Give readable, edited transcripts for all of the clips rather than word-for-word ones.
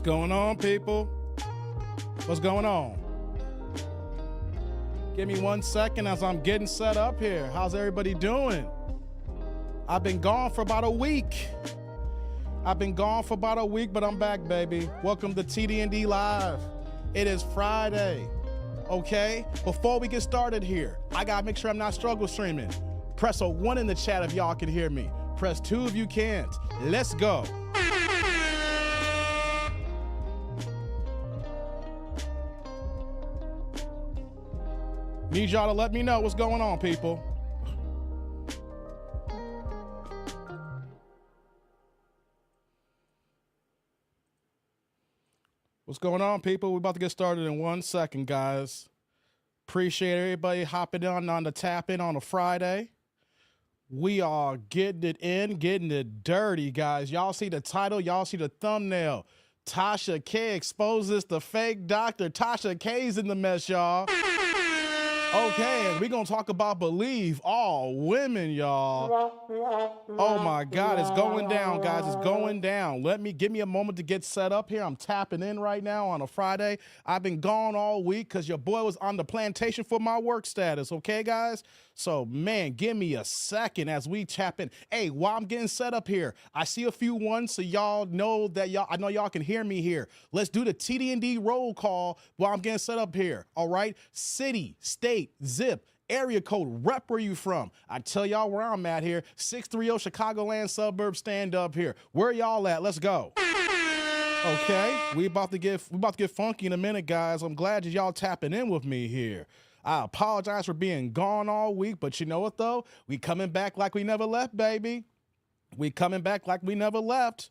What's going on, people? What's going on? Give me 1 second as I'm getting set up here. How's everybody doing? I've been gone for about a week. But I'm back, baby. Welcome to TD&D Live. It is Friday, okay? Before we get started here, I gotta make sure I'm not struggle streaming. Press a 1 in the chat if y'all can hear me. Press 2 if you can't. Let's go. Need y'all to let me know what's going on, people. What's going on, people? We're about to get started in 1 second, guys. Appreciate everybody hopping on the tap in on a Friday. We are getting it in, getting it dirty, guys. Y'all see the title, y'all see the thumbnail. Tasha K exposes the fake doctor. Tasha K's in the mess, y'all. Okay, and we're going to talk about Believe All Women, y'all. Oh, my God. It's going down, guys. It's going down. Give me a moment to get set up here. I'm tapping in right now on a Friday. I've been gone all week because your boy was on the plantation for my work status, okay, guys? So, man, give me a second as we tap in. Hey, while I'm getting set up here, I see a few ones, so y'all know that I know y'all can hear me here. Let's do the TD&D roll call while I'm getting set up here, all right? City, state, zip, area code, rep where you from. I tell y'all where I'm at here. 630 Chicagoland suburb, stand up here. Where y'all at? Let's go. Okay, we about to get funky in a minute, guys. I'm glad that y'all tapping in with me here. I apologize for being gone all week, but you know what, though? We coming back like we never left, baby. We coming back like we never left.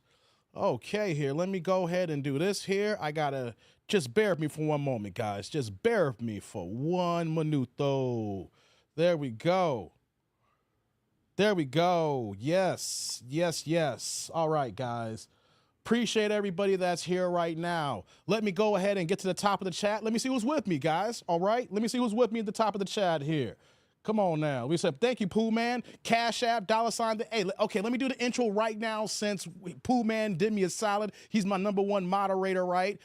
Okay, here, let me go ahead and do this here. I gotta, just bear with me for one moment, guys. Just bear with me for 1 minuto. There we go. There we go. Yes, yes, yes. All right, guys. Appreciate everybody that's here right now. Let me go ahead and get to the top of the chat. Let me see who's with me, guys. All right? Let me see who's with me at the top of the chat here. Come on now. We said, thank you, Pooh Man. Cash App, $. Hey, okay, let me do the intro right now since Pooh Man did me a solid. He's my #1 moderator, right?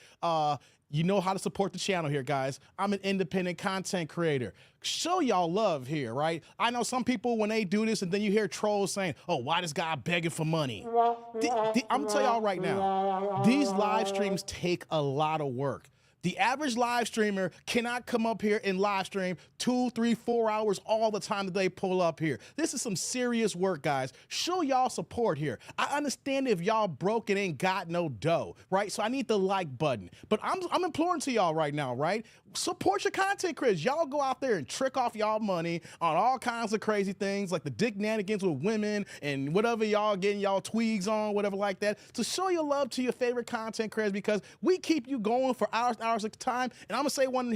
You know how to support the channel here, guys. I'm an independent content creator. Show y'all love here, right? I know some people, when they do this, and then you hear trolls saying, oh, why this guy begging for money? I'm gonna tell y'all right now, these live streams take a lot of work. The average live streamer cannot come up here and live stream 2, 3, 4 hours all the time that they pull up here. This is some serious work, guys. Show y'all support here. I understand if y'all broke and ain't got no dough, right? So I need the like button. But I'm imploring to y'all right now, right? Support your content creators. Y'all go out there and trick off y'all money on all kinds of crazy things like the dick nanigans with women and whatever y'all getting y'all tweaks on, whatever like that. To show your love to your favorite content creators because we keep you going for hours and hours at a time. And I'm gonna say one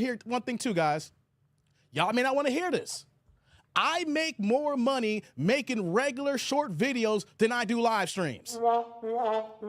thing too, guys. Y'all may not want to hear this. I make more money making regular short videos than I do live streams.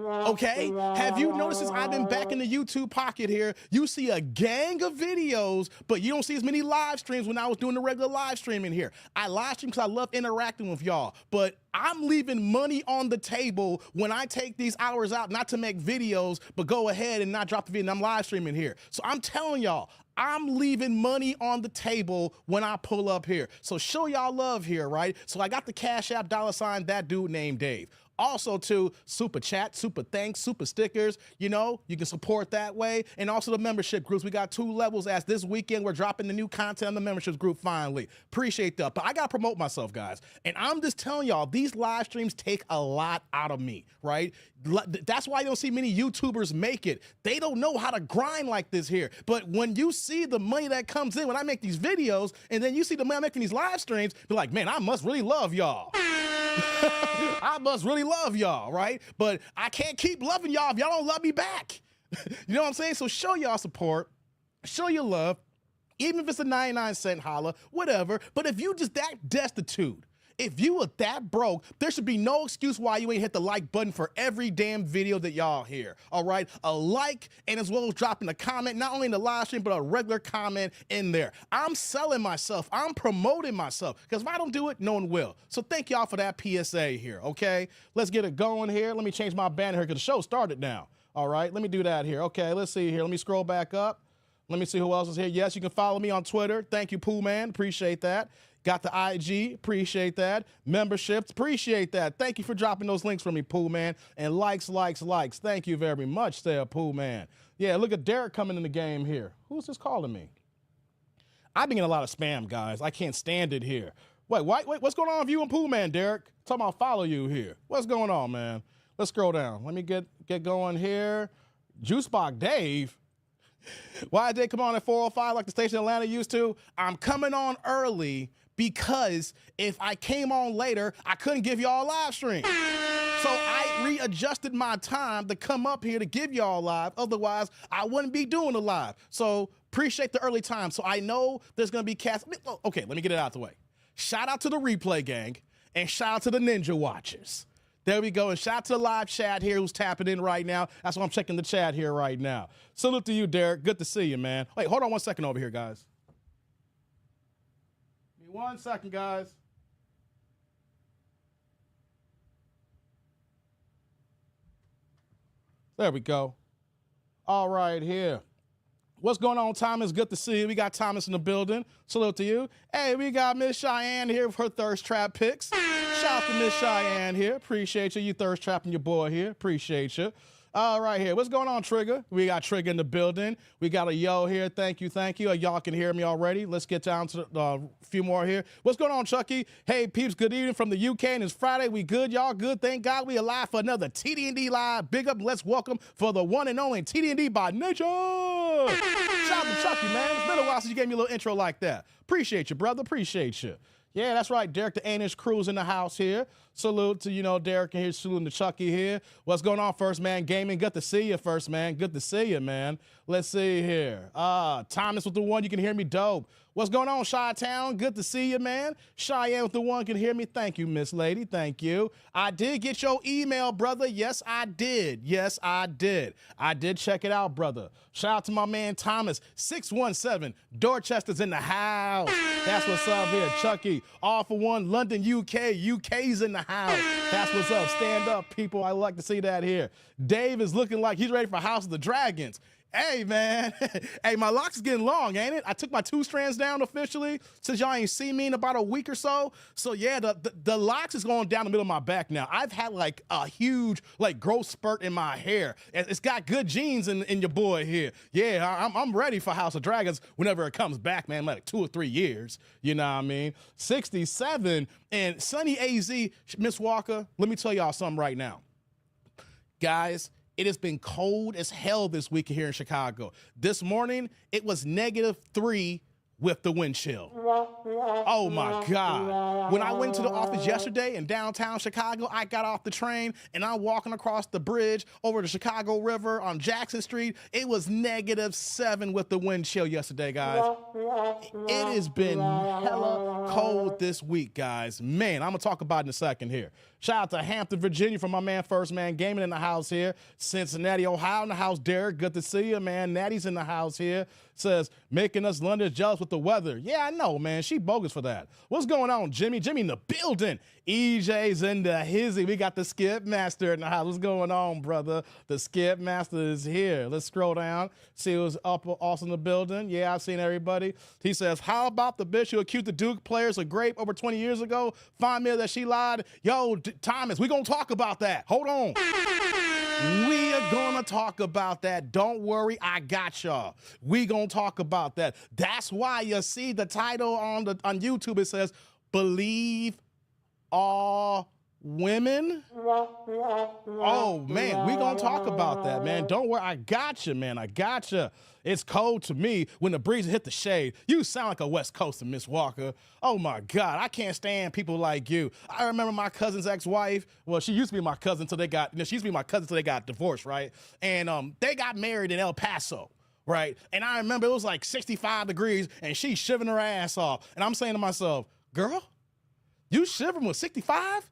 Okay? Have you noticed since I've been back in the YouTube pocket here, you see a gang of videos, but you don't see as many live streams when I was doing the regular live streaming here. I live stream because I love interacting with y'all, but I'm leaving money on the table when I take these hours out, not to make videos, but go ahead and not drop the video and I'm live streaming here. So I'm telling y'all, I'm leaving money on the table when I pull up here. So show y'all love here, right? So I got the Cash App, $ that dude named Dave. Also, too, super chat, super thanks, super stickers. You know, you can support that way. And also the membership groups. We got 2 levels as this weekend we're dropping the new content on the memberships group finally. Appreciate that. But I got to promote myself, guys. And I'm just telling y'all, these live streams take a lot out of me, right? That's why you don't see many YouTubers make it. They don't know how to grind like this here. But when you see the money that comes in when I make these videos, and then you see the money I'm making these live streams, you're like, man, I must really love y'all. I must really love y'all, right? But I can't keep loving y'all if y'all don't love me back. You know what I'm saying? So show y'all support, show your love, even if it's a 99-cent holla, whatever. But if you just that destitute, if you are that broke, there should be no excuse why you ain't hit the like button for every damn video that y'all hear, all right? A like, and as well as dropping a comment, not only in the live stream, but a regular comment in there. I'm selling myself. I'm promoting myself, because if I don't do it, no one will. So thank y'all for that PSA here, okay? Let's get it going here. Let me change my banner here, because the show started now. All right, let me do that here. Okay, let's see here. Let me scroll back up. Let me see who else is here. Yes, you can follow me on Twitter. Thank you, Pooh Man. Appreciate that. Got the IG. Appreciate that. Memberships. Appreciate that. Thank you for dropping those links for me, Pooh Man. And likes. Thank you very much there, Pooh Man. Yeah, look at Derek coming in the game here. Who's this calling me? I've been getting a lot of spam, guys. I can't stand it here. Wait, what's going on with you and Pooh Man, Derek? Talking about follow you here. What's going on, man? Let's scroll down. Let me get going here. Juicebox Dave. Why did they come on at 4:05 like the station in Atlanta used to? I'm coming on early because if I came on later, I couldn't give y'all a live stream. So I readjusted my time to come up here to give y'all live. Otherwise, I wouldn't be doing a live. So appreciate the early time. So I know there's going to be cast. Okay, let me get it out the way. Shout out to the replay gang and shout out to the Ninja Watchers. There we go. And shout out to the live chat here who's tapping in right now. That's why I'm checking the chat here right now. Salute to you, Derek. Good to see you, man. Wait, hold on 1 second over here, guys. Give me 1 second, guys. There we go. All right, here. What's going on, Thomas? Good to see you. We got Thomas in the building. Salute to you. Hey, we got Miss Cheyenne here with her thirst trap picks. Shout out to Miss Cheyenne here. Appreciate you. You thirst trapping your boy here. Appreciate you. All right, here. What's going on, Trigger? We got Trigger in the building. We got a yo here. Thank you. Y'all can hear me already. Let's get down to a few more here. What's going on, Chucky? Hey, peeps, good evening from the UK, and it's Friday. We good, y'all good? Thank God we alive for another TD&D Live. Big up, let's welcome for the one and only TD&D by Nature. Shout out to Chucky, man. It's been a while since you gave me a little intro like that. Appreciate you, brother. Appreciate you. Yeah, that's right. Derek the Anish Crew's in the house here. Salute to, Derek and here, saluting to Chucky here. What's going on, First Man Gaming? Good to see you, First Man. Good to see you, man. Let's see here. Thomas with the one, you can hear me dope. What's going on, Chi-Town? Good to see you, man. Cheyenne with the one can hear me. Thank you, Miss Lady. Thank you. I did get your email, brother. Yes, I did. Yes, I did. I did check it out, brother. Shout out to my man Thomas. 617. Dorchester's in the house. That's what's up here. Chucky. All for one. London, UK. UK's in the house. That's what's up. Stand up, people. I like to see that here. Dave is looking like he's ready for House of the Dragons. Hey, man. Hey, my locks is getting long, ain't it? I took my 2 strands down officially since y'all ain't seen me in about a week or so. So, yeah, the locks is going down the middle of my back now. I've had, like, a huge, growth spurt in my hair. It's got good genes in your boy here. Yeah, I'm ready for House of Dragons whenever it comes back, man, like 2 or 3 years. You know what I mean? 67 and Sunny AZ, Miss Walker, let me tell y'all something right now. Guys, it has been cold as hell this week here in Chicago. This morning, it was -3 with the wind chill. Oh my God. When I went to the office yesterday in downtown Chicago, I got off the train and I'm walking across the bridge over the Chicago River on Jackson Street. It was -7 with the wind chill yesterday, guys. It has been hella cold this week, guys. Man, I'm gonna talk about it in a second here. Shout out to Hampton, Virginia from my man First Man Gaming in the house here. Cincinnati, Ohio in the house. Derek, good to see you, man. Natty's in the house here. Says, making us Londoners jealous with the weather. Yeah, I know, man. She bogus for that. What's going on, Jimmy? Jimmy in the building. EJ's in the hizzy. We got the Skip Master in the house. What's going on, brother? The Skip Master is here. Let's scroll down. See who's up also in the building. Yeah, I've seen everybody. He says, how about the bitch who accused the Duke players of grape over 20 years ago? Find me that she lied. Yo, Thomas, we gonna talk about that. Hold on. We are gonna talk about that. Don't worry, I got y'all. We gonna talk about that. That's why you see the title on YouTube. It says, "Believe all women." Oh man, we gonna talk about that, man. Don't worry, I got you, man. I got you. It's cold to me when the breeze hit the shade. You sound like a West Coaster, Miss Walker. Oh my God, I can't stand people like you. I remember my cousin's ex-wife. Well, she used to be my cousin until they got. She used to be my cousin until they got divorced, right? And they got married in El Paso. Right? And I remember it was like 65 degrees and she's shivering her ass off. And I'm saying to myself, girl, you shivering with 65?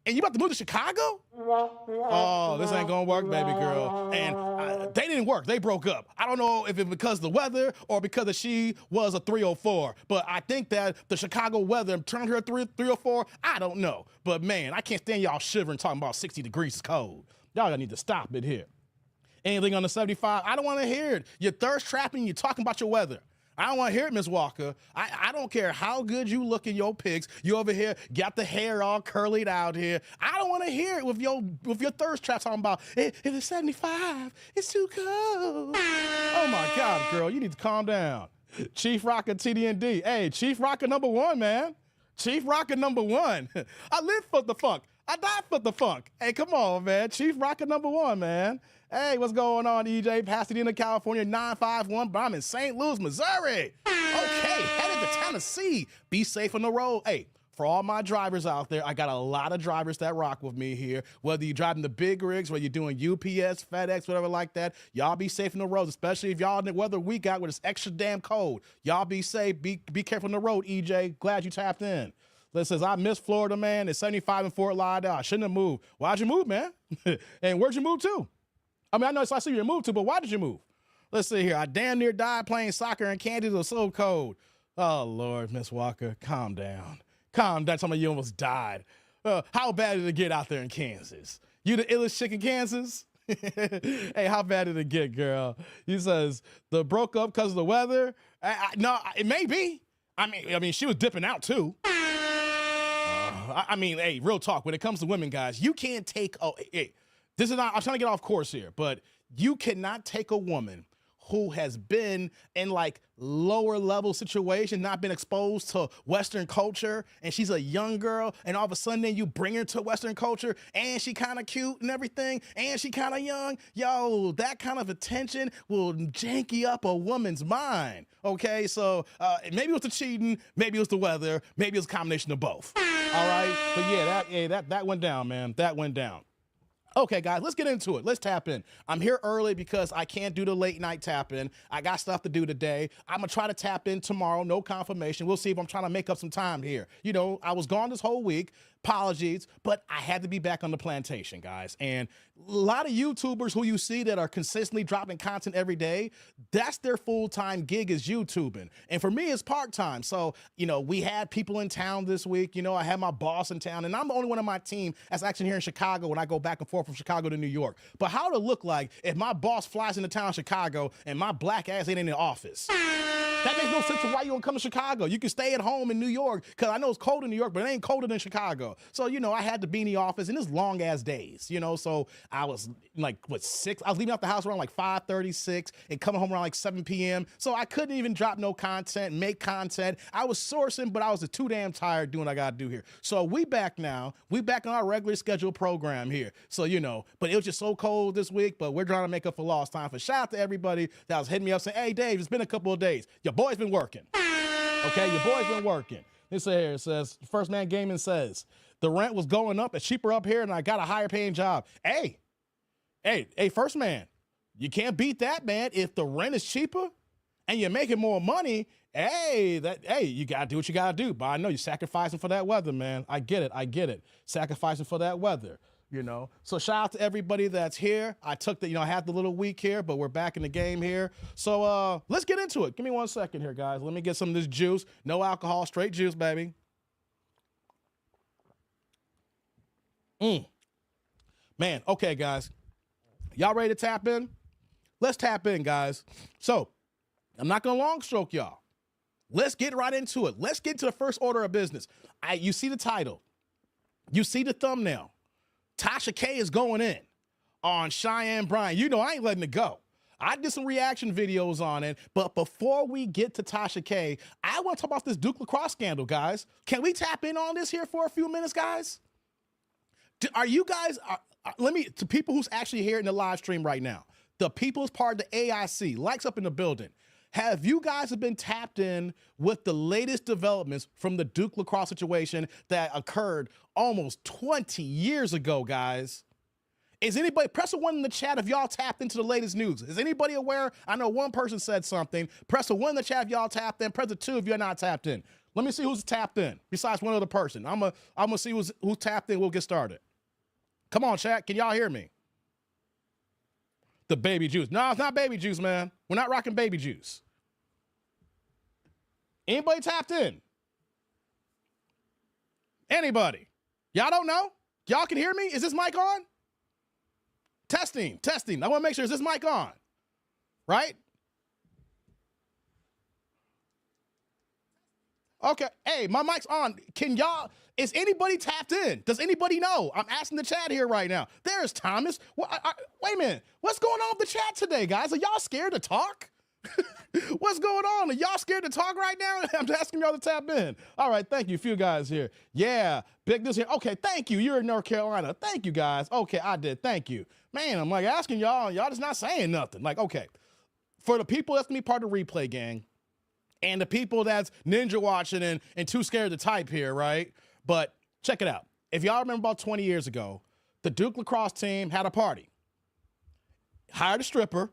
And you about to move to Chicago? Oh, this ain't gonna work, baby girl. And they didn't work. They broke up. I don't know if it's because of the weather or because she was a 304. But I think that the Chicago weather turned her 304. I don't know. But man, I can't stand y'all shivering talking about 60 degrees is cold. Y'all gotta need to stop it here. Anything under 75, I don't want to hear it. You're thirst trapping, you're talking about your weather. I don't want to hear it, Miss Walker. I don't care how good you look in your pics. You over here got the hair all curlied out here. I don't want to hear it with your thirst trap talking about if it's 75, it's too cold. Oh my God, girl, you need to calm down. Chief Rocker TDND. Hey, Chief Rocker #1, man. Chief Rocker #1. I live for the funk. I died for the funk. Hey, come on, man. Chief Rocker #1, man. Hey, what's going on, EJ? Pasadena, California, 951, but I'm in St. Louis, Missouri. Okay, headed to Tennessee. Be safe on the road. Hey, for all my drivers out there, I got a lot of drivers that rock with me here. Whether you're driving the big rigs, whether you're doing UPS, FedEx, whatever like that, y'all be safe on the roads, especially if y'all in the weather we got where it's extra damn cold. Y'all be safe. Be careful on the road, EJ. Glad you tapped in. That says, I miss Florida, man. It's 75 in Fort Lauderdale. I shouldn't have moved. Why'd you move, man? And where'd you move to? I mean, I know it's I see you moved to, but why did you move? Let's see here. I damn near died playing soccer in Kansas. It was so cold. Oh, Lord, Miss Walker, calm down. Calm down. Some of you almost died. How bad did it get out there in Kansas? You the illest chick in Kansas? Hey, how bad did it get, girl? He says, the broke up because of the weather? No, it may be. I mean, she was dipping out, too. I mean, hey, real talk. When it comes to women, guys, you can't take. This is not. I'm trying to get off course here, but you cannot take a woman who has been in like lower level situation, not been exposed to Western culture, and she's a young girl, and all of a sudden then you bring her to Western culture, and she kind of cute and everything, and she kind of young. Yo, that kind of attention will janky up a woman's mind. Okay, so maybe it was the cheating, maybe it was the weather, maybe it was a combination of both. All right, but yeah, that went down, man. That went down. Okay, guys, let's get into it. Let's tap in. I'm here early because I can't do the late night tap in. I got stuff to do today. I'm going to try to tap in tomorrow. No confirmation. We'll see if I'm trying to make up some time here. You know, I was gone this whole week. Apologies, but I had to be back on the plantation, guys. And a lot of YouTubers who you see that are consistently dropping content every day, that's their full-time gig is YouTubing. And for me, it's part-time. So, you know, we had people in town this week. You know, I had my boss in town, and I'm the only one on my team that's actually here in Chicago when I go back and forth from Chicago to New York. But how would it look like if my boss flies into town, Chicago, and my black ass ain't in the office? That makes no sense for why you don't come to Chicago. You can stay at home in New York, because I know it's cold in New York, but it ain't colder than Chicago. So, you know, I had to be in the office, and it's long ass days, you know, so I was like, what, 6? I was leaving out the house around like 5:36 and coming home around like 7 p.m. So I couldn't even drop no content, make content. I was sourcing, but I was too damn tired doing what I got to do here. So we back now. We back on our regular scheduled program here. So, you know, but it was just so cold this week, but we're trying to make up for lost time. For shout out to everybody that was hitting me up saying, hey, Dave, it's been a couple of days. Your boy's been working. Okay, your boy's been working. This here, it says, First Man Gaming says, the rent was going up. It's cheaper up here, and I got a higher paying job. Hey, First Man, you can't beat that, man. If the rent is cheaper and you're making more money, hey, you got to do what you got to do. But I know you're sacrificing for that weather, man. I get it. Sacrificing for that weather. You know, so shout out to everybody that's here. I had the little week here, but we're back in the game here. So let's get into it. Give me 1 second here, guys. Let me get some of this juice. No alcohol, straight juice, baby. Man, okay, guys. Y'all ready to tap in? Let's tap in, guys. So I'm not going to long stroke y'all. Let's get right into it. Let's get to the first order of business. You see the title. You see the thumbnail. Tasha K is going in on Cheyenne Bryant. You know, I ain't letting it go. I did some reaction videos on it, but before we get to Tasha K, I want to talk about this Duke lacrosse scandal, guys. Can we tap in on this here for a few minutes, guys? Are you guys, to people who's actually here in the live stream right now, the people's part of the AIC, likes up in the building, have you guys been tapped in with the latest developments from the Duke lacrosse situation that occurred almost 20 years ago, guys? Is anybody, press a 1 in the chat if y'all tapped into the latest news. Is anybody aware? I know one person said something. Press a 1 in the chat if y'all tapped in. Press a 2 if you're not tapped in. Let me see who's tapped in besides one other person. I'm gonna see who's tapped in. We'll get started. Come on, chat. Can y'all hear me? The baby juice. No, it's not baby juice, man. We're not rocking baby juice. Anybody tapped in? Anybody? Y'all don't know? Y'all can hear me? Is this mic on? Testing. I want to make sure, is this mic on? Right? Okay. Hey, my mic's on. Is anybody tapped in? Does anybody know? I'm asking the chat here right now. There's Thomas. Wait a minute. What's going on with the chat today, guys? Are y'all scared to talk? What's going on? Are y'all scared to talk right now? I'm asking y'all to tap in. All right, thank you. A few guys here. Yeah, big news here. Okay, thank you. You're in North Carolina. Thank you, guys. Okay, I did. Thank you. Man, I'm like asking y'all, and y'all just not saying nothing. Like, okay. For the people that's going to be part of the replay gang, and the people that's ninja watching and too scared to type here, right? But check it out. If y'all remember about 20 years ago, the Duke lacrosse team had a party. Hired a stripper.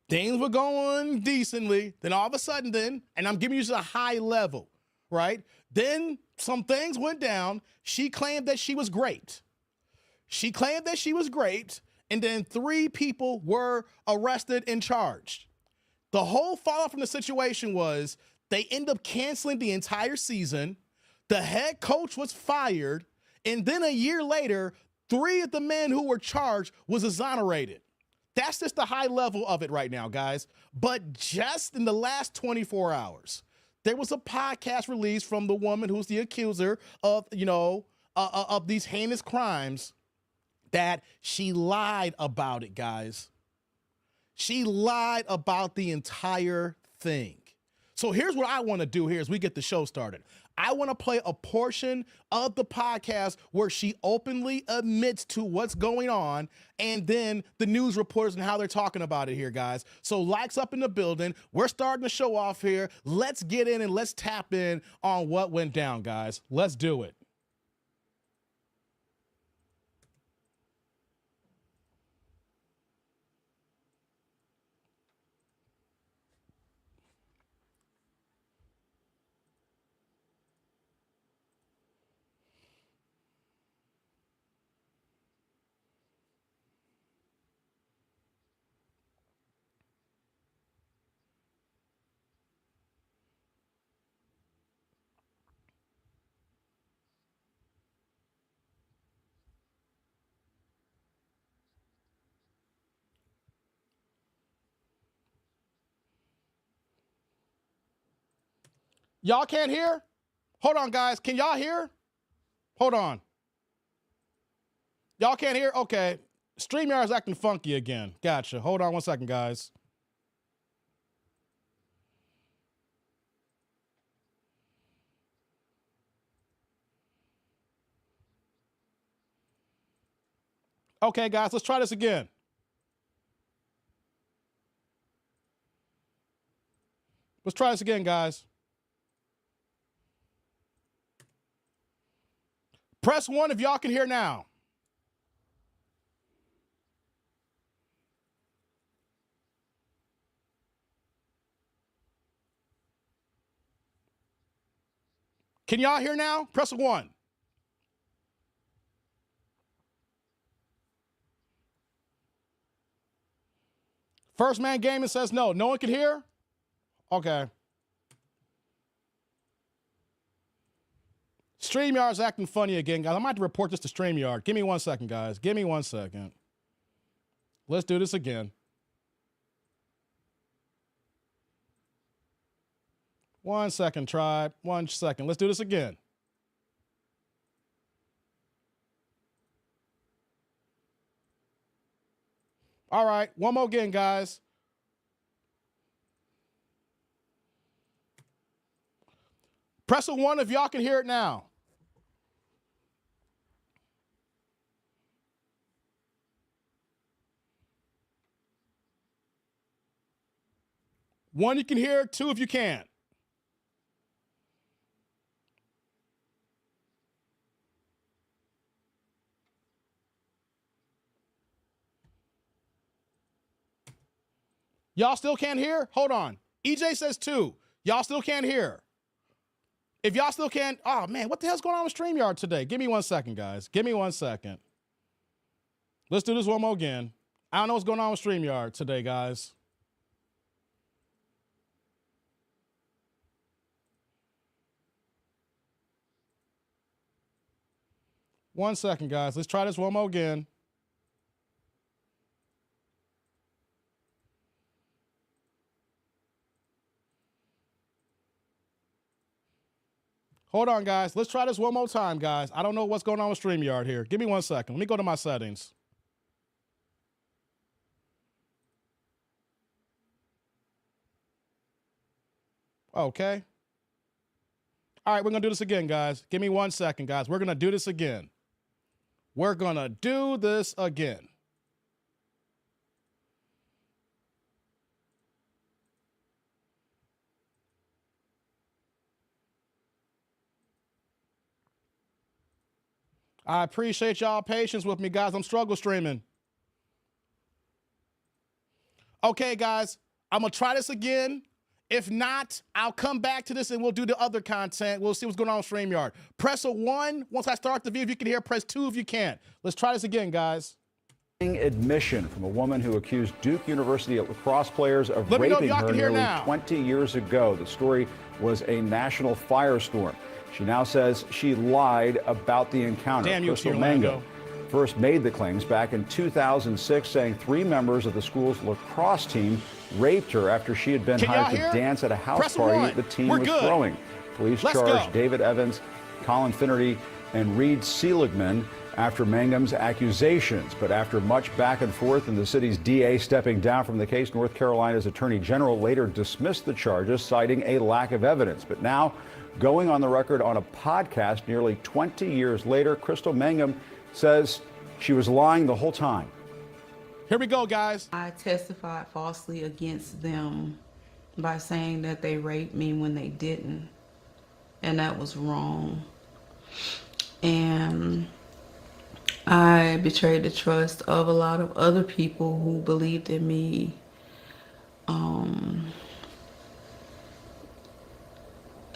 Things were going decently. Then all of a sudden and I'm giving you just a high level, right? Then some things went down. She claimed that she was great. And then 3 people were arrested and charged. The whole fallout from the situation was they end up canceling the entire season. The head coach was fired. And then a year later, 3 of the men who were charged was exonerated. That's just the high level of it right now, guys. But just in the last 24 hours, there was a podcast released from the woman who's the accuser of, of these heinous crimes, that she lied about it, guys. She lied about the entire thing. So here's what I want to do here as we get the show started. I want to play a portion of the podcast where she openly admits to what's going on, and then the news reporters and how they're talking about it here, guys. So likes up in the building. We're starting to show off here. Let's get in and let's tap in on what went down, guys. Let's do it. Y'all can't hear? Hold on, guys. Can y'all hear? Hold on. Y'all can't hear? Okay. StreamYard's acting funky again. Gotcha. Hold on one second, guys. Okay, guys, let's try this again. Let's try this again, guys. Press 1 if y'all can hear now. Can y'all hear now? Press 1. First Man Gaming says no. No one can hear? Okay. StreamYard's acting funny again, guys. I might have to report this to StreamYard. Give me 1 second, guys. Give me 1 second. Let's do this again. 1 second, tribe. 1 second. Let's do this again. All right. One more again, guys. Press a 1 if y'all can hear it now. One, you can hear. 2, if you can't. Y'all still can't hear? Hold on. EJ says 2. Y'all still can't hear. If y'all still can't, oh man, what the hell's going on with StreamYard today? Give me 1 second, guys. Give me 1 second. Let's do this one more again. I don't know what's going on with StreamYard today, guys. One second, guys. Let's try this one more again. Hold on, guys. Let's try this one more time, guys. I don't know what's going on with StreamYard here. Give me 1 second. Let me go to my settings. Okay. All right, we're going to do this again, guys. Give me 1 second, guys. We're going to do this again. We're going to do this again. I appreciate y'all patience with me, guys. I'm struggle streaming. Okay, guys, I'm going to try this again. If not, I'll come back to this and we'll do the other content. We'll see what's going on with StreamYard. Press a 1 once I start the video if you can hear. Press 2 if you can't. Let's try this again, guys. Admission from a woman who accused Duke University lacrosse players of raping her nearly 20 years ago. The story was a national firestorm. She now says she lied about the encounter. Damn you, Crystal Mango first made the claims back in 2006, saying 3 members of the school's lacrosse team raped her after she had been hired to dance at a house party the team was throwing. Police charged David Evans, Colin Finnerty, and Reed Seligman after Mangum's accusations. But after much back and forth and the city's DA stepping down from the case, North Carolina's Attorney General later dismissed the charges, citing a lack of evidence. But now, going on the record on a podcast nearly 20 years later, Crystal Mangum says she was lying the whole time. Here we go, guys. I testified falsely against them by saying that they raped me when they didn't. And that was wrong. And I betrayed the trust of a lot of other people who believed in me.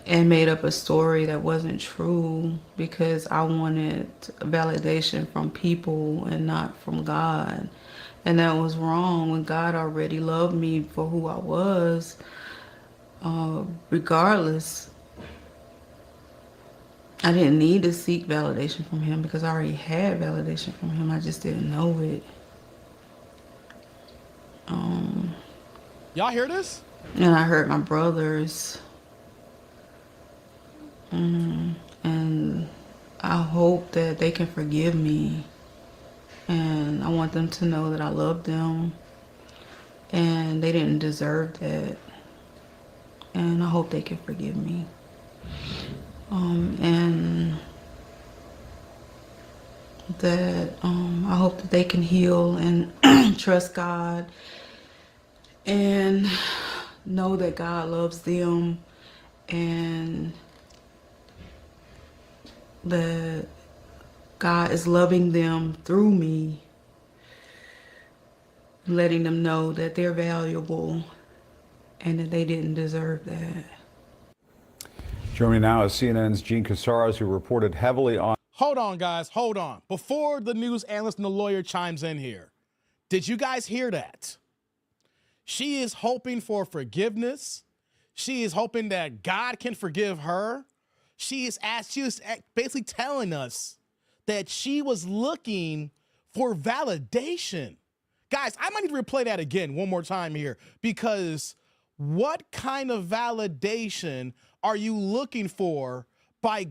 And made up a story that wasn't true because I wanted validation from people and not from God. And that was wrong when God already loved me for who I was, regardless. I didn't need to seek validation from him because I already had validation from him. I just didn't know it. Y'all hear this? And I hurt my brothers. And I hope that they can forgive me. And I want them to know that I love them. And they didn't deserve that. And I hope they can forgive me. And that I hope that they can heal and trust God and know that God loves them and that God is loving them through me, letting them know that they're valuable and that they didn't deserve that. Joining me now is CNN's Gene Casares, who reported heavily on... Hold on, guys. Hold on. Before the news analyst and the lawyer chimes in here, did you guys hear that? She is hoping for forgiveness. She is hoping that God can forgive her. She is basically telling us that she was looking for validation. Guys, I might need to replay that again one more time here, because what kind of validation are you looking for by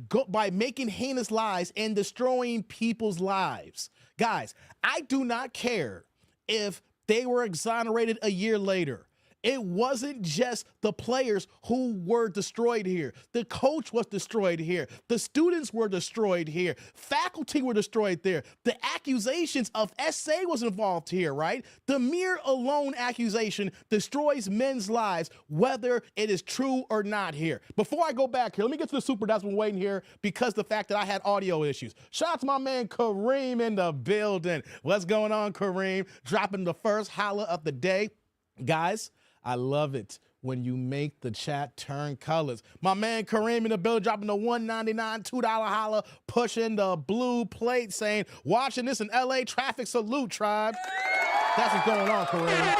making heinous lies and destroying people's lives? Guys, I do not care if they were exonerated a year later. It wasn't just the players who were destroyed here. The coach was destroyed here. The students were destroyed here. Faculty were destroyed there. The accusations of SA was involved here, right? The mere alone accusation destroys men's lives, whether it is true or not here. Before I go back here, let me get to the super that's been waiting here because the fact that I had audio issues. Shout out to my man Kareem in the building. What's going on, Kareem? Dropping the first holla of the day. Guys, I love it when you make the chat turn colors. My man Kareem in the building, dropping the $1.99, $2 holla, pushing the blue plate, saying, watching this in LA traffic, salute, tribe. That's what's going on, Kareem.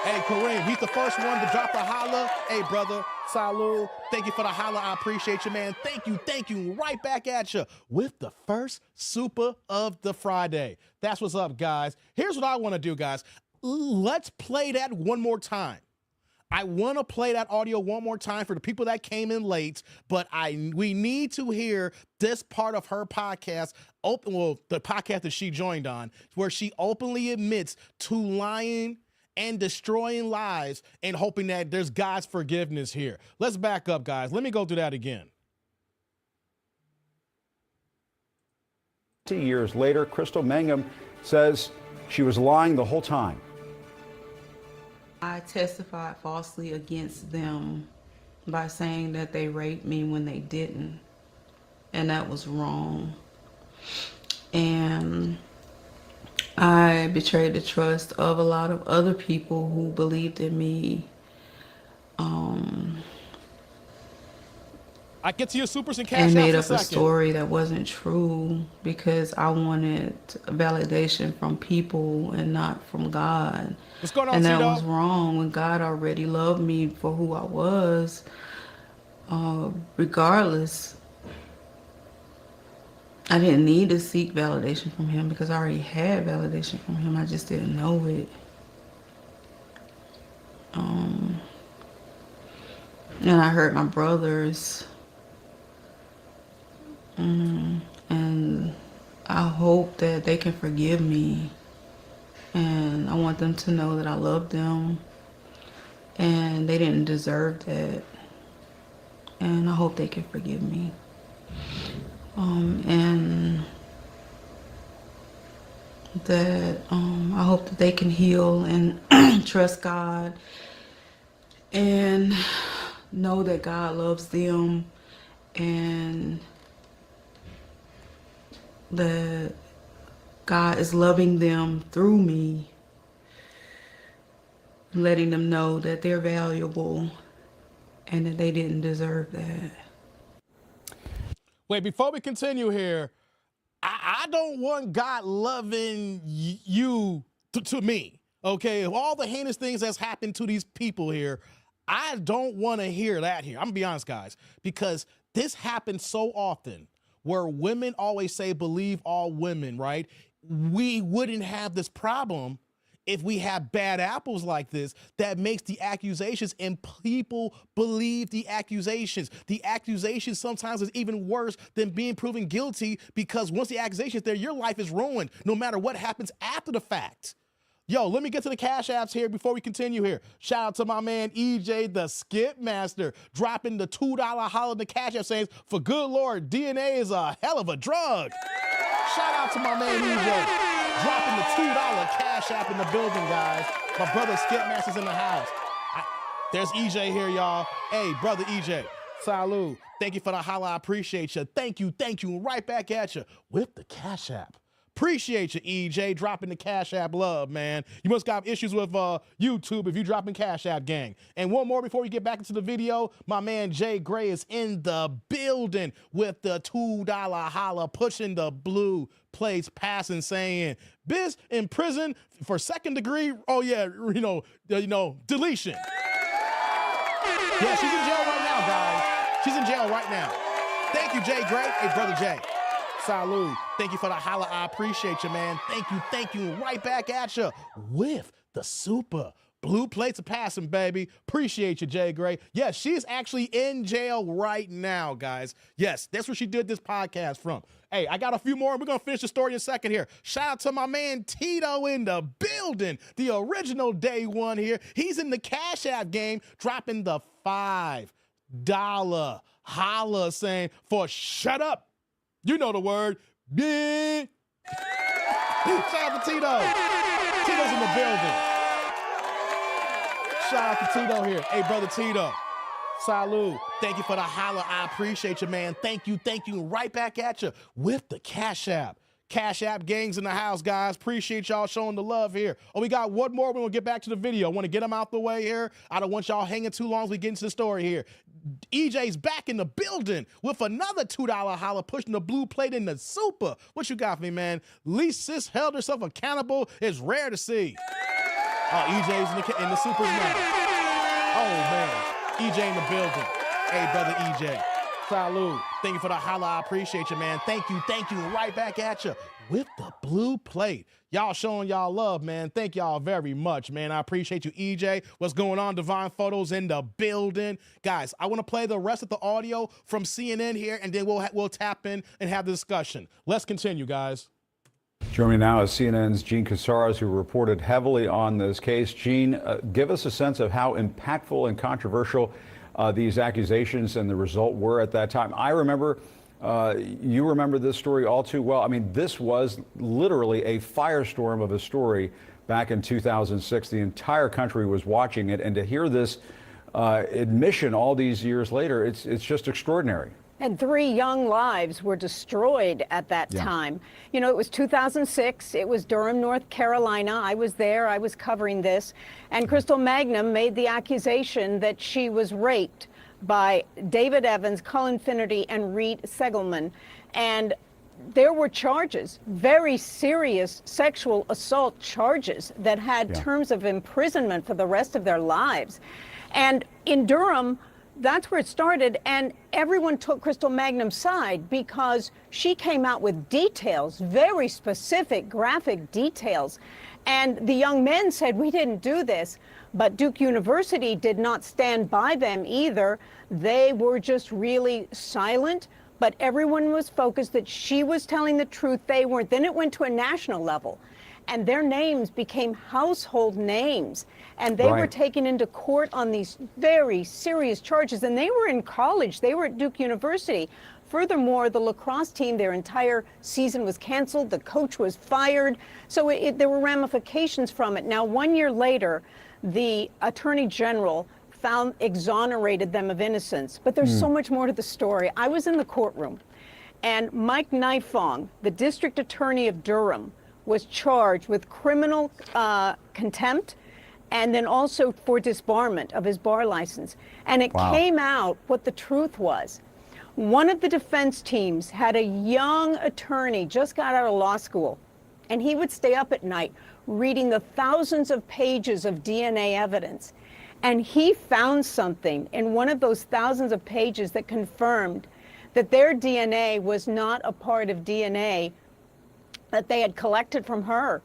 Hey, Kareem, he's the first one to drop a holla. Hey, brother, salute. Thank you for the holla. I appreciate you, man. Thank you. Right back at you with the first super of the Friday. That's what's up, guys. Here's what I want to do, guys. Let's play that one more time. I want to play that audio one more time for the people that came in late, but we need to hear this part of her podcast, the podcast that she joined on, where she openly admits to lying and destroying lives and hoping that there's God's forgiveness here. Let's back up, guys. Let me go through that again. 2 years later, Crystal Mangum says she was lying the whole time. I testified falsely against them by saying that they raped me when they didn't, and that was wrong. And I betrayed the trust of a lot of other people who believed in me. I get to your supers and cash and made up a story that wasn't true because I wanted validation from people and not from God. What's going on, and that Tito? was wrong when God already loved me for who I was. Regardless, I didn't need to seek validation from him because I already had validation from him. I just didn't know it. And I hurt my brothers. And I hope that they can forgive me. And I want them to know that I love them. And they didn't deserve that. And I hope they can forgive me. And that I hope that they can heal and trust God and know that God loves them and that God is loving them through me, letting them know that they're valuable and that they didn't deserve that. Wait, before we continue here, I don't want God loving you to me, okay? Of all the heinous things that's happened to these people here, I don't want to hear that here. I'm going to be honest, guys, because this happens so often where women always say, believe all women, right? We wouldn't have this problem if we have bad apples like this that makes the accusations and people believe the accusations. The accusations sometimes is even worse than being proven guilty because once the accusation is there, your life is ruined no matter what happens after the fact. Yo, let me get to the cash apps here before we continue here. Shout out to my man EJ, the Skip Master, dropping the $2 holler in the cash app saying, for good Lord, DNA is a hell of a drug. Shout out to my man EJ, dropping the $2 cash app in the building, guys. My brother Skip Master's in the house. There's EJ here, y'all. Hey, brother EJ, salud. Thank you for the holla. I appreciate you. Thank you. Right back at you with the cash app. Appreciate you, EJ, dropping the Cash App love, man. You must got issues with YouTube if you dropping Cash App, gang. And one more before we get back into the video, my man Jay Gray is in the building with the $2 holla, pushing the blue plates, passing, saying, "Biz in prison for second degree." Oh yeah, deletion. Yeah, she's in jail right now, guys. She's in jail right now. Thank you, Jay Gray. Hey, brother Jay. Salud. Thank you for the holla. I appreciate you, man. Thank you. Right back at you with the super blue plates of passing, baby. Appreciate you, Jay Gray. Yes, she's actually in jail right now, guys. Yes, that's where she did this podcast from. Hey, I got a few more. We're going to finish the story in a second here. Shout out to my man Tito in the building, the original day one here. He's in the Cash App game, dropping the $5 holla saying for shut up. You know the word. Yeah. Shout out to Tito. Tito's in the building. Shout out to Tito here. Hey, brother Tito. Salud. Thank you for the holla. I appreciate you, man. Thank you. Right back at you with the Cash App. Cash App gangs in the house, guys. Appreciate y'all showing the love here. Oh, we got one more. We're going to get back to the video. I want to get them out the way here. I don't want y'all hanging too long as we get into the story here. EJ's back in the building with another $2 holla, pushing the blue plate in the super. What you got for me, man? Least sis held herself accountable is rare to see. Oh, EJ's in the supers now. Oh, man. EJ in the building. Hey, brother EJ. Salute. Thank you for the holla. I appreciate you, man. Thank you. Right back at you with the blue plate. Y'all showing y'all love, man. Thank y'all very much, man. I appreciate you, EJ. What's going on? Divine Photos in the building. Guys, I want to play the rest of the audio from CNN here, and then we'll tap in and have the discussion. Let's continue, guys. Joining me now is CNN's Gene Casares, who reported heavily on this case. Gene, give us a sense of how impactful and controversial these accusations and the result were at that time. I remember, you remember this story all too well. I mean, this was literally a firestorm of a story back in 2006. The entire country was watching it, and to hear this admission all these years later, it's just extraordinary. And 3 young lives were destroyed at that time. You know, it was 2006. It was Durham, North Carolina. I was there. I was covering this. And Crystal Magnum made the accusation that she was raped by David Evans, Cullen Finnerty, and Reed Segelman. And there were charges, very serious sexual assault charges that had terms of imprisonment for the rest of their lives. And in Durham, that's where it started, and everyone took Crystal Magnum's side because she came out with details, very specific, graphic details. And the young men said, we didn't do this. But Duke University did not stand by them either. They were just really silent, but everyone was focused that she was telling the truth. They weren't. Then it went to a national level, and their names became household names. And they were taken into court on these very serious charges. And they were in college. They were at Duke University. Furthermore, the lacrosse team, their entire season was canceled. The coach was fired. So there were ramifications from it. Now, 1 year later, the Attorney General exonerated them of innocence. But there's so much more to the story. I was in the courtroom, and Mike Nifong, the district attorney of Durham, was charged with criminal contempt, and then also for disbarment of his bar license. And it came out what the truth was. One of the defense teams had a young attorney, just got out of law school, and he would stay up at night reading the thousands of pages of DNA evidence. And he found something in one of those thousands of pages that confirmed that their DNA was not a part of DNA that they had collected from her.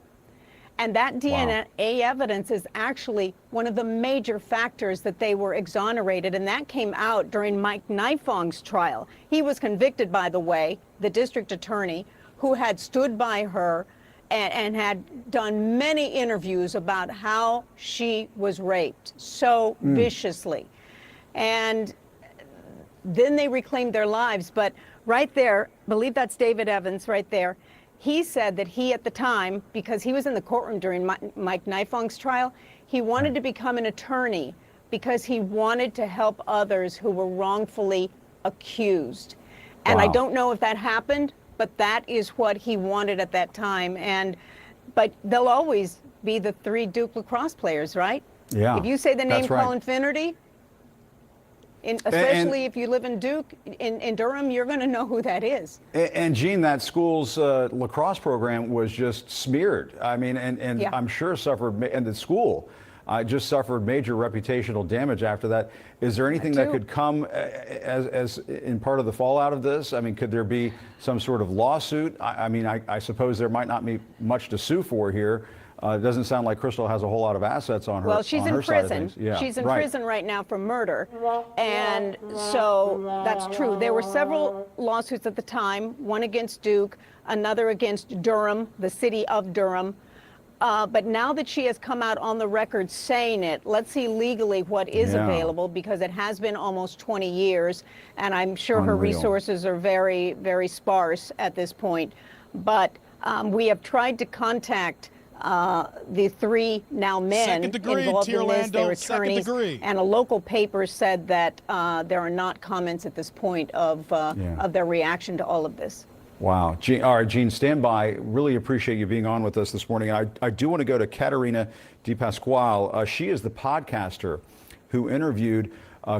And that DNA evidence is actually one of the major factors that they were exonerated, and that came out during Mike Nifong's trial. He was convicted, by the way, the district attorney, who had stood by her and had done many interviews about how she was raped so viciously. And then they reclaimed their lives. But right there, I believe that's David Evans right there. He said that he, at the time, because he was in the courtroom during Mike Nifong's trial, he wanted to become an attorney because he wanted to help others who were wrongfully accused. And I don't know if that happened, but that is what he wanted at that time. But they'll always be the 3 Duke lacrosse players, right? Yeah. If you say the name Cullen Finnerty, especially if you live in Duke, in Durham, you're going to know who that is. And Gene, that school's lacrosse program was just smeared. I mean, and I'm sure suffered, and the school just suffered major reputational damage after that. Is there anything that could come as in part of the fallout of this? I mean, could there be some sort of lawsuit? I mean, I suppose there might not be much to sue for here. It doesn't sound like Crystal has a whole lot of assets on her. Well, she's in prison. She's in prison right now for murder. And so that's true. There were several lawsuits at the time, one against Duke, another against Durham, the city of Durham. But now that she has come out on the record saying it, let's see legally what is available, because it has been almost 20 years, and I'm sure her resources are very, very sparse at this point. But we have tried to contact the 3 now men involved in this, their attorneys, and a local paper said that there are not comments at this point of their reaction to all of this. Wow. Gene, all right, Gene, stand by. Really appreciate you being on with us this morning. I do want to go to Caterina DePasquale. She is the podcaster who interviewed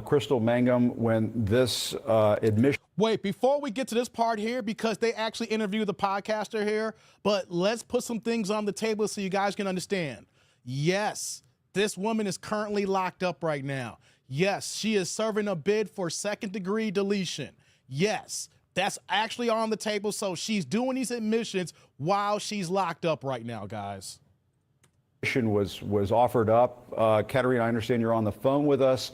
Crystal Mangum when this admission. Wait, before we get to this part here, because they actually interviewed the podcaster here, but let's put some things on the table so you guys can understand. Yes, this woman is currently locked up right now. Yes, she is serving a bid for second-degree deletion. Yes, that's actually on the table. So she's doing these admissions while she's locked up right now, guys. Was offered up. Katerina, I understand you're on the phone with us.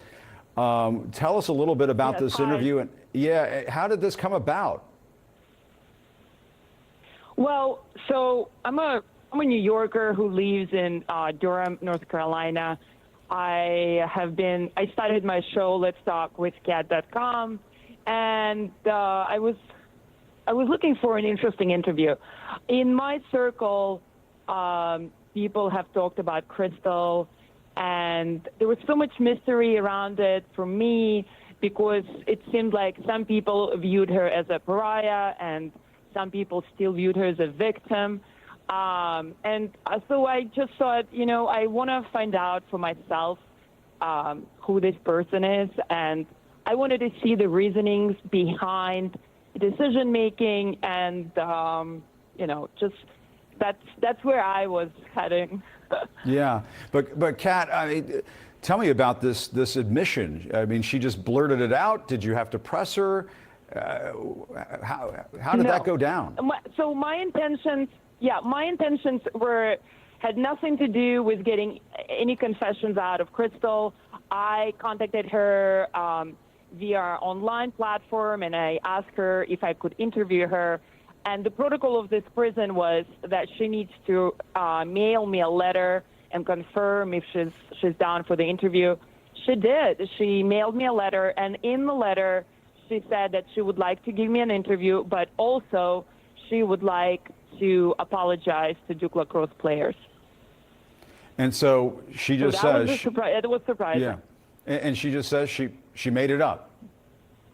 Tell us a little bit about this interview. And yeah, how did this come about? Well, so I'm a New Yorker who lives in Durham, North Carolina. I started my show, Let's Talk with Cat.com, and I was looking for an interesting interview. In my circle, people have talked about Crystal, and there was so much mystery around it for me because it seemed like some people viewed her as a pariah and some people still viewed her as a victim. And so I just thought, I want to find out for myself who this person is, and I wanted to see the reasonings behind decision making, and just that's where I was heading. Yeah, but Kat, I mean, tell me about this admission. I mean, she just blurted it out. Did you have to press her? How did that go down? So my intentions had nothing to do with getting any confessions out of Crystal. I contacted her via our online platform, and I asked her if I could interview her. And the protocol of this prison was that she needs to mail me a letter and confirm if she's down for the interview. She did. She mailed me a letter, and in the letter, she said that she would like to give me an interview, but also she would like to apologize to Duke lacrosse players. And so she just says... It was surprising. Yeah. And she just says she made it up.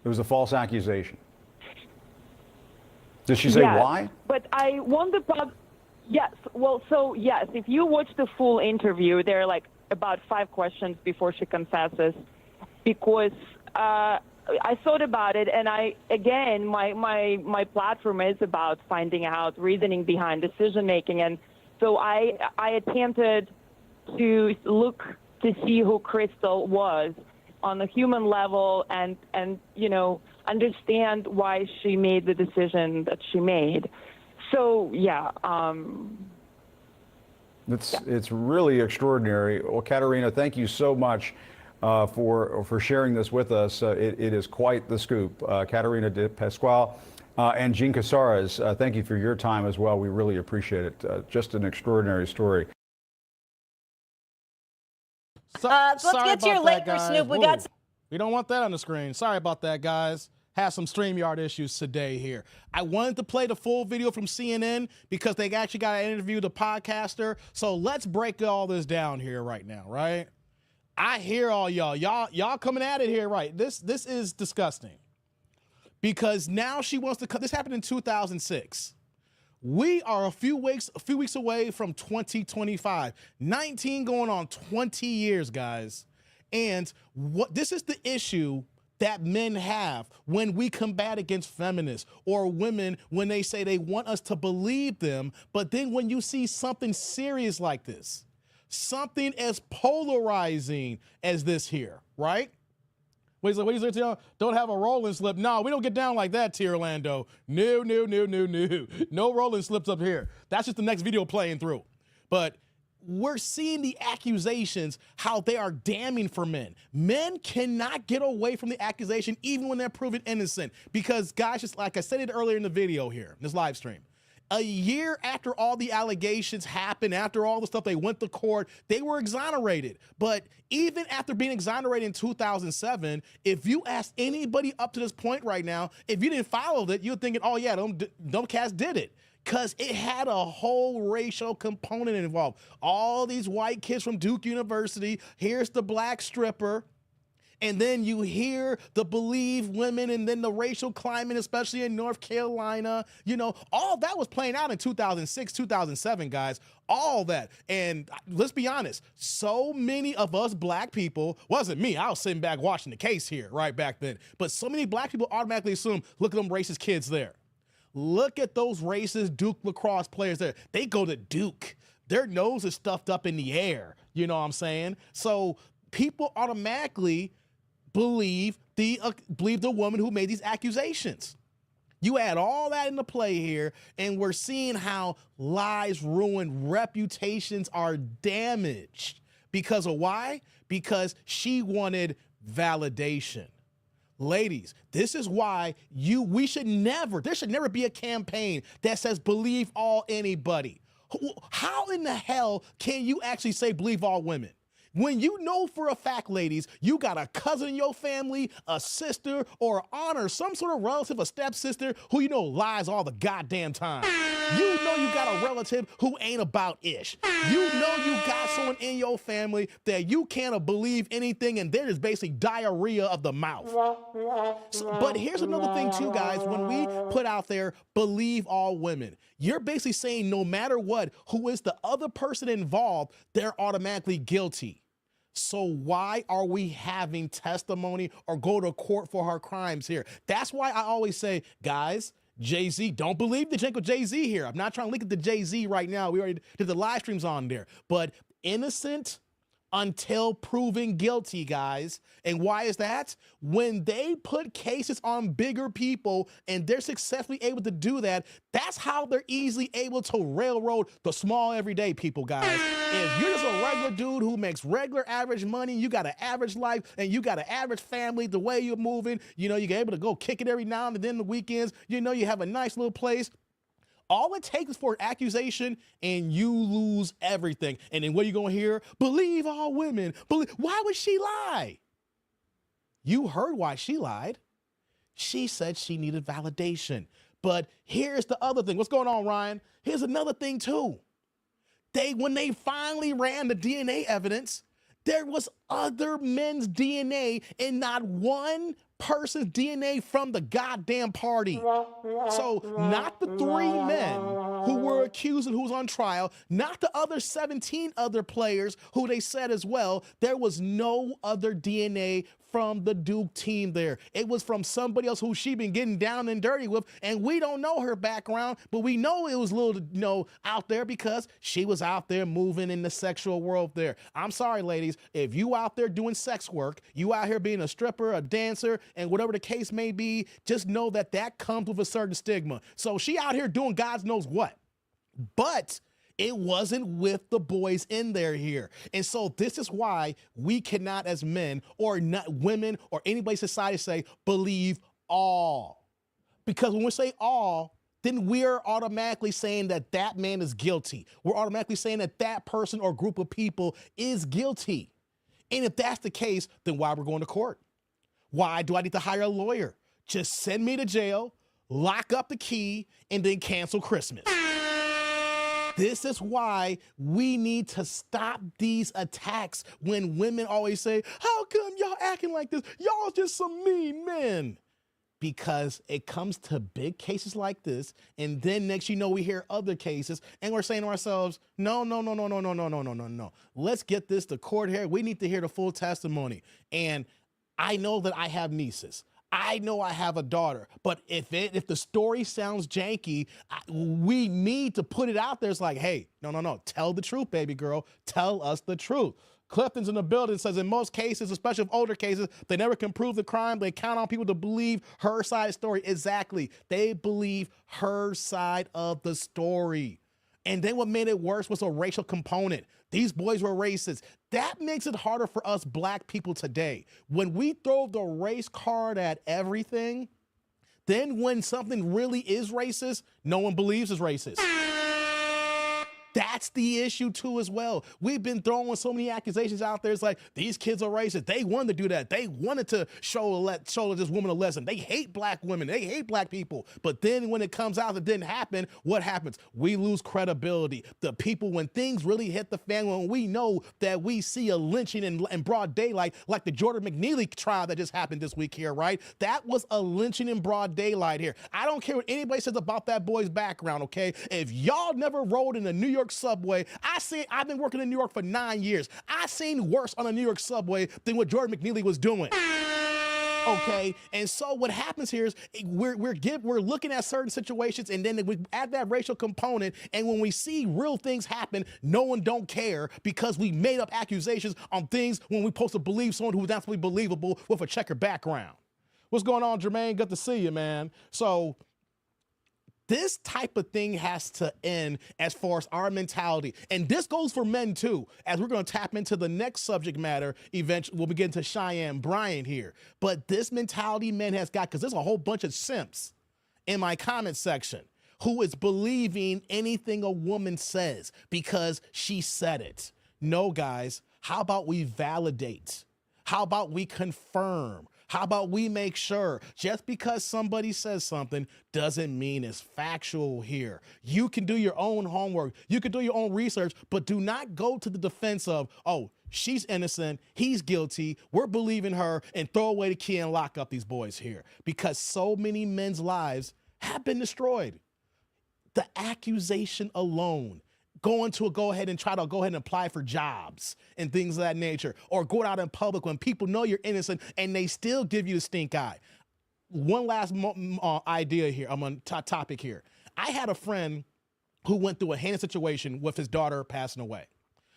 It was a false accusation. Did she say why? But I want the yes. Well, so yes, if you watch the full interview, there are like about 5 questions before she confesses, because I thought about it, and my platform is about finding out reasoning behind decision making, and so I attempted to look to see who Crystal was on a human level, and understand why she made the decision that she made. So it's really extraordinary. Well, Katerina, thank you so much for sharing this with us. It is quite the scoop. Katerina de Pasquale and Jean Casares, thank you for your time as well. We really appreciate it. Just an extraordinary story. Let's get to your Lakers, Snoop. We don't want that on the screen. Sorry about that, guys. Had some StreamYard issues today here. I wanted to play the full video from CNN because they actually got to interview the podcaster. So let's break all this down here right now, right? I hear all y'all coming at it here, right? This is disgusting, because now she wants to. This happened in 2006. We are a few weeks away from 2025. 19 going on 20 years, guys. And this is the issue that men have when we combat against feminists or women when they say they want us to believe them. But then when you see something serious like this, something as polarizing as this here, right? What is it? Don't have a rolling slip. No, we don't get down like that, T. Orlando. No. No rolling slips up here. That's just the next video playing through. But we're seeing the accusations, how they are damning for men. Men cannot get away from the accusation even when they're proven innocent. Because, guys, just like I said it earlier in the video here, this live stream, a year after all the allegations happened, after all the stuff they went to court, they were exonerated. But even after being exonerated in 2007, if you ask anybody up to this point right now, if you didn't follow it, you're thinking, oh yeah, them cats did it. Because it had a whole racial component involved. All these white kids from Duke University, here's the black stripper, and then you hear the believed women, and then the racial climate, especially in North Carolina. You know, all that was playing out in 2006, 2007, guys. All that. And let's be honest, so many of us black people, wasn't me, I was sitting back watching the case here right back then, but so many black people automatically assume, look at them racist kids there. Look at those racist Duke lacrosse players there. They go to Duke. Their nose is stuffed up in the air. You know what I'm saying? So people automatically believe the woman who made these accusations. You add all that into play here, and we're seeing how lies ruin, reputations are damaged. Because of why? Because she wanted validation. Ladies, this is why there should never be a campaign that says believe all anybody. How in the hell can you actually say believe all women? When you know for a fact, ladies, you got a cousin in your family, a sister, or an aunt, or some sort of relative, a stepsister, who you know lies all the goddamn time. You know you got a relative who ain't about ish. You know you got someone in your family that you can't believe anything, and there is basically diarrhea of the mouth. But here's another thing too, guys. When we put out there, believe all women, you're basically saying no matter what, who is the other person involved, they're automatically guilty. So why are we having testimony or go to court for her crimes here? That's why I always say, guys, Jay-Z, don't believe the jank of Jay-Z here. I'm not trying to link it to Jay-Z right now. We already did the live streams on there. But innocent until proven guilty, guys. And why is that? When they put cases on bigger people and they're successfully able to do that, that's how they're easily able to railroad the small everyday people, guys. If you're just a regular dude who makes regular average money, you got an average life, and you got an average family, the way you're moving, you know, you're able to go kick it every now and then the weekends, you know, you have a nice little place. All it takes is for an accusation and you lose everything. And then what are you going to hear? Believe all women. Why would she lie? You heard why she lied. She said she needed validation. But here's the other thing. What's going on, Ryan? Here's another thing too. When they finally ran the DNA evidence, there was other men's DNA and not one person's DNA from the goddamn party. So not the 3 men who were accused and who was on trial, not the other 17 other players who they said as well. There was no other DNA from the Duke team there. It was from somebody else who she been getting down and dirty with, and we don't know her background, but we know it was a little, out there because she was out there moving in the sexual world there. I'm sorry, ladies, if you out there doing sex work, you out here being a stripper, a dancer, and whatever the case may be, just know that that comes with a certain stigma. So she out here doing God knows what, but it wasn't with the boys in there here. And so this is why we cannot, as men or not women or anybody in society, say believe all. Because when we say all, then we're automatically saying that that man is guilty. We're automatically saying that that person or group of people is guilty. And if that's the case, then why we're going to court? Why do I need to hire a lawyer? Just send me to jail, lock up the key, and then cancel Christmas. This is why we need to stop these attacks when women always say, how come y'all acting like this? Y'all just some mean men. Because it comes to big cases like this, and then next you know we hear other cases, and we're saying to ourselves, no. Let's get this to court here. We need to hear the full testimony. And I know that I have nieces. I know I have a daughter, but if the story sounds janky, we need to put it out there. It's like, hey, no, tell the truth, baby girl. Tell us the truth. Clifton's in the building, says in most cases, especially with older cases, they never can prove the crime. They count on people to believe her side of the story. Exactly. They believe her side of the story. And then what made it worse was a racial component. These boys were racist. That makes it harder for us black people today. When we throw the race card at everything, then when something really is racist, no one believes it's racist. That's the issue too as well. We've been throwing so many accusations out there. It's like, these kids are racist. They wanted to do that. They wanted to show this woman a lesson. They hate black women. They hate black people. But then when it comes out that didn't happen, what happens? We lose credibility. The people, when things really hit the fan, when we know that we see a lynching in broad daylight, like the Jordan McNeely trial that just happened this week here, right? That was a lynching in broad daylight here. I don't care what anybody says about that boy's background, okay? If y'all never rode in the New York subway, I've been working in New York for 9 years. I seen worse on a New York subway than what Jordan McNeely was doing. Okay, and so what happens here is we're looking at certain situations, and then we add that racial component, and when we see real things happen, no one don't care because we made up accusations on things when we're supposed to believe someone who's absolutely believable with a checkered background. What's going on, Jermaine? Good to see you, man. So this type of thing has to end as far as our mentality. And this goes for men too, as we're going to tap into the next subject matter. Eventually, we'll begin to Cheyenne Bryant here. But this mentality men has got, because there's a whole bunch of simps in my comment section who is believing anything a woman says because she said it. No, guys, how about we validate? How about we confirm? How about we make sure just because somebody says something doesn't mean it's factual here. You can do your own homework. You can do your own research, but do not go to the defense of, oh, she's innocent, he's guilty, we're believing her, and throw away the key and lock up these boys here because so many men's lives have been destroyed. The accusation alone, going to go ahead and apply for jobs and things of that nature, or go out in public when people know you're innocent and they still give you the stink eye. One last idea here. I'm on topic here. I had a friend who went through a heinous situation with his daughter passing away.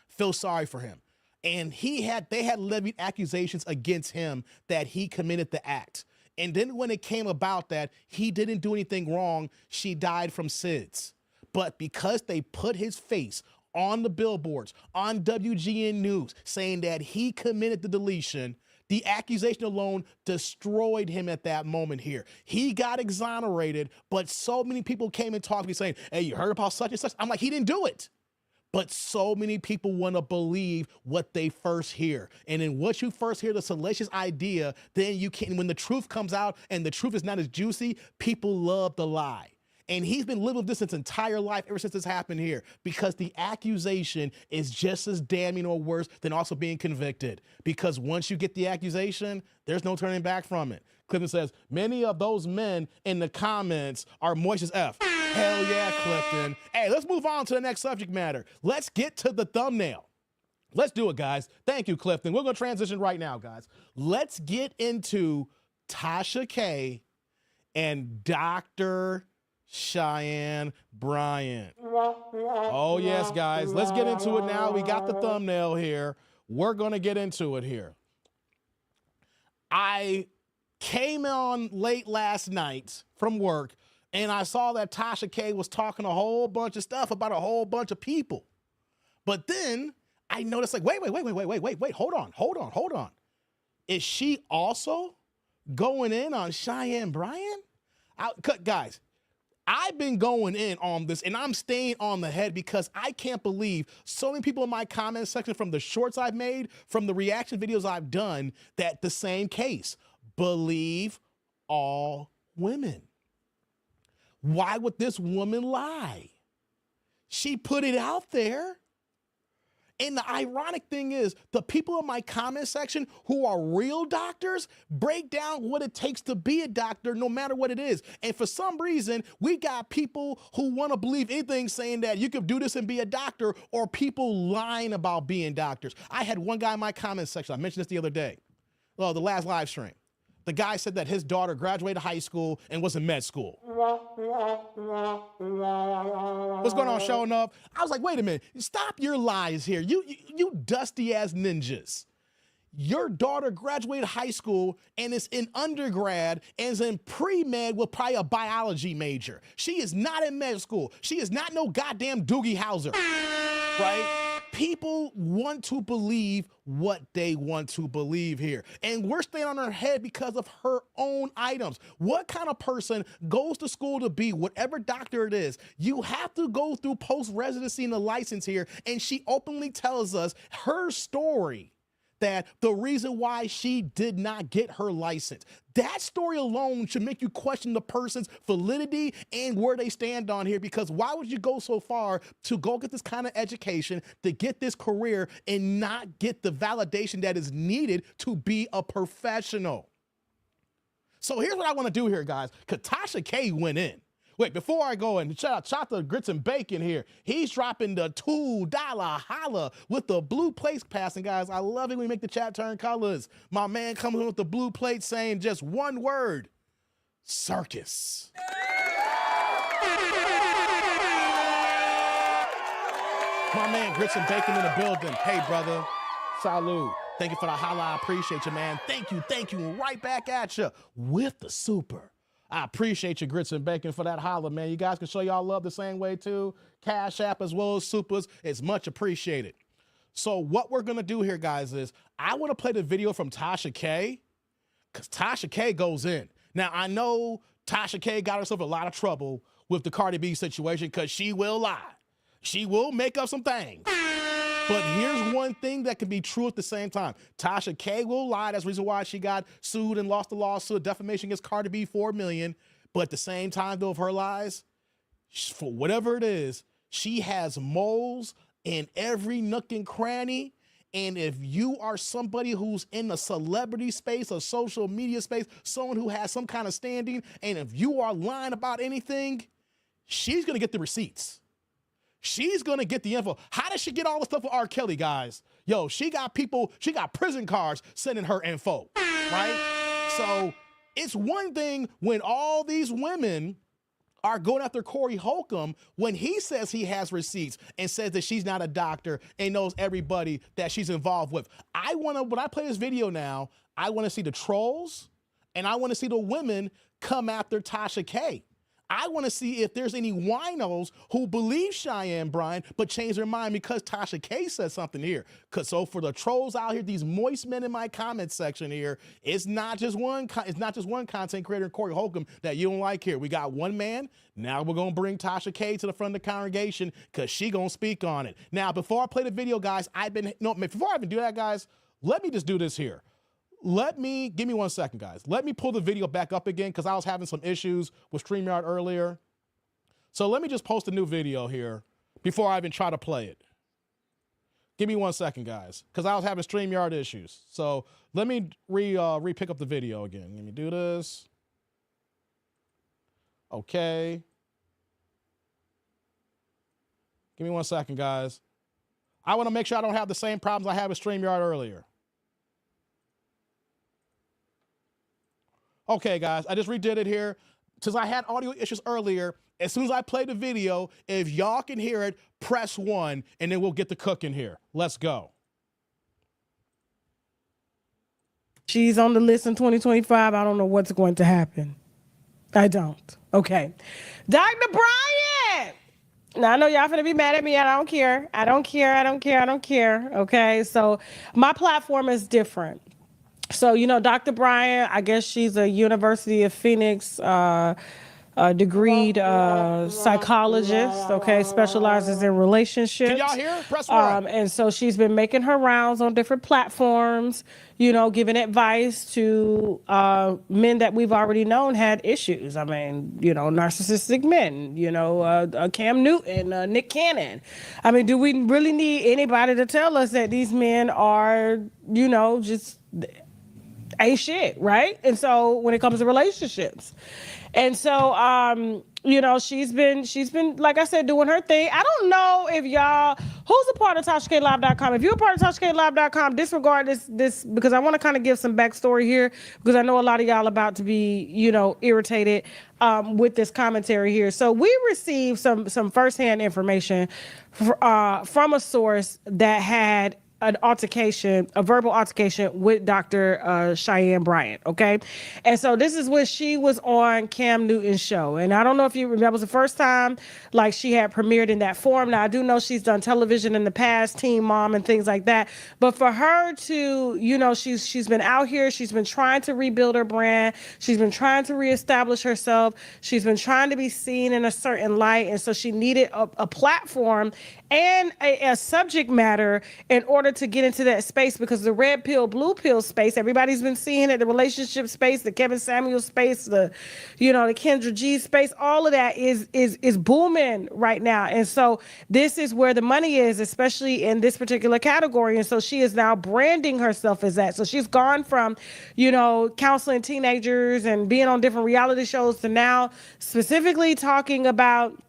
Feel sorry for him. And they had levied accusations against him that he committed the act. And then when it came about that he didn't do anything wrong, she died from SIDS. But because they put his face on the billboards, on WGN News, saying that he committed the deletion, the accusation alone destroyed him at that moment here. He got exonerated, but so many people came and talked to me saying, hey, you heard about such and such? I'm like, he didn't do it. But so many people want to believe what they first hear. And then once you first hear the salacious idea, then you can, when the truth comes out and the truth is not as juicy, people love the lie. And he's been living with this his entire life ever since this happened here because the accusation is just as damning or worse than also being convicted. Because once you get the accusation, there's no turning back from it. Clifton says, many of those men in the comments are moist as F. Hell yeah, Clifton. Hey, let's move on to the next subject matter. Let's get to the thumbnail. Let's do it, guys. Thank you, Clifton. We're going to transition right now, guys. Let's get into Tasha K and Dr. Cheyenne Bryant. Oh, yes, guys. Let's get into it now. We got the thumbnail here. We're going to get into it here. I came on late last night from work, and I saw that Tasha K was talking a whole bunch of stuff about a whole bunch of people. But then I noticed, like, wait, hold on. Is she also going in on Cheyenne Bryant? Guys, I've been going in on this, and I'm staying on the head because I can't believe so many people in my comment section, from the shorts I've made, from the reaction videos I've done, that the same case. Believe all women. Why would this woman lie? She put it out there. And the ironic thing is, the people in my comment section who are real doctors break down what it takes to be a doctor, no matter what it is. And for some reason, we got people who want to believe anything saying that you could do this and be a doctor, or people lying about being doctors. I had one guy in my comment section, I mentioned this the other day, the last live stream. The guy said that his daughter graduated high school and was in med school. What's going on, showing up? I was like, wait a minute, stop your lies here. You dusty ass ninjas. Your daughter graduated high school and is in undergrad and is in pre-med with probably a biology major. She is not in med school. She is not no goddamn Doogie Howser, right? People want to believe what they want to believe here. And we're staying on her head because of her own items. What kind of person goes to school to be whatever doctor it is? You have to go through post-residency and the license here. And she openly tells us her story, that the reason why she did not get her license. That story alone should make you question the person's validity and where they stand on here, because why would you go so far to go get this kind of education, to get this career, and not get the validation that is needed to be a professional? So here's what I want to do here, guys, because Tasha K went in. Wait, before I go and shout out to Grits and Bacon here. He's dropping the $2 holla with the blue plates passing, guys. I love it when we make the chat turn colors. My man coming in with the blue plate saying just one word, circus. My man Grits and Bacon in the building. Hey, brother. Salute. Thank you for the holla. I appreciate you, man. Thank you. Right back at you with the super. I appreciate you, Grits and Bacon, for that holla, man. You guys can show y'all love the same way, too. Cash App as well as supers. It's much appreciated. So what we're going to do here, guys, is I want to play the video from Tasha K, because Tasha K goes in. Now, I know Tasha K got herself a lot of trouble with the Cardi B situation because she will lie. She will make up some things. But here's one thing that can be true at the same time. Tasha K will lie. That's the reason why she got sued and lost the lawsuit, defamation against Cardi B, $4 million. But at the same time, though, of her lies, for whatever it is, she has moles in every nook and cranny. And if you are somebody who's in the celebrity space or social media space, someone who has some kind of standing, and if you are lying about anything, she's going to get the receipts. She's going to get the info. How does she get all the stuff with R. Kelly, guys? Yo, she got prison cards sending her info, right? So it's one thing when all these women are going after Corey Holcomb when he says he has receipts and says that she's not a doctor and knows everybody that she's involved with. When I play this video now, I want to see the trolls and I want to see the women come after Tasha K. I want to see if there's any winos who believe Cheyenne Bryant but change their mind because Tasha K said something here. So for the trolls out here, these moist men in my comment section here, it's not just one content creator, Corey Holcomb, that you don't like here. We got one man. Now we're going to bring Tasha K to the front of the congregation because she going to speak on it. Now, before I play the video, guys, before I even do that, guys, let me just do this here. Give me 1 second, guys. Let me pull the video back up again because I was having some issues with StreamYard earlier. So let me just post a new video here before I even try to play it. Give me 1 second, guys, because I was having StreamYard issues. So let me re-pick up the video again. Let me do this. Okay. Give me 1 second, guys. I want to make sure I don't have the same problems I had with StreamYard earlier. Okay, guys, I just redid it here. Since I had audio issues earlier, as soon as I play the video, if y'all can hear it, press 1, and then we'll get the cooking here. Let's go. She's on the list in 2025. I don't know what's going to happen. I don't. Okay. Dr. Bryant! Now, I know y'all finna be mad at me. I don't care. Okay, so my platform is different. So, Dr. Bryant, I guess she's a University of Phoenix degreed psychologist, okay, specializes in relationships. Can y'all hear? Press 1. And so she's been making her rounds on different platforms, giving advice to men that we've already known had issues. I mean, narcissistic men, Cam Newton, Nick Cannon. I mean, do we really need anybody to tell us that these men are, just a shit, right? And so when it comes to relationships, and so she's been like I said, doing her thing. I don't know if y'all who's a part of TashaKLive.com. If you're a part of TashaKLive.com, disregard this because I want to kind of give some backstory here because I know a lot of y'all about to be irritated with this commentary here. So we received some firsthand information from a source that had a verbal altercation with Dr. Cheyenne Bryant, okay? And so this is when she was on Cam Newton's show. And I don't know if that was the first time like she had premiered in that form. Now I do know she's done television in the past, Teen Mom and things like that. But for her to, she's been out here, she's been trying to rebuild her brand. She's been trying to reestablish herself. She's been trying to be seen in a certain light. And so she needed a platform. a subject matter in order to get into that space, because the red pill, blue pill space, everybody's been seeing it, the relationship space, the Kevin Samuel space, the Kendra G space, all of that is booming right now. And so this is where the money is, especially in this particular category. And so she is now branding herself as that. So she's gone from, counseling teenagers and being on different reality shows to now specifically talking about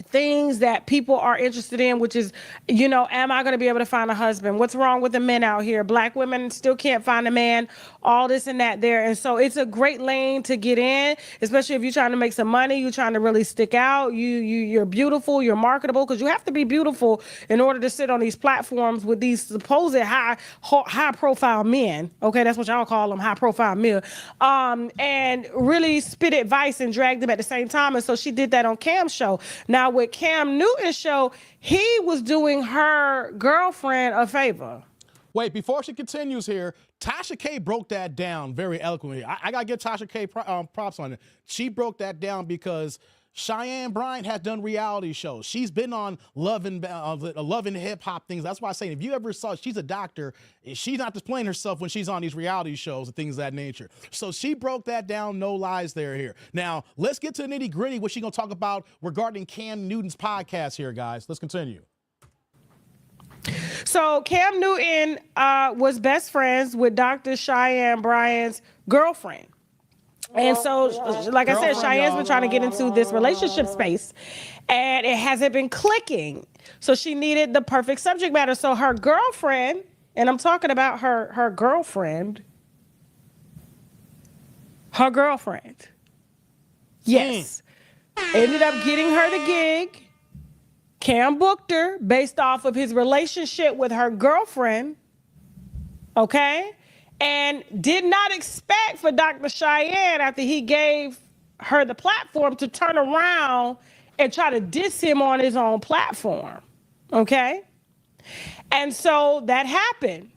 things that people are interested in, which is, am I going to be able to find a husband? What's wrong with the men out here? Black women still can't find a man, all this and that there. And so it's a great lane to get in, especially if you're trying to make some money, you're trying to really stick out, you're beautiful, you're marketable, because you have to be beautiful in order to sit on these platforms with these supposed high profile men. Okay, that's what y'all call them, high profile men, and really spit advice and drag them at the same time. And so she did that on Cam's show. Now with Cam Newton's show, he was doing her girlfriend a favor. Wait, before she continues here, Tasha K broke that down very eloquently. I got to give Tasha K props on it. She broke that down because Cheyenne Bryant has done reality shows. She's been on Love and Hip Hop things. That's why I say, if you ever saw, she's a doctor. She's not displaying herself when she's on these reality shows and things of that nature. So she broke that down. No lies there here. Now, let's get to the nitty gritty, what she's going to talk about regarding Cam Newton's podcast here, guys. Let's continue. So Cam Newton was best friends with Dr. Cheyenne Bryant's girlfriend. And so, like I said, Cheyenne's been trying to get into this relationship space, and it hasn't been clicking. So she needed the perfect subject matter. So her girlfriend, and I'm talking about her girlfriend, yes, ended up getting her the gig. Cam booked her based off of his relationship with her girlfriend, okay? And did not expect for Dr. Cheyenne, after he gave her the platform, to turn around and try to diss him on his own platform, okay? And so that happened.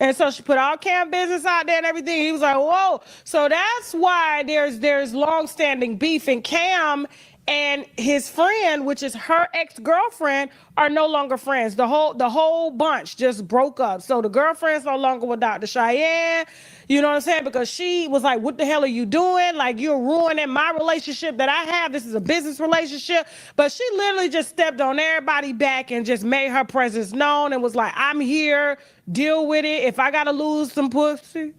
And so she put all Cam business out there and everything. He was like, whoa. So that's why there's long-standing beef, and Cam and his friend, which is her ex-girlfriend, are no longer friends. The whole bunch just broke up. So the girlfriend's no longer with Dr. Cheyenne, you know what I'm saying? Because she was like, what the hell are you doing? Like, you're ruining my relationship that I have. This is a business relationship. But she literally just stepped on everybody's back and just made her presence known and was like, I'm here, deal with it. If I gotta lose some pussy,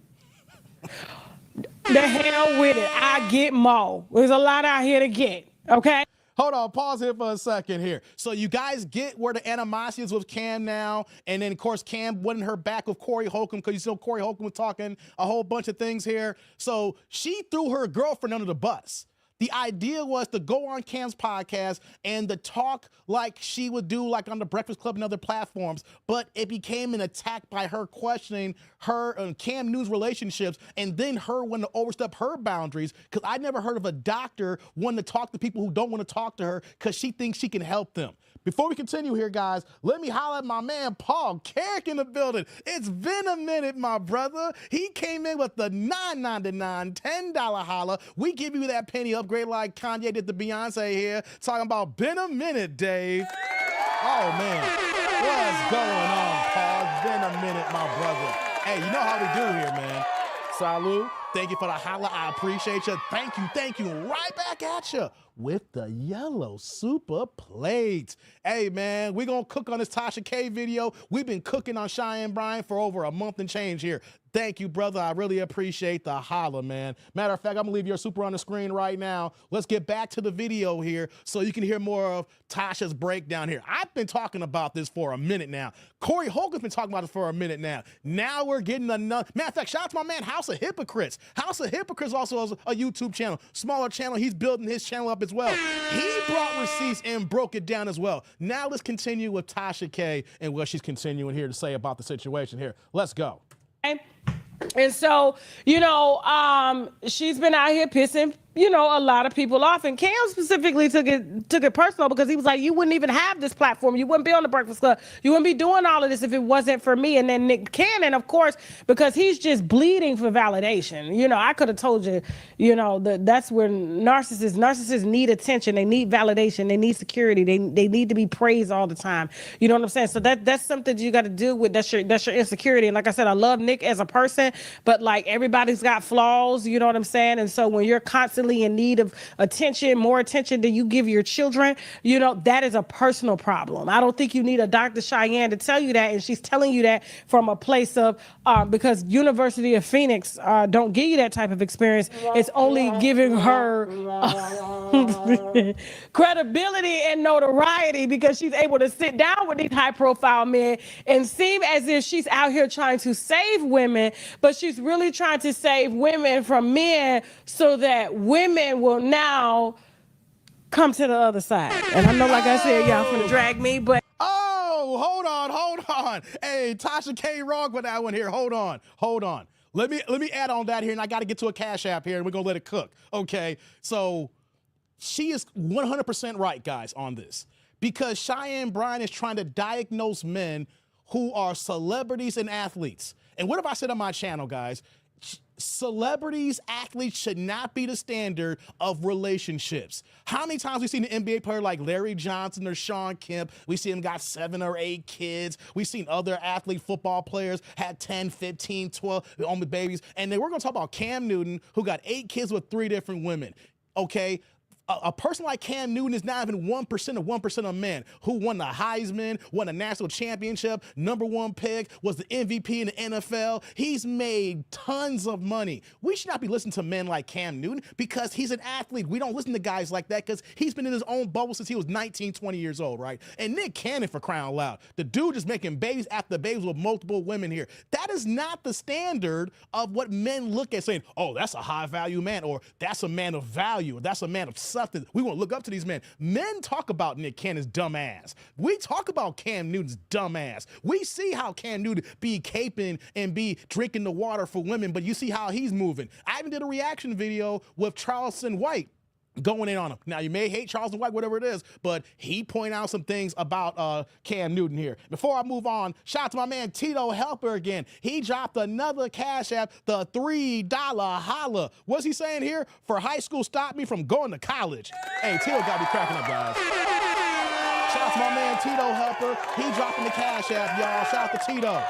the hell with it. I get more. There's a lot out here to get. Okay. Hold on, pause here for a second here. So you guys get where the animosity is with Cam now, and then of course Cam wasn't her back with Corey Holcomb, because Corey Holcomb was talking a whole bunch of things here. So she threw her girlfriend under the bus. The idea was to go on Cam's podcast and to talk like she would do like on the Breakfast Club and other platforms, but it became an attack by her questioning her and Cam Newton's relationships, and then her wanting to overstep her boundaries, because I never heard of a doctor wanting to talk to people who don't want to talk to her because she thinks she can help them. Before we continue here, guys, let me holler at my man Paul Carrick in the building. It's been a minute, my brother. He came in with the $9.99, $10 holla. We give you that penny upgrade like Kanye did to Beyonce here. Talking about been a minute, Dave. Oh, man. What's going on, Paul? It's been a minute, my brother. Hey, you know how we do here, man. Salud. Thank you for the holla. I appreciate you. Thank you. Thank you. Right back at you with the yellow super plate. Hey, man, we're going to cook on this Tasha K video. We've been cooking on Cheyenne Bryant for over a month and change here. Thank you, brother. I really appreciate the holla, man. Matter of fact, I'm going to leave your super on the screen right now. Let's get back to the video here so you can hear more of Tasha's breakdown here. I've been talking about this for a minute now. Corey Holcomb's been talking about this for a minute now. Now we're getting another. Matter of fact, shout out to my man, House of Hypocrites. House of Hypocrites also has a YouTube channel, smaller channel. He's building his channel up as well. He brought receipts and broke it down as well. Now let's continue with Tasha K and what she's continuing here to say about the situation here. Let's go. And so, she's been out here pissing you know, a lot of people off. And Cam specifically took it personal because he was like, you wouldn't even have this platform. You wouldn't be on the Breakfast Club. You wouldn't be doing all of this if it wasn't for me. And then Nick Cannon, of course, because he's just bleeding for validation. You know, I could have told you, you know, that's where narcissists need attention. They need validation. They need security. They need to be praised all the time. You know what I'm saying? So that's something you got to deal with. That's your insecurity. And like I said, I love Nick as a person, but like everybody's got flaws. You know what I'm saying? And so when you're constantly in need of attention, more attention than you give your children, you know, that is a personal problem. I don't think you need a Dr. Cheyenne to tell you that, and she's telling you that from a place of because University of Phoenix don't give you that type of experience. It's only giving her credibility and notoriety because she's able to sit down with these high-profile men and seem as if she's out here trying to save women, but she's really trying to save women from men so that women will now come to the other side. And I know, like I said, y'all finna drag me, but hold on. Hey, Tasha K wrong with that one here. Hold on. Let me add on that here, and I got to get to a Cash App here, and we're gonna let it cook. Okay, so she is 100% right, guys, on this, because Cheyenne Bryant is trying to diagnose men who are celebrities and athletes. And what have I said on my channel, guys? Celebrities, athletes should not be the standard of relationships. How many times we've seen an NBA player like Larry Johnson or Sean Kemp? We see them got 7 or 8 kids. We've seen other athlete football players had 10, 15, 12 on the babies. And then we're going to talk about Cam Newton, who got 8 kids with 3 different women. Okay. A person like Cam Newton is not even 1% of 1% of men who won the Heisman, won a national championship, #1 pick, was the MVP in the NFL. He's made tons of money. We should not be listening to men like Cam Newton because he's an athlete. We don't listen to guys like that because he's been in his own bubble since he was 19, 20 years old, right? And Nick Cannon, for crying out loud, the dude is making babies after babies with multiple women here. That is not the standard of what men look at, saying, oh, that's a high-value man, or that's a man of value, or that's a man of substance. We won't look up to these men. Men talk about Nick Cannon's dumb ass. We talk about Cam Newton's dumb ass. We see how Cam Newton be caping and be drinking the water for women, but you see how he's moving. I even did a reaction video with Charleston White going in on him. Now, you may hate Charleston White, whatever it is, but he pointed out some things about Cam Newton here. Before I move on, shout out to my man Tito Helper again. He dropped another Cash App, the $3 holla. What's he saying here? For high school stopped me from going to college. Hey, Tito got me cracking up, guys. Shout out to my man Tito Helper. He dropping the Cash App, y'all. Shout out to Tito.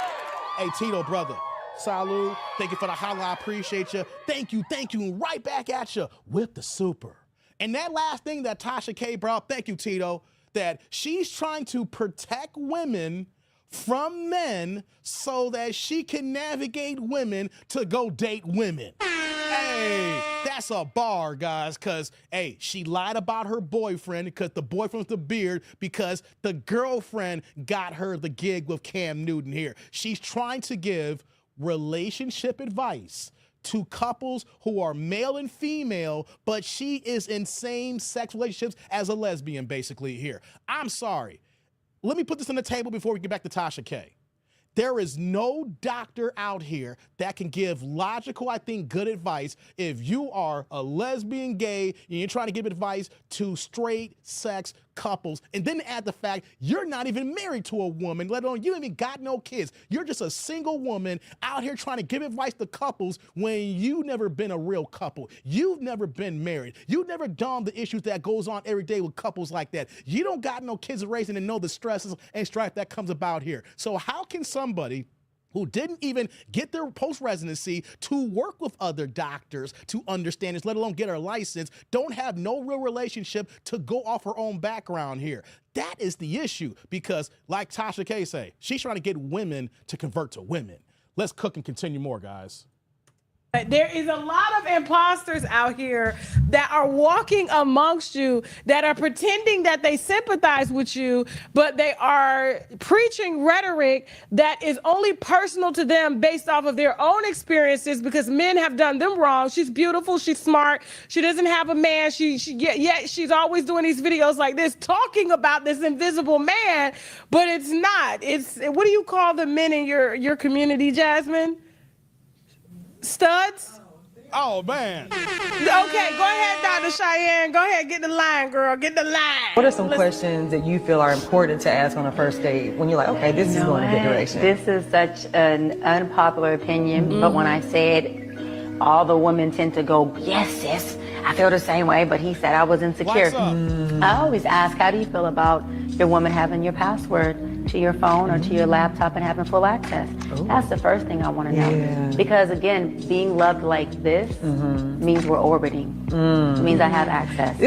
Hey, Tito, brother. Salud. Thank you for the holla. I appreciate you. Thank you. Right back at you with the super. And that last thing that Tasha K brought up, thank you, Tito, that she's trying to protect women from men so that she can navigate women to go date women. Hey, that's a bar, guys, because, hey, she lied about her boyfriend because the boyfriend with the beard because the girlfriend got her the gig with Cam Newton here. She's trying to give relationship advice to couples who are male and female, but she is in same-sex relationships as a lesbian, basically, here. I'm sorry. Let me put this on the table before we get back to Tasha K. There is no doctor out here that can give logical, I think, good advice if you are a lesbian, gay, and you're trying to give advice to straight sex couples, and then add the fact you're not even married to a woman, let alone you even got no kids. You're just a single woman out here trying to give advice to couples when you've never been a real couple. You've never been married. You've never done the issues that goes on every day with couples like that. You don't got no kids raising and know the stresses and strife that comes about here. So how can somebody who didn't even get their post-residency to work with other doctors to understand this, let alone get her license, don't have no real relationship to go off her own background here? That is the issue because, like Tasha K say, she's trying to get women to convert to women. Let's cook and continue more, guys. There is a lot of imposters out here that are walking amongst you that are pretending that they sympathize with you, but they are preaching rhetoric that is only personal to them based off of their own experiences because men have done them wrong. She's beautiful. She's smart. She doesn't have a man. Yet she's always doing these videos like this talking about this invisible man, but it's not. It's, what do you call the men in your community, Jasmine? Studs? Oh, man. Okay, go ahead, Dr. Cheyenne. Go ahead, get the line, girl. Get the line. What are some questions that you feel are important to ask on a first date when you're like, okay, this is going in a good direction? This is such an unpopular opinion, but when I said all the women tend to go, yes, sis, I feel the same way, but he said I was insecure. I always ask, how do you feel about your woman having your password to your phone or to your laptop and having full access? That's the first thing I want to know. Because again, being loved like this means we're orbiting. Means I have access.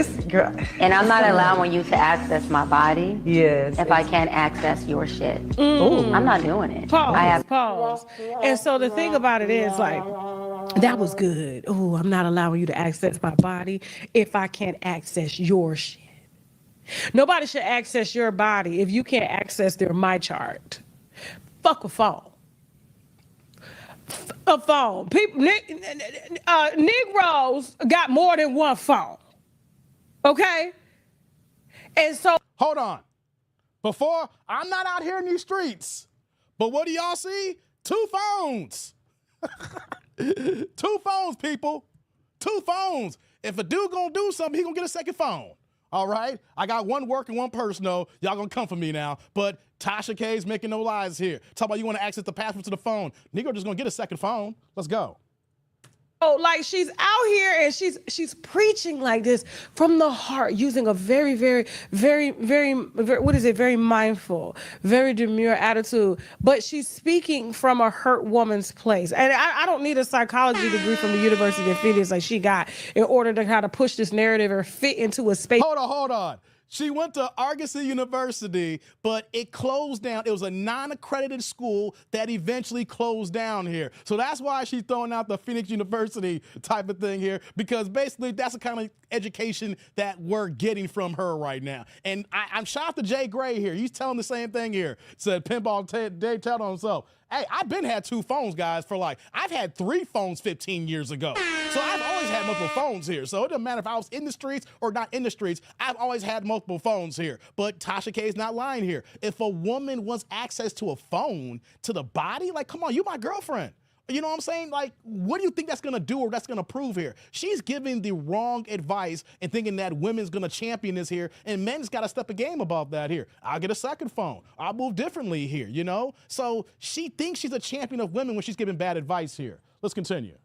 And I'm not allowing you to access my body if I can't access your shit. I'm not doing it. Pause. And so the thing about it is like, that was good. Oh, I'm not allowing you to access my body if I can't access your shit. Nobody should access your body if you can't access their my chart. Fuck a phone. A phone. People, Negroes got more than one phone. Okay? And so. Hold on. Before, I'm not out here in these streets, but what do y'all see? 2 phones. 2 phones, people. 2 phones. If a dude gonna do something, he gonna get a second phone. All right? I got one working, one personal. Y'all gonna come for me now. But Tasha K is making no lies here. Talk about you want to access the password to the phone. Negro just gonna get a second phone. Let's go. Oh, like she's out here and she's preaching like this from the heart, using a very, very mindful, very demure attitude. But she's speaking from a hurt woman's place. And I don't need a psychology degree from the University of Phoenix like she got in order to kind of push this narrative or fit into a space. Hold on. She went to Accuser University, but it closed down. It was a non-accredited school that eventually closed down here. So that's why she's throwing out the Phoenix University type of thing here, because basically that's the kind of education that we're getting from her right now. And I'm shout out to Jay Gray here. He's telling the same thing here. Said Pinball Dave tell on himself. Hey, I've been had 2 phones, guys, I've had 3 phones 15 years ago. So I've always had multiple phones here. So it doesn't matter if I was in the streets or not in the streets, I've always had multiple phones here. But Tasha K is not lying here. If a woman wants access to a phone, to the body, like, come on, you my girlfriend. You know what I'm saying? Like, what do you think that's going to do or that's going to prove here? She's giving the wrong advice and thinking that women's going to champion this here, and men's got to step a game above that here. I'll get a second phone. I'll move differently here, you know? So she thinks she's a champion of women when she's giving bad advice here. Let's continue.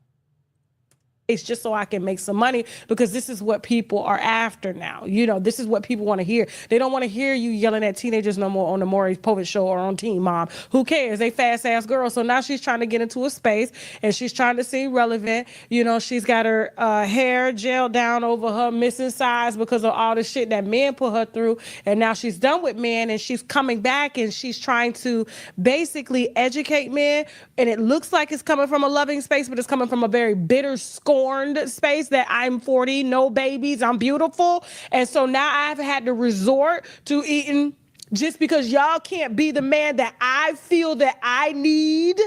It's just so I can make some money, because this is what people are after now. You know, this is what people want to hear. They don't want to hear you yelling at teenagers no more on the Maury Povich show or on Teen Mom. Who cares? They fast ass girls. So now she's trying to get into a space and she's trying to seem relevant. You know, she's got her hair gelled down over her missing size because of all the shit that men put her through. And now she's done with men and she's coming back and she's trying to basically educate men. And it looks like it's coming from a loving space, but it's coming from a very bitter, scorned space that I'm 40, no babies, I'm beautiful. And so now I've had to resort to eating just because y'all can't be the man that I feel that I need.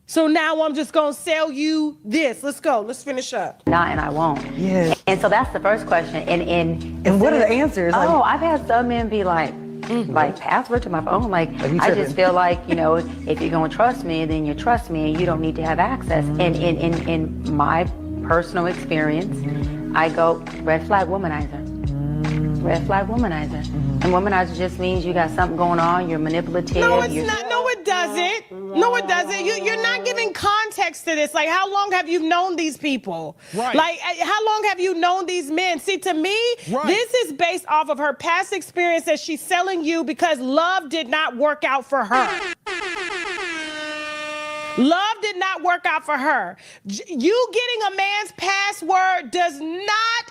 So now I'm just gonna sell you this. Let's go. Let's finish up. Not, and I won't. Yeah. And so that's the first question. And what are the answers? Oh, I've had some men be like, like password to my phone. Like I just feel like, you know, if you're gonna trust me, then you trust me, and you don't need to have access. And in my personal experience, I go red flag womanizer. Red flag womanizer. And womanizer just means you got something going on. You're manipulative. No, it's not. No, it doesn't. No, it doesn't. You're not giving context to this. Like, how long have you known these people? Right. Like, how long have you known these men? See, to me, this is based off of her past experience that she's selling you because love did not work out for her. Love did not work out for her. You getting a man's password does not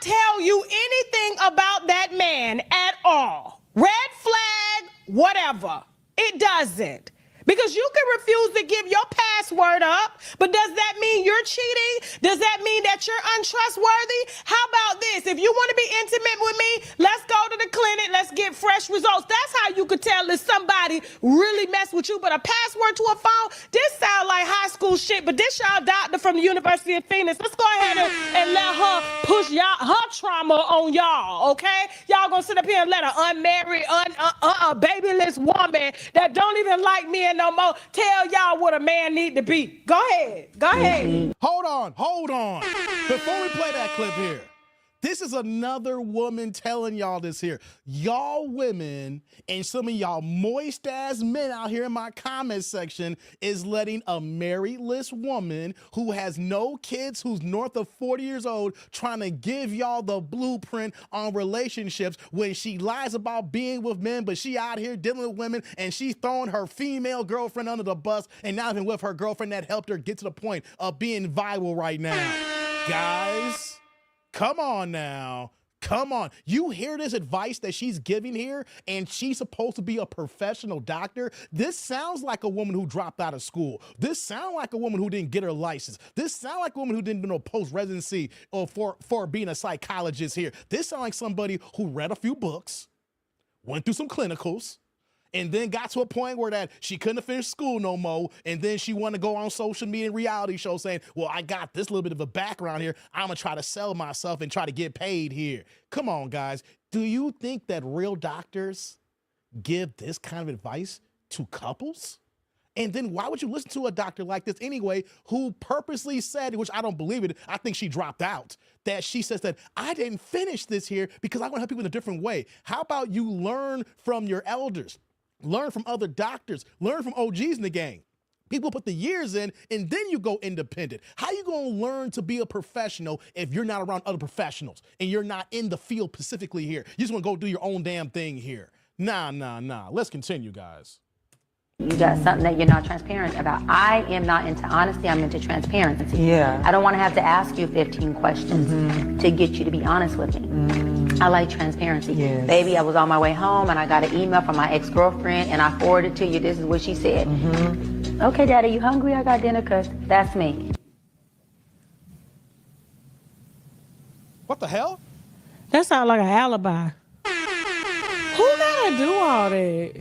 tell you anything about that man at all. Red flag, whatever. It doesn't. Because you can refuse to give your password up, but does that mean you're cheating? Does that mean that you're untrustworthy? How about this? If you want to be intimate with me, let's go to the clinic, let's get fresh results. That's how you could tell if somebody really messed with you. But a password to a phone, this sound like high school shit, but this y'all doctor from the University of Phoenix. Let's go ahead and let her push her trauma on y'all, okay? Y'all gonna sit up here and let an unmarried, babyless woman that don't even like me and no more. Tell y'all what a man need to be. Go ahead. Go ahead. Hold on. Before we play that clip here, this is another woman telling y'all this here. Y'all women and some of y'all moist ass men out here in my comment section is letting a marriedless woman who has no kids, who's north of 40 years old, trying to give y'all the blueprint on relationships when she lies about being with men, but she out here dealing with women and she's throwing her female girlfriend under the bus and not even with her girlfriend that helped her get to the point of being viral right now. Guys, come on now. Come on. You hear this advice that she's giving here, and she's supposed to be a professional doctor? This sounds like a woman who dropped out of school. This sounds like a woman who didn't get her license. This sounds like a woman who didn't do no post-residency or for being a psychologist here. This sounds like somebody who read a few books, went through some clinicals, and then got to a point where that she couldn't finish school no more, and then she wanted to go on social media and reality shows saying, well, I got this little bit of a background here. I'm going to try to sell myself and try to get paid here. Come on, guys. Do you think that real doctors give this kind of advice to couples? And then why would you listen to a doctor like this anyway, who purposely said, which I don't believe it, I think she dropped out, that she says that I didn't finish this here because I want to help people in a different way. How about you learn from your elders? Learn from other doctors, learn from OGs in the game. People put the years in and then you go independent. How you gonna learn to be a professional if you're not around other professionals and you're not in the field specifically here? You just wanna go do your own damn thing here. Nah. Let's continue, guys. You got something that you're not transparent about. I am not into honesty, I'm into transparency. Yeah. I don't want to have to ask you 15 questions to get you to be honest with me. I like transparency. Yes. Baby, I was on my way home and I got an email from my ex-girlfriend and I forwarded it to you. This is what she said. Okay, Daddy, you hungry? I got dinner, cuz that's me. What the hell? That sounds like an alibi. Who gotta do all that?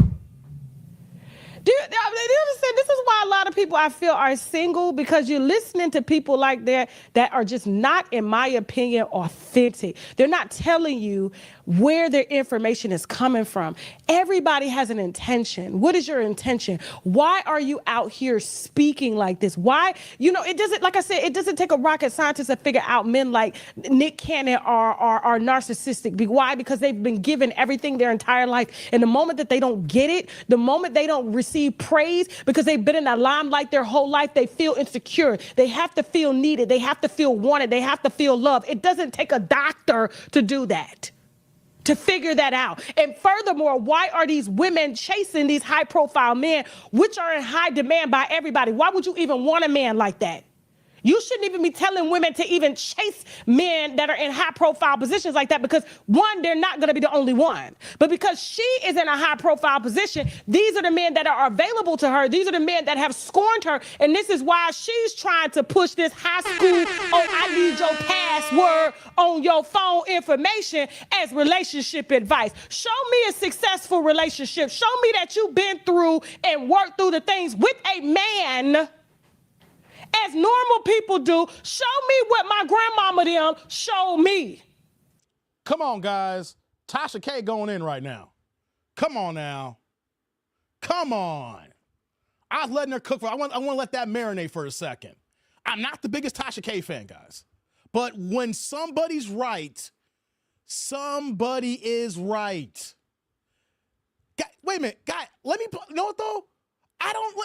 Do you understand? This is why a lot of people I feel are single, because you're listening to people like that are just not, in my opinion, authentic. They're not telling you where their information is coming from. Everybody has an intention. What is your intention? Why are you out here speaking like this? Why? You know, it doesn't, like I said, it doesn't take a rocket scientist to figure out men like Nick Cannon are narcissistic. Why? Because they've been given everything their entire life. And the moment that they don't get it, the moment they don't receive praise because they've been in the limelight their whole life, they feel insecure. They have to feel needed. They have to feel wanted. They have to feel loved. It doesn't take a doctor to do that, to figure that out. And furthermore, why are these women chasing these high profile men, which are in high demand by everybody? Why would you even want a man like that? You shouldn't even be telling women to even chase men that are in high profile positions like that, because one, they're not going to be the only one. But because she is in a high profile position, these are the men that are available to her. These are the men that have scorned her. And this is why she's trying to push this high school, oh, I need your password on your phone information as relationship advice. Show me a successful relationship. Show me that you've been through and worked through the things with a man as normal people do. Show me what my grandmama them showed me. Come on, guys. Tasha K going in right now. Come on now. Come on. I was letting her cook for, I want to let that marinate for a second. I'm not the biggest Tasha K fan, guys. But when somebody's right, somebody is right. Wait a minute, guy, let me, you know what though?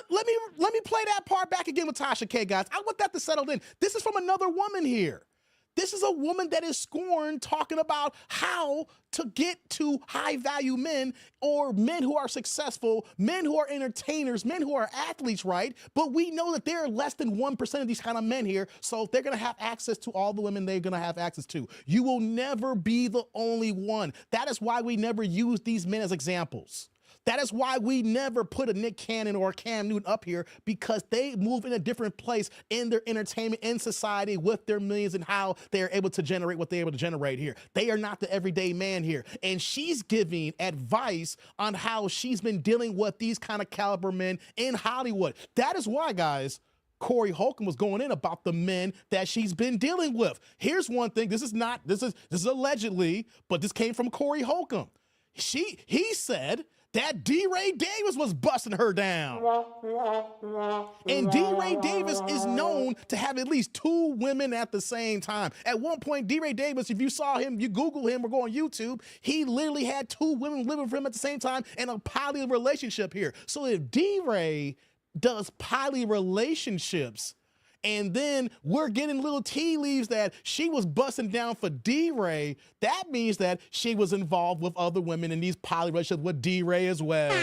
Let me play that part back again with Tasha K, guys. I want that to settle in. This is from another woman here. This is a woman that is scorned, talking about how to get to high value men, or men who are successful, men who are entertainers, men who are athletes, right? But we know that there are less than 1% of these kind of men here. So if they're going to have access to all the women they're going to have access to, you will never be the only one. That is why we never use these men as examples. That is why we never put a Nick Cannon or a Cam Newton up here, because they move in a different place in their entertainment, in society, with their millions, and how they're able to generate what they're able to generate here. They are not the everyday man here. And she's giving advice on how she's been dealing with these kind of caliber men in Hollywood. That is why, guys, Corey Holcomb was going in about the men that she's been dealing with. Here's one thing. This is allegedly, but this came from Corey Holcomb. He said that D-Ray Davis was busting her down. And D-Ray Davis is known to have at least 2 women at the same time. At one point, D-Ray Davis, if you saw him, you Google him or go on YouTube, he literally had 2 women living for him at the same time in a poly relationship here. So if D-Ray does poly relationships, and then we're getting little tea leaves that she was busting down for D-Ray, that means that she was involved with other women in these poly relationships with D-Ray as well,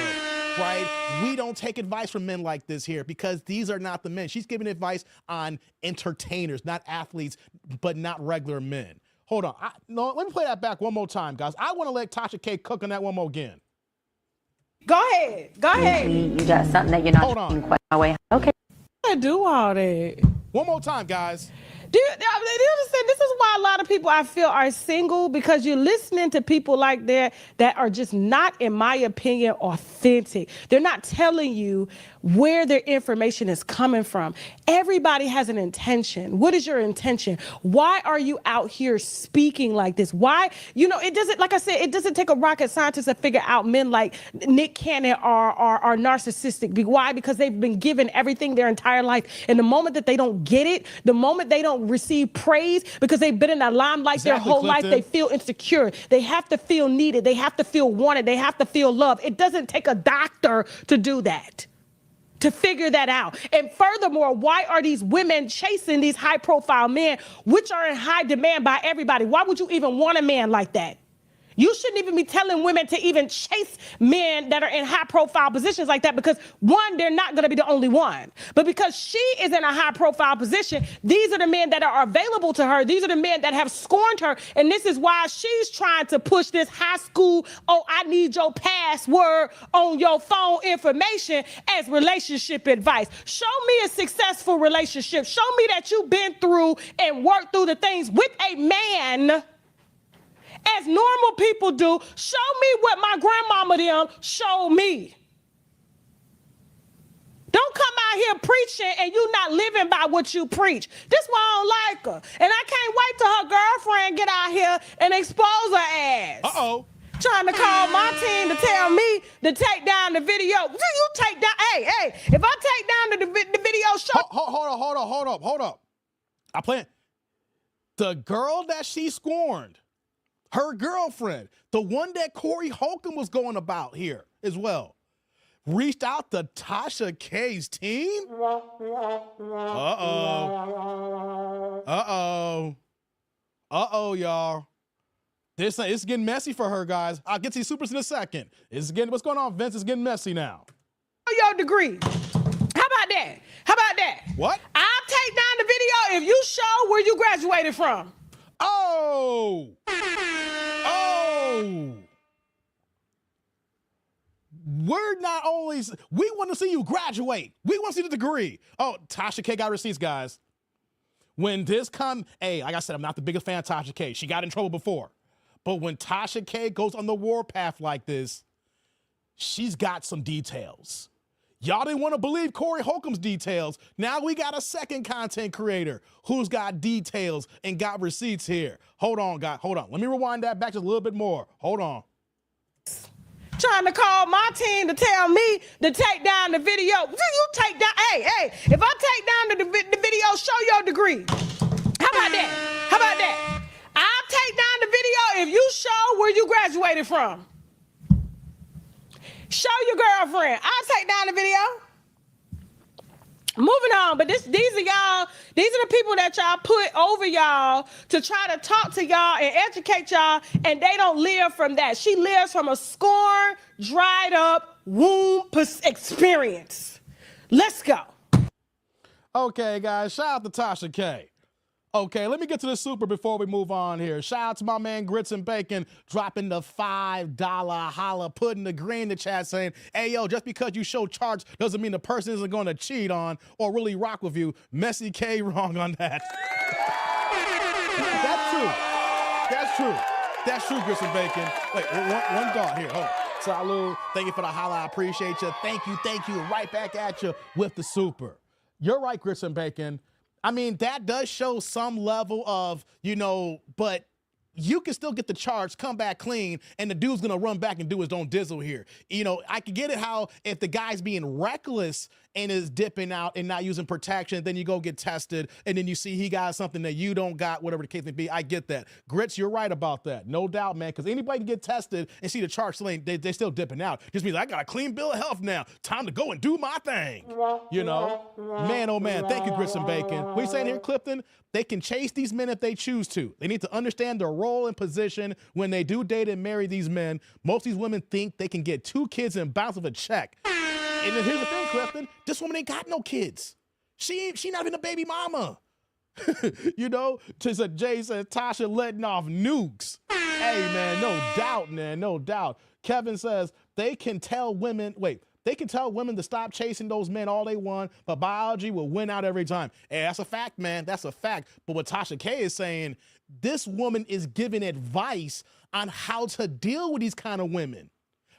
right? We don't take advice from men like this here because these are not the men. She's giving advice on entertainers, not athletes, but not regular men. Hold on. No, let me play that back one more time, guys. I want to let Tasha K cook on that one more again. Go ahead. Go ahead. You got something that you're not doing quite my way. Okay. I do all that. One more time, guys. Do you understand? This is why a lot of people I feel are single, because you're listening to people like that are just not, in my opinion, authentic. They're not telling you where their information is coming from. Everybody has an intention. What is your intention? Why are you out here speaking like this? Why? It doesn't, like I said, it doesn't take a rocket scientist to figure out men like Nick Cannon are narcissistic. Why? Because they've been given everything their entire life. And the moment that they don't get it, the moment they don't receive praise because they've been in the limelight their whole life, they feel insecure. They have to feel needed. They have to feel wanted. They have to feel loved. It doesn't take a doctor to do that, to figure that out. And furthermore, why are these women chasing these high-profile men, which are in high demand by everybody? Why would you even want a man like that? You shouldn't even be telling women to even chase men that are in high-profile positions like that because, one, they're not going to be the only one. But because she is in a high-profile position, these are the men that are available to her. These are the men that have scorned her. And this is why she's trying to push this high school, I need your password on your phone information as relationship advice. Show me a successful relationship. Show me that you've been through and worked through the things with a man as normal people do. Show me what my grandmama them showed me. Don't come out here preaching and you not living by what you preach. This why I don't like her. And I can't wait till her girlfriend get out here and expose her ass. Uh-oh. Trying to call my team to tell me to take down the video. You take down, hey, if I take down the video show. Hold up. I plan. The girl that she scorned, her girlfriend, the one that Corey Holcomb was going about here as well, reached out to Tasha K's team? Uh-oh, y'all. It's getting messy for her, guys. I'll get to these supers in a second. What's going on, Vince? It's getting messy now. Your degree. How about that? What? I'll take down the video if you show where you graduated from. Oh! We want to see you graduate. We want to see the degree. Oh, Tasha K got receipts, guys. When this like I said, I'm not the biggest fan of Tasha K. She got in trouble before. But when Tasha K goes on the warpath like this, she's got some details. Y'all didn't want to believe Corey Holcomb's details. Now we got a second content creator who's got details and got receipts here. Hold on, guys. Hold on. Let me rewind that back just a little bit more. Hold on. Trying to call my team to tell me to take down the video. You take down, hey, if I take down the video, show your degree. How about that? I'll take down the video if you show where you graduated from. Show your girlfriend. I'll take down the video. Moving on, but these are y'all, these are the people that y'all put over y'all to try to talk to y'all and educate y'all, and they don't live from that. She lives from a scorned, dried up womb experience. Let's go. Okay, guys, shout out to Tasha K. Okay, let me get to the super before we move on here. Shout out to my man Grits and Bacon dropping the $5 holla, putting the green in the chat saying, hey, yo, just because you show charts doesn't mean the person isn't going to cheat on or really rock with you. Messy K wrong on that. That's true, Grits and Bacon. Wait, one thought here. Hold on. Salud. Thank you for the holla. I appreciate you. Thank you. Right back at you with the super. You're right, Grits and Bacon. I mean, that does show some level of, but you can still get the charge, come back clean, and the dude's going to run back and do his own dizzle here. You know, I can get it how if the guy's being reckless and is dipping out and not using protection, then you go get tested, and then you see he got something that you don't got, whatever the case may be. I get that. Grits, you're right about that. No doubt, man, because anybody can get tested and see the charge still ain't, they still dipping out. Just means I got a clean bill of health now. Time to go and do my thing. You know? Man, oh man. Thank you, Grits and Bacon. What are you saying here, Clifton? They can chase these men if they choose to. They need to understand their role and position when they do date and marry these men. Most of these women think they can get 2 kids and bounce with a check. And then here's the thing, Clifton. This woman ain't got no kids. She not even a baby mama. You know? Jay said, Tasha letting off nukes. Hey, man, no doubt, man, no doubt. Kevin says, they can tell women to stop chasing those men all they want, but biology will win out every time. Hey, that's a fact, man. That's a fact. But what Tasha K is saying, this woman is giving advice on how to deal with these kind of women,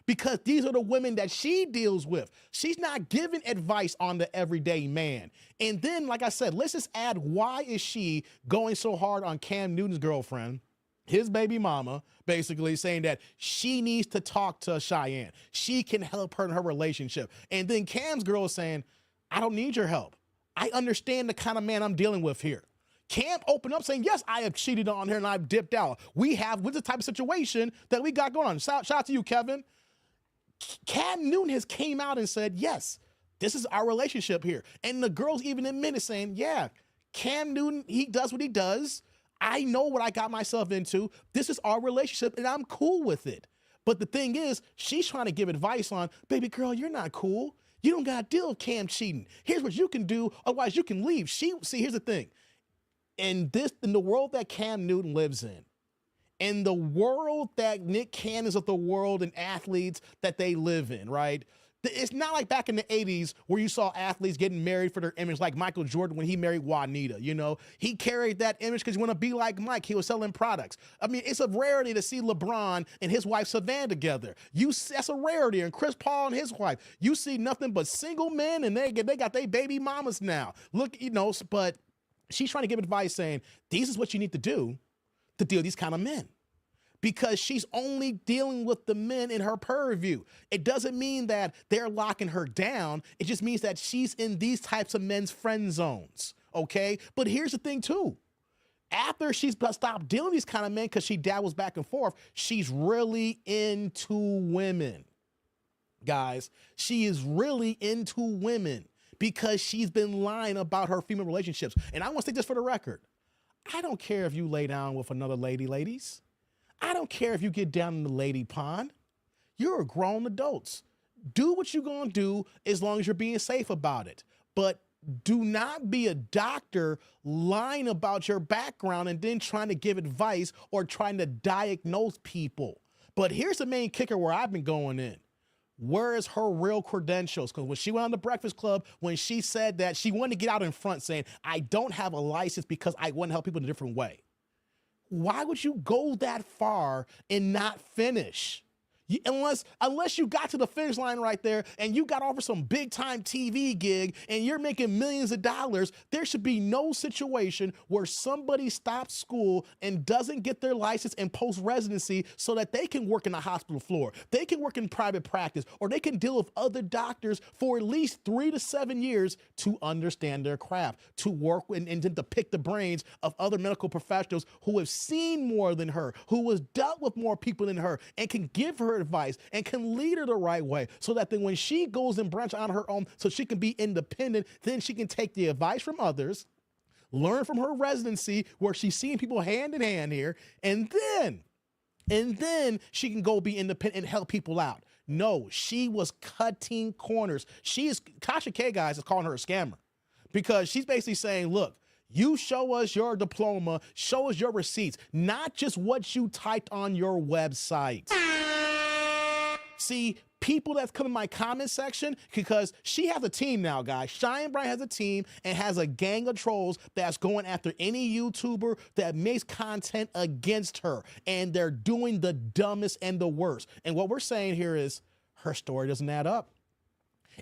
because these are the women that she deals with. She's not giving advice on the everyday man. And then, like I said, let's just add, why is she going so hard on Cam Newton's girlfriend, his baby mama, basically saying that she needs to talk to Cheyenne. She can help her in her relationship. And then Cam's girl is saying, I don't need your help. I understand the kind of man I'm dealing with here. Cam opened up saying, yes, I have cheated on her and I've dipped out. With the type of situation that we got going on. Shout out to you, Kevin. Cam Newton has came out and said, yes, this is our relationship here. And the girls even admitted saying, yeah, Cam Newton, he does what he does. I know what I got myself into. This is our relationship, and I'm cool with it. But the thing is, she's trying to give advice on, baby girl, you're not cool. You don't got to deal with Cam cheating. Here's what you can do, otherwise you can leave. See, here's the thing. In the world that Cam Newton lives in the world that Nick Cannons of the world and athletes that they live in, right? It's not like back in the 80s where you saw athletes getting married for their image, like Michael Jordan when he married Juanita, you know? He carried that image because he wanted to be like Mike. He was selling products. I mean, it's a rarity to see LeBron and his wife Savannah together. That's a rarity. And Chris Paul and his wife. You see nothing but single men, and they got their baby mamas now. Look, you know, but she's trying to give advice saying, this is what you need to do to deal with these kind of men. Because she's only dealing with the men in her purview. It doesn't mean that they're locking her down. It just means that she's in these types of men's friend zones, okay? But here's the thing, too. After she's stopped dealing with these kind of men because she dabbles back and forth, she's really into women, guys. She is really into women because she's been lying about her female relationships. And I want to say this for the record. I don't care if you lay down with another lady, ladies. I don't care if you get down in the lady pond. You're grown adults. Do what you're going to do as long as you're being safe about it. But do not be a doctor lying about your background and then trying to give advice or trying to diagnose people. But here's the main kicker where I've been going in. Where is her real credentials? Because when she went on the Breakfast Club, when she said that she wanted to get out in front saying, I don't have a license because I want to help people in a different way. Why would you go that far and not finish? Unless you got to the finish line right there and you got offered some big time TV gig and you're making millions of dollars, there should be no situation where somebody stops school and doesn't get their license and post residency so that they can work in the hospital floor. They can work in private practice, or they can deal with other doctors for at least 3 to 7 years to understand their craft, to work and to pick the brains of other medical professionals who have seen more than her, who has dealt with more people than her, and can give her advice and can lead her the right way so that then when she goes and branch on her own so she can be independent, then she can take the advice from others, learn from her residency where she's seeing people hand in hand here, and then she can go be independent and help people out. No, she was cutting corners. Tasha K, guys, is calling her a scammer because she's basically saying, look, you show us your diploma, show us your receipts, not just what you typed on your website. See, people that's come in my comment section, because she has a team now, guys. Cheyenne Bryant has a team and has a gang of trolls that's going after any YouTuber that makes content against her. And they're doing the dumbest and the worst. And what we're saying here is her story doesn't add up.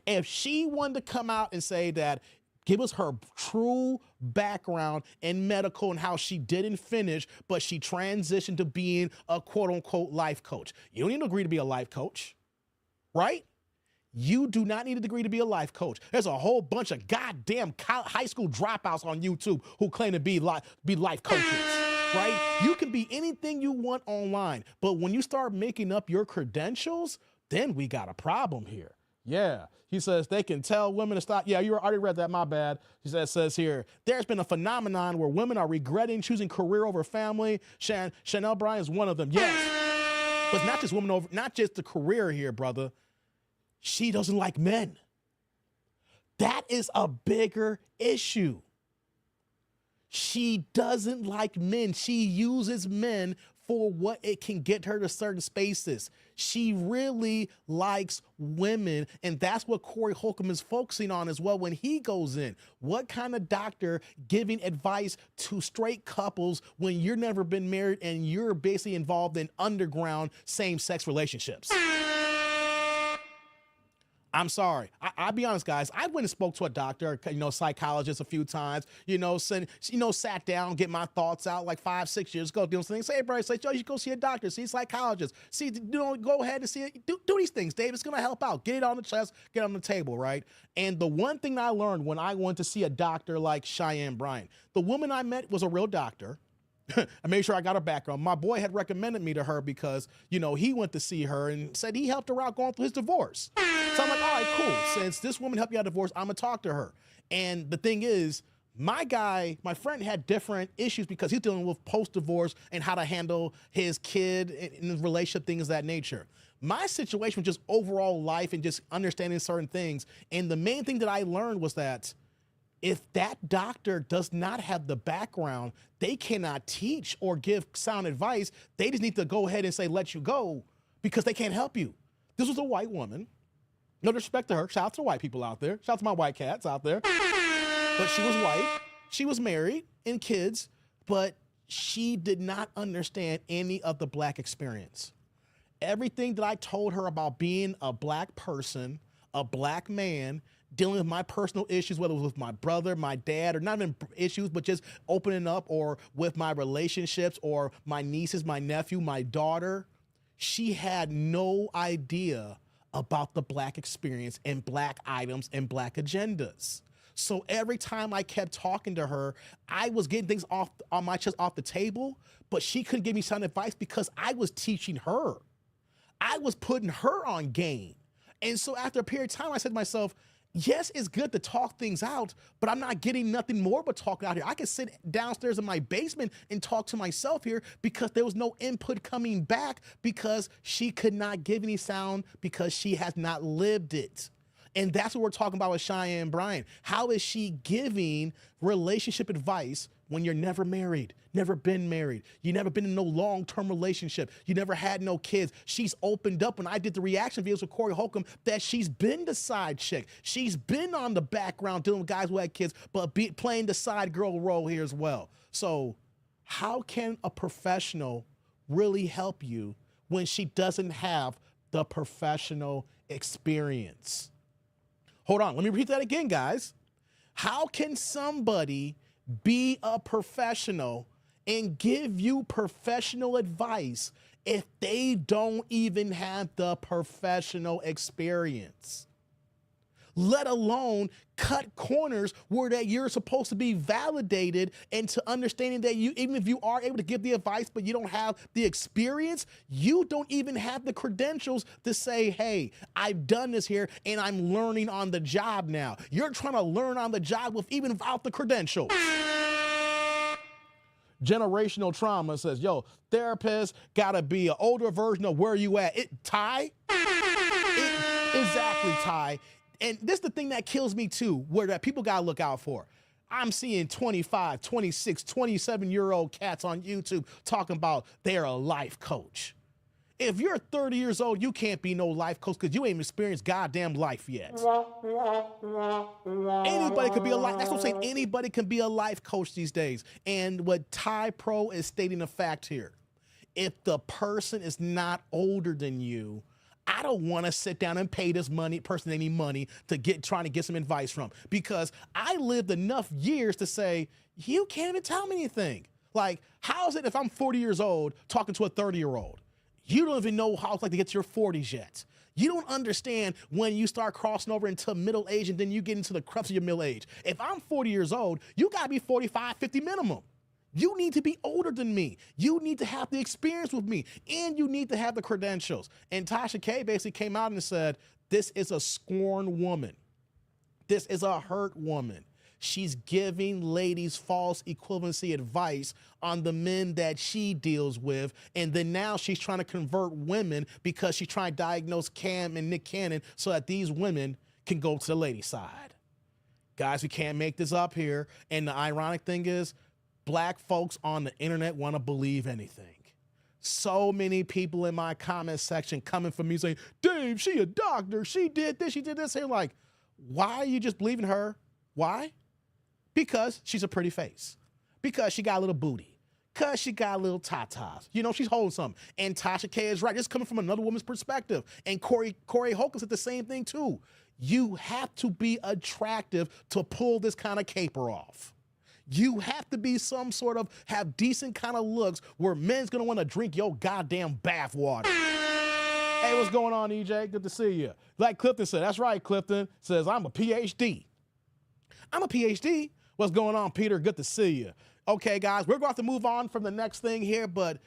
If she wanted to come out and say that Give us her true background in medical and how she didn't finish, but she transitioned to being a quote-unquote life coach. You don't need a degree to be a life coach, right? You do not need a degree to be a life coach. There's a whole bunch of goddamn high school dropouts on YouTube who claim to be life coaches, right? You can be anything you want online, but when you start making up your credentials, then we got a problem here. Yeah, he says they can tell women to stop. Yeah, you already read that, my bad. He says here, there's been a phenomenon where women are regretting choosing career over family. Cheyenne Bryant is one of them, yes. But it's not just women over, not just the career here, brother. She doesn't like men. That is a bigger issue. She doesn't like men. She uses men for what it can get her to certain spaces. She really likes women, and that's what Corey Holcomb is focusing on as well when he goes in. What kind of doctor giving advice to straight couples when you've never been married and you're basically involved in underground same-sex relationships? I'm sorry. I'll be honest, guys. I went and spoke to a doctor, psychologist a few times, sat down, get my thoughts out like 5-6 years ago, doing something. Say, hey, bro, you should go see a doctor, see a psychologist, go ahead and see it. Do these things, Dave. It's going to help out. Get it on the chest, get it on the table, right? And the one thing I learned when I went to see a doctor like Cheyenne Bryant, the woman I met was a real doctor. I made sure I got her background. My boy had recommended me to her because, he went to see her and said he helped her out going through his divorce. So I'm like, all right, cool. Since this woman helped you out divorce, I'm going to talk to her. And the thing is, my friend had different issues because he's dealing with post-divorce and how to handle his kid and relationship, things of that nature. My situation was just overall life and just understanding certain things. And the main thing that I learned was that if that doctor does not have the background, they cannot teach or give sound advice. They just need to go ahead and say, let you go, because they can't help you. This was a white woman. No disrespect to her. Shout out to white people out there. Shout out to my white cats out there. But she was white. She was married and kids, but she did not understand any of the black experience. Everything that I told her about being a black person, a black man, dealing with my personal issues, whether it was with my brother, my dad, or not even issues, but just opening up, or with my relationships, or my nieces, my nephew, my daughter, she had no idea about the black experience and black items and black agendas. So every time I kept talking to her, I was getting things off the table, but she couldn't give me sound advice because I was teaching her. I was putting her on game. And so after a period of time, I said to myself, yes, it's good to talk things out, but I'm not getting nothing more but talking out here. I could sit downstairs in my basement and talk to myself here because there was no input coming back because she could not give any sound because she has not lived it. And that's what we're talking about with Cheyenne Bryant. How is she giving relationship advice when you're never married, never been married, you never been in no long-term relationship, you never had no kids? She's opened up when I did the reaction videos with Corey Holcomb that she's been the side chick. She's been on the background dealing with guys who had kids, but playing the side girl role here as well. So how can a professional really help you when she doesn't have the professional experience? Hold on, let me repeat that again, guys. How can somebody be a professional and give you professional advice if they don't even have the professional experience? Let alone cut corners where that you're supposed to be validated into understanding that you, even if you are able to give the advice, but you don't have the experience, you don't even have the credentials to say, hey, I've done this here and I'm learning on the job now. You're trying to learn on the job even without the credentials. Generational trauma says, yo, therapist gotta be an older version of where you at. Ty? Exactly, Ty. And this is the thing that kills me too, where that people gotta look out for. I'm seeing 25, 26, 27-year-old cats on YouTube talking about they're a life coach. If you're 30 years old, you can't be no life coach because you ain't experienced goddamn life yet. Anybody could be a life, that's what I'm saying, anybody can be a life coach these days. And what Ty Pro is stating a fact here. If the person is not older than you, I don't want to sit down and pay this person any money to trying to get some advice from, because I lived enough years to say, you can't even tell me anything. Like, how is it if I'm 40 years old talking to a 30-year-old? You don't even know how it's like to get to your 40s yet. You don't understand when you start crossing over into middle age and then you get into the crux of your middle age. If I'm 40 years old, you got to be 45, 50 minimum. You need to be older than me. You need to have the experience with me, and you need to have the credentials. And Tasha K basically came out and said, this is a scorned woman. This is a hurt woman. She's giving ladies false equivalency advice on the men that she deals with. And then now she's trying to convert women because she's trying to diagnose Cam and Nick Cannon so that these women can go to the lady side. Guys, we can't make this up here. And the ironic thing is, black folks on the internet want to believe anything. So many people in my comment section coming for me saying, Dave, she a doctor. She did this, she did this. They're like, why are you just believing her? Why? Because she's a pretty face. Because she got a little booty. Because she got a little tatas. You know, she's holding something. And Tasha K is right. This is coming from another woman's perspective. And Corey Holcomb said the same thing too. You have to be attractive to pull this kind of caper off. You have to be some sort of, have decent kind of looks where men's gonna wanna drink your goddamn bath water. Hey, what's going on, EJ? Good to see you. Like Clifton said, that's right, Clifton says, I'm a PhD. I'm a PhD. What's going on, Peter? Good to see you. Okay, guys, we're going to have to move on from the next thing here, but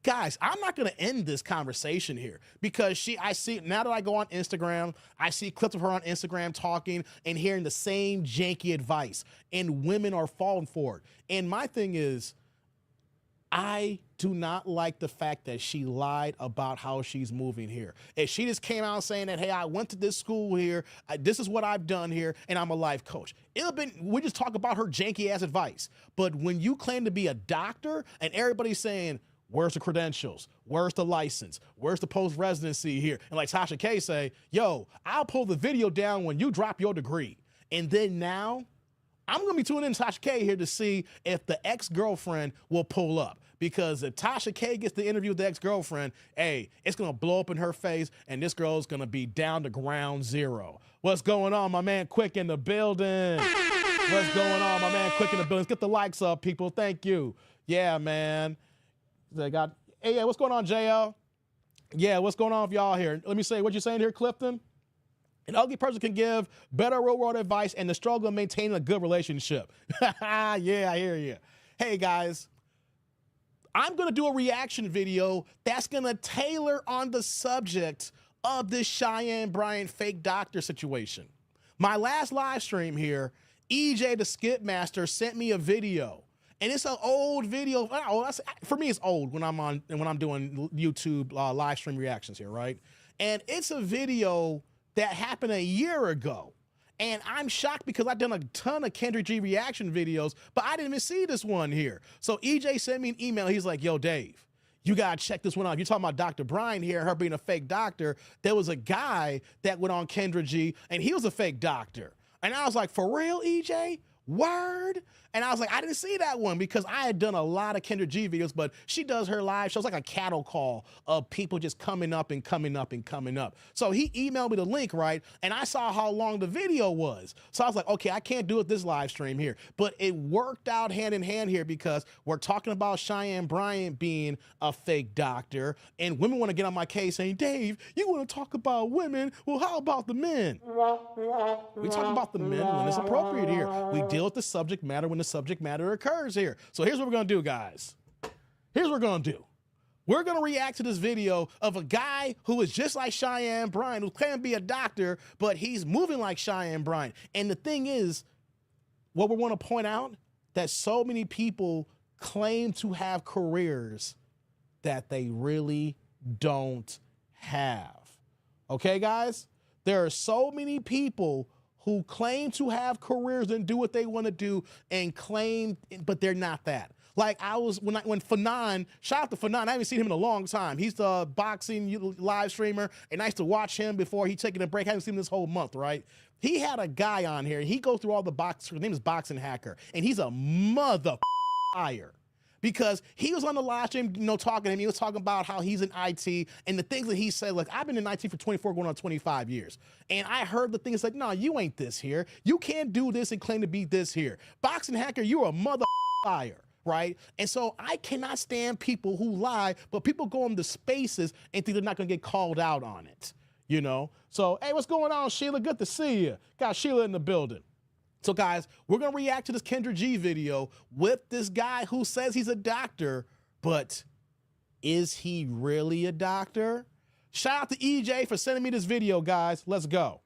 guys, I'm not going to end this conversation here because I see, now that I go on Instagram, I see clips of her on Instagram talking and hearing the same janky advice, and women are falling for it. And my thing is, I do not like the fact that she lied about how she's moving here. If she just came out saying that, hey, I went to this school here, this is what I've done here, and I'm a life coach. We just talk about her janky ass advice. But when you claim to be a doctor and everybody's saying, where's the credentials? Where's the license? Where's the post-residency here? And like Tasha K say, yo, I'll pull the video down when you drop your degree. And then now, I'm going to be tuning in to Tasha K here to see if the ex-girlfriend will pull up. Because if Tasha K gets the interview with the ex-girlfriend, hey, it's going to blow up in her face, and this girl's going to be down to ground zero. What's going on, my man Quick in the building? What's going on, my man Quick in the building? Let's get the likes up, people. Thank you. Yeah, man. Hey, yeah, what's going on, JL? Yeah, what's going on with y'all here? Let me say, what you saying here, Clifton? An ugly person can give better real-world advice and the struggle of maintaining a good relationship. Yeah, I hear you. Hey, guys, I'm going to do a reaction video that's going to tailor on the subject of this Cheyenne Bryant fake doctor situation. My last live stream here, EJ the Skip Master sent me a video. And it's an old video. For me, it's old when I'm doing YouTube live stream reactions here, right? And it's a video that happened a year ago. And I'm shocked because I've done a ton of Kendrick G reaction videos, but I didn't even see this one here. So EJ sent me an email. He's like, yo, Dave, you got to check this one out. You're talking about Dr. Bryant here, her being a fake doctor. There was a guy that went on Kendrick G, and he was a fake doctor. And I was like, for real, EJ? Word? And I was like, I didn't see that one because I had done a lot of Kendra G videos, but she does her live shows like a cattle call of people just coming up and coming up and coming up. So he emailed me the link, right? And I saw how long the video was. So I was like, okay, I can't do it this live stream here. But it worked out hand in hand here because we're talking about Cheyenne Bryant being a fake doctor, and women want to get on my case saying, Dave, you want to talk about women? Well, how about the men? We talk about the men when it's appropriate here. We deal with the subject matter when the subject matter occurs here. So here's what we're going to do, guys. Here's what we're going to do. We're going to react to this video of a guy who is just like Cheyenne Bryant, who can't be a doctor, but he's moving like Cheyenne Bryant. And the thing is, what we want to point out, that so many people claim to have careers that they really don't have. Okay, guys? There are so many people who claim to have careers and do what they want to do and claim, but they're not that. Like when Fanon, shout out to Fanon, I haven't seen him in a long time. He's the boxing live streamer, and I used to watch him before he taking a break. I haven't seen him this whole month, right? He had a guy on here, he goes through all the his name is Boxing Hacker, and he's a mother fire. because he was on the live stream, talking to him. He was talking about how he's in IT and the things that he said. Like, I've been in IT for 24 going on 25 years. And I heard the things like, no, you ain't this here. You can't do this and claim to be this here. Boxing hacker, you're a mother liar. Right? And so I cannot stand people who lie, but people go into spaces and think they're not going to get called out on it. So, hey, what's going on, Sheila? Good to see you. Got Sheila in the building. So, guys, we're going to react to this Kendra G video with this guy who says he's a doctor, but is he really a doctor? Shout out to EJ for sending me this video, guys. Let's go.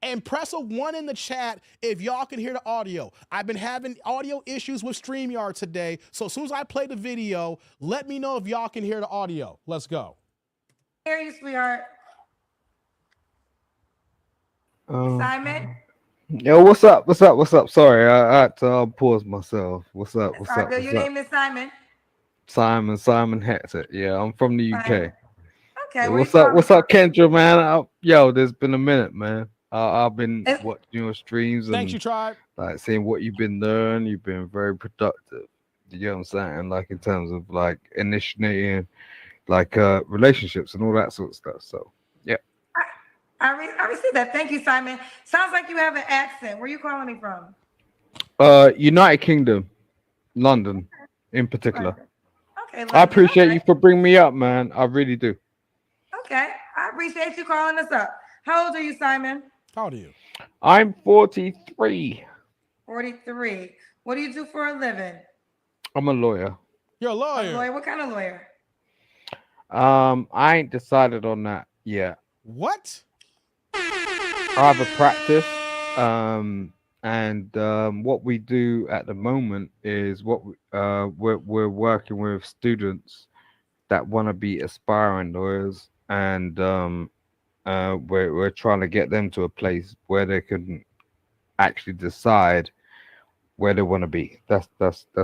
And press a 1 in the chat if y'all can hear the audio. I've been having audio issues with StreamYard today, so as soon as I play the video, let me know if y'all can hear the audio. Let's go. Hear you, sweetheart. Simon? Yo, what's up? What's up? What's up? Sorry, I had to pause myself. What's up? What's up? Your name is Simon? Simon Hector. Yeah, I'm from the UK. Okay. Yeah, what's up? What's up, Kendra, man? Yo, there's been a minute, man. I've been watching your streams and thank you, Tribe. Like seeing what you've been learning. You've been very productive. You know what I'm saying? Like in terms of like initiating like relationships and all that sort of stuff. So yeah. I received that. Thank you, Simon. Sounds like you have an accent. Where are you calling me from? United Kingdom, London in particular. Okay. I appreciate you for bringing me up, man. I really do. Okay. I appreciate you calling us up. How old are you, Simon? How old are you? I'm 43. 43. What do you do for a living? I'm a lawyer. You're a lawyer? A lawyer? What kind of lawyer? I ain't decided on that yet. What? I have a practice. And what we do at the moment is we're working with students that want to be aspiring lawyers, and we're trying to get them to a place where they can actually decide where they want to be. That's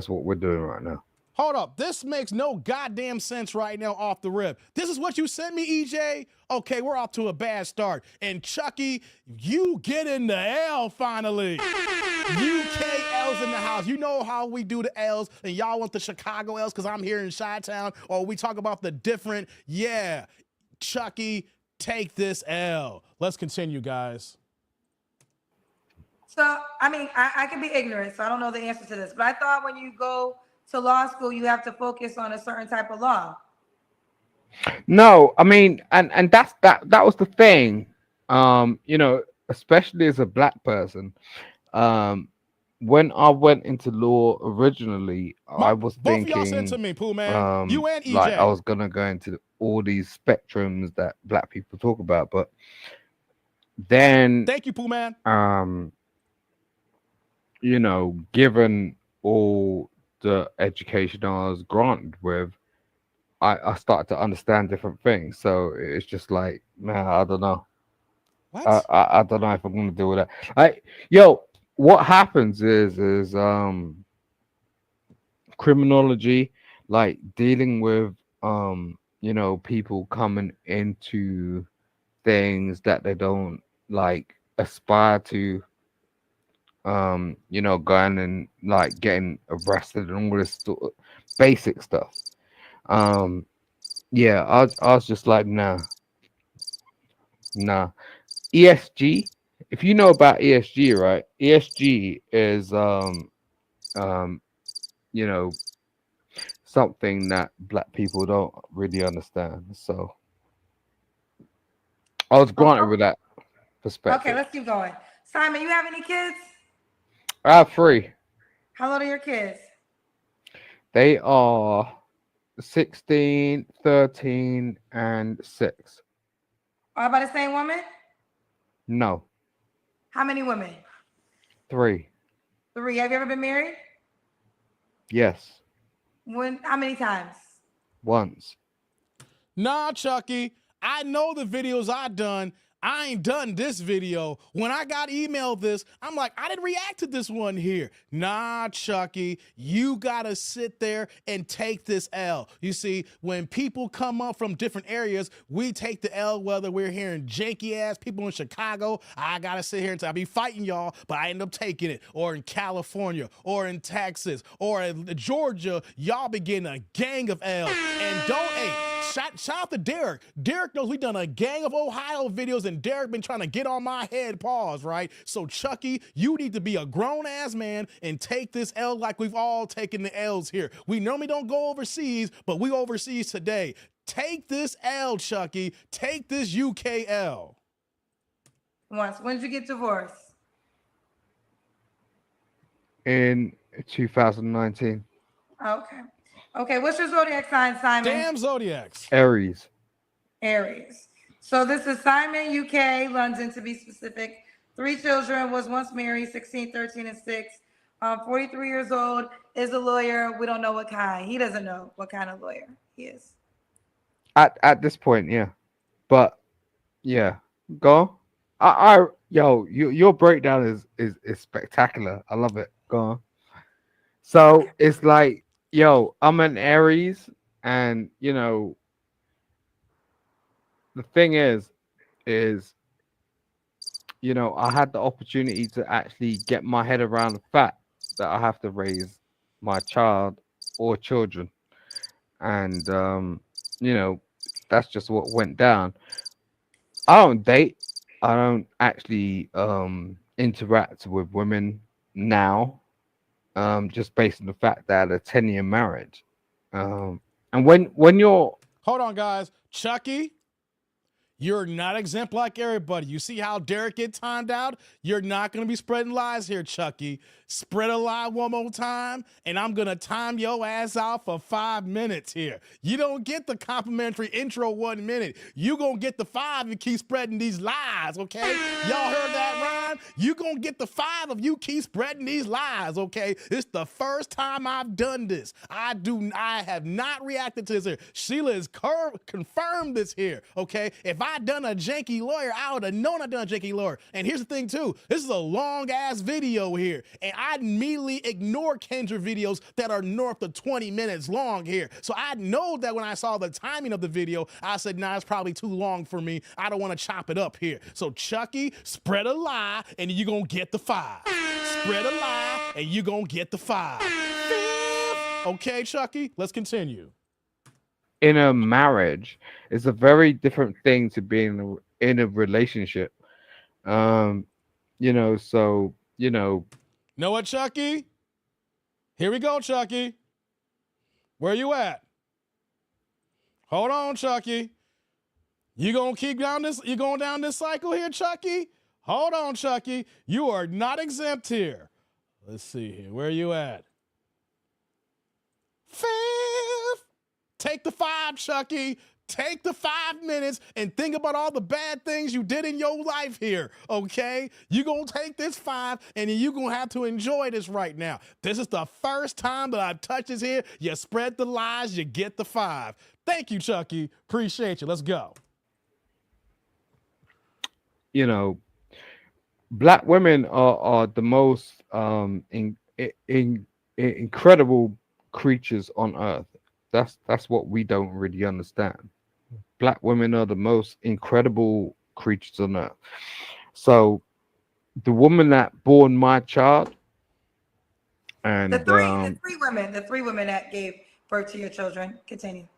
what we're doing right now. Hold up. This makes no goddamn sense right now off the rip. This is what you sent me, EJ? Okay, we're off to a bad start. And Chucky, you get in the L finally. UK L's in the house. You know how we do the L's, and y'all want the Chicago L's because I'm here in Chi-Town, or we talk about the different, yeah. Chucky, take this L. Let's continue, guys. So, I mean, I can be ignorant, so I don't know the answer to this, but I thought when you go to law school, you have to focus on a certain type of law. No, I mean, and that was the thing, especially as a black person. When I went into law originally, I was thinking, both of y'all sent to me, Pooh Man. You and EJ. Like I was gonna go into all these spectrums that black people talk about, but then, thank you, Pooh Man. Given all the education I was granted with, I started to understand different things. So it's just like, man, I don't know. What? I don't know if I'm gonna deal with that. What happens is criminology, like dealing with people coming into things that they don't like aspire to, going and like getting arrested and all this sort of basic stuff. I was just like, nah. ESG, if you know about ESG, right? ESG is something that black people don't really understand. So I was granted with that perspective. Okay, let's keep going. Simon, you have any kids? I have 3. How old are your kids? They are 16, 13, and 6. All by the same woman? No. How many women? 3. 3. Have you ever been married? Yes. When? How many times? Once. Nah, Chucky. I know the videos I've done. I ain't done this video. When I got emailed this, I'm like, I didn't react to this one here. Nah, Chucky, you gotta sit there and take this L. You see, when people come up from different areas, we take the L, whether we're hearing janky ass people in Chicago. I gotta sit here and say, I be fighting y'all, but I end up taking it. Or in California, or in Texas, or in Georgia, y'all be getting a gang of L. And don't, shout out to Derek. Derek knows we done a gang of Ohio videos, and Derek been trying to get on my head, pause, right? So Chucky, you need to be a grown-ass man and take this L like we've all taken the L's here. We normally don't go overseas, but we overseas today. Take this L, Chucky. Take this UKL. Once. When did you get divorced? In 2019. Okay. Okay, what's your zodiac sign, Simon? Damn zodiacs. Aries. Aries. So this is Simon, UK, London to be specific. 3 children, was once married, 16, 13, and 6. 43 years old, is a lawyer. We don't know what kind. He doesn't know what kind of lawyer he is. At this point, yeah. But yeah, go on. Your breakdown is spectacular. I love it. Go on. So it's like, I'm an Aries, and the thing is, I had the opportunity to actually get my head around the fact that I have to raise my child or children, and that's just what went down. I don't date. I don't actually interact with women now. Just based on the fact that a 10-year marriage. And when you're... Hold on, guys. Chucky, you're not exempt like everybody. You see how Derek get timed out? You're not going to be spreading lies here, Chucky. Spread a lie one more time, and I'm going to time your ass out for 5 minutes here. You don't get the complimentary intro 1 minute. You going to get the 5 and keep spreading these lies, okay? Y'all heard that rhyme? You going to get the 5 if you keep spreading these lies, okay? It's the first time I've done this. I have not reacted to this here. Sheila has confirmed this here, okay? If I done a janky lawyer, I would have known I done a janky lawyer. And here's the thing, too. This is a long-ass video here, and I immediately ignore Kendra videos that are north of 20 minutes long here. So I know that when I saw the timing of the video, I said, nah, it's probably too long for me. I don't want to chop it up here. So Chucky, spread a lie, and you're going to get the 5. Spread a lie, and you're going to get the 5. Okay, Chucky, let's continue. In a marriage, it's a very different thing to being in a relationship. Know what, Chucky? Here we go, Chucky. Where you at? Hold on, Chucky. You gonna keep down this? You going down this cycle here, Chucky? Hold on, Chucky. You are not exempt here. Let's see here. Where you at? 5th. Take the 5, Chucky. Take the 5 minutes and think about all the bad things you did in your life here, okay? You're going to take this 5, and you're going to have to enjoy this right now. This is the first time that I've touched this here. You spread the lies, you get the 5. Thank you, Chucky. Appreciate you. Let's go. Black women are the most incredible creatures on earth. That's what we don't really understand. Black women are the most incredible creatures on earth. So the woman that born my child, and the three women that gave birth to your children. Continue.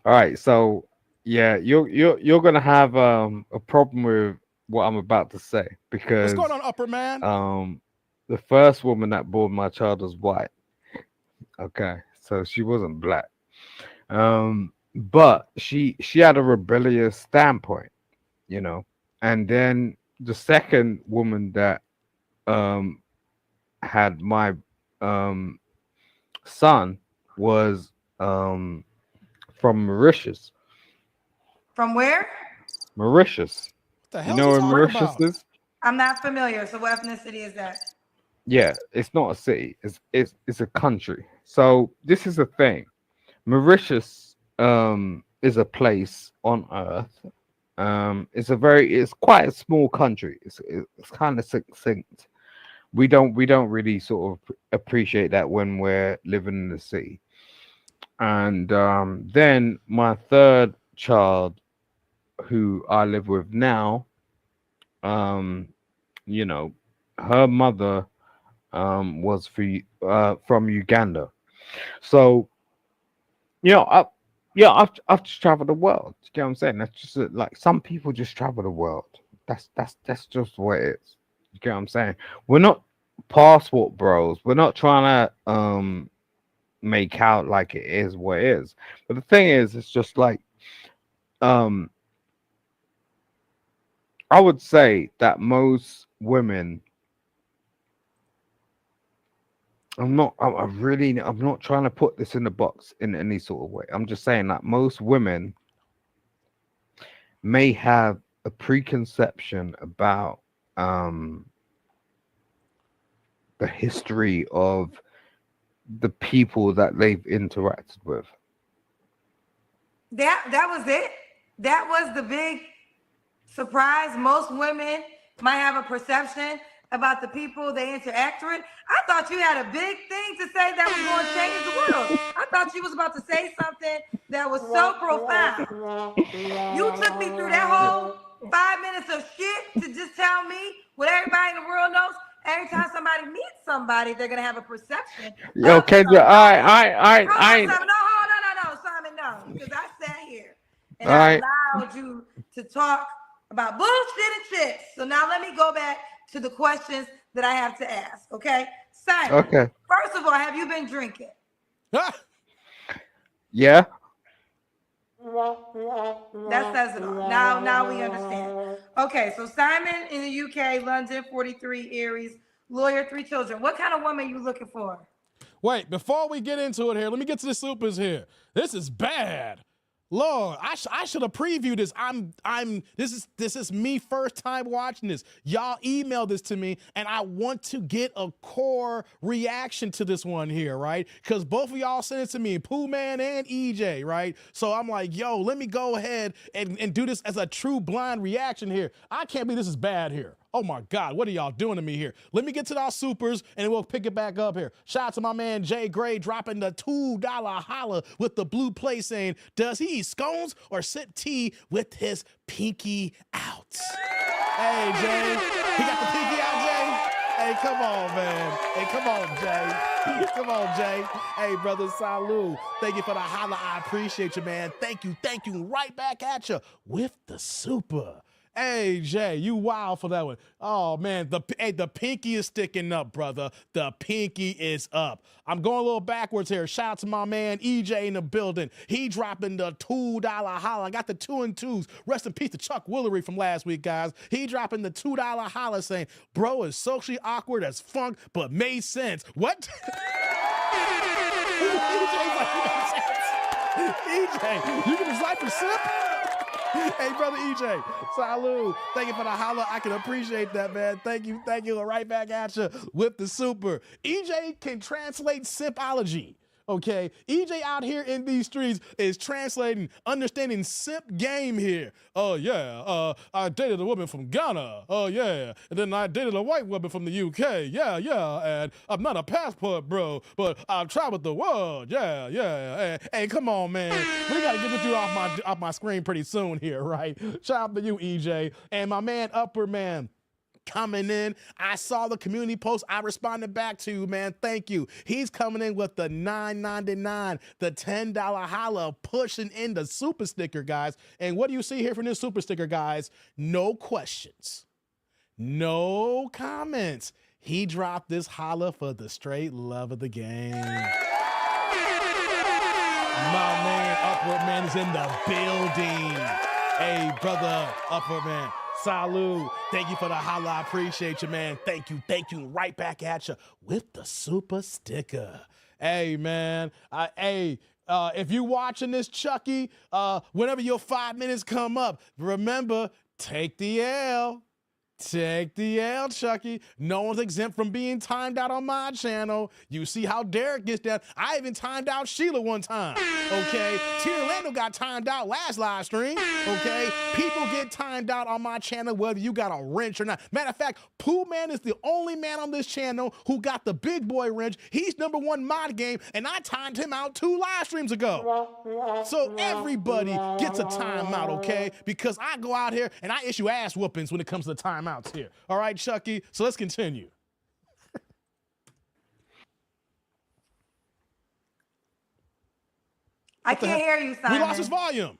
All right, so yeah, you're gonna have a problem with what I'm about to say, because what's going on, upper man? The first woman that born my child was white. Okay, so she wasn't black. But she had a rebellious standpoint, and then the second woman that had my son was from Mauritius. From where? Mauritius. What the hell you know where Mauritius is? I'm not familiar. So what ethnicity is that? Yeah, it's not a city. It's a country. So this is the thing. Mauritius is a place on Earth, It's quite a small country. It's kind of succinct. We don't really sort of appreciate that when we're living in the city. And then my third child, who I live with now, you know, her mother was from Uganda. So, you know, I've just traveled the world. You get what I'm saying? That's just like some people just travel the world. That's just what it is. You get what I'm saying? We're not passport bros. We're not trying to make out like it is what it is. But the thing is, it's just like I would say that most women. I'm not trying to put this in the box in any sort of way. I'm just saying that most women may have a preconception about the history of the people that they've interacted with. That was it. That was the big surprise. Most women might have a perception about the people they interact with. I thought you had a big thing to say that was going to change the world. I thought you was about to say something that was so profound. You took me through that whole 5 minutes of shit to just tell me what everybody in the world knows. Every time somebody meets somebody, they're gonna have a perception. Okay, no, Simon, no, because I sat here and I allowed you to talk about bullshit and chicks. So now let me go back to the questions that I have to ask. Okay, Simon. Okay. First of all, have you been drinking? Yeah. That says it all. Now we understand. Okay, so Simon in the UK, London, 43, Aries, lawyer, 3 children. What kind of woman you looking for? Wait, before we get into it here, let me get to the supers here. This is bad. Lord, I should have previewed this. This is me first time watching this. Y'all emailed this to me, and I want to get a core reaction to this one here, right? Because both of y'all sent it to me, Pooh Man and EJ, right? So I'm like, yo, let me go ahead and do this as a true blind reaction here. I can't believe this is bad here. Oh my God, what are y'all doing to me here? Let me get to our supers and we'll pick it back up here. Shout out to my man Jay Gray dropping the $2 holla with the blue play saying, does he eat scones or sip tea with his pinky out? Hey, Jay, he got the pinky out, Jay? Hey, come on, man. Hey, come on, Jay. Come on, Jay. Hey, brother, salute. Thank you for the holla. I appreciate you, man. Thank you. Right back at you with the super. Hey, Jay, you wild for that one. Oh, man, the pinky is sticking up, brother. The pinky is up. I'm going a little backwards here. Shout out to my man EJ in the building. He dropping the $2 holla. I got the 2 and 2s. Rest in peace to Chuck Willery from last week, guys. He dropping the $2 holla saying, bro is socially awkward as funk, but made sense. What? EJ, you can decipher sip? Hey, brother EJ, salute. Thank you for the holla. I can appreciate that, man. Thank you. Right back at you with the super. EJ can translate simpology. Okay, EJ out here in these streets is translating, understanding simp game here. Oh yeah, I dated a woman from Ghana. Oh yeah, and then I dated a white woman from the UK. Yeah, and I'm not a passport bro, but I've traveled the world. Yeah. Hey, come on, man, we gotta get you off my screen pretty soon here, right? Shout out to you, EJ, and my man Upper Man. Coming in. I saw the community post. I responded back to you, man. Thank you. He's coming in with the $9.99, the $10 holla, pushing in the super sticker, guys. And what do you see here from this super sticker, guys? No questions. No comments. He dropped this holla for the straight love of the game. My man, Upward Man, is in the building. Hey, brother, Upward Man. Salute. Thank you for the holla. I appreciate you, man. Thank you. Right back at you with the super sticker. Hey, man. If you watching this, Chucky, whenever your 5 minutes come up, remember, take the L. Take the L, Chucky. No one's exempt from being timed out on my channel. You see how Derek gets down. I even timed out Sheila one time. Okay. Tia Orlando got timed out last live stream. Okay. People get timed out on my channel whether you got a wrench or not. Matter of fact, Pooh Man is the only man on this channel who got the big boy wrench. He's #1 mod game, and I timed him out 2 live streams ago. So everybody gets a timeout, okay? Because I go out here and I issue ass whoopings when it comes to the timeouts here. All right, Chucky? So let's continue. I can't hear you, Simon. We lost his volume.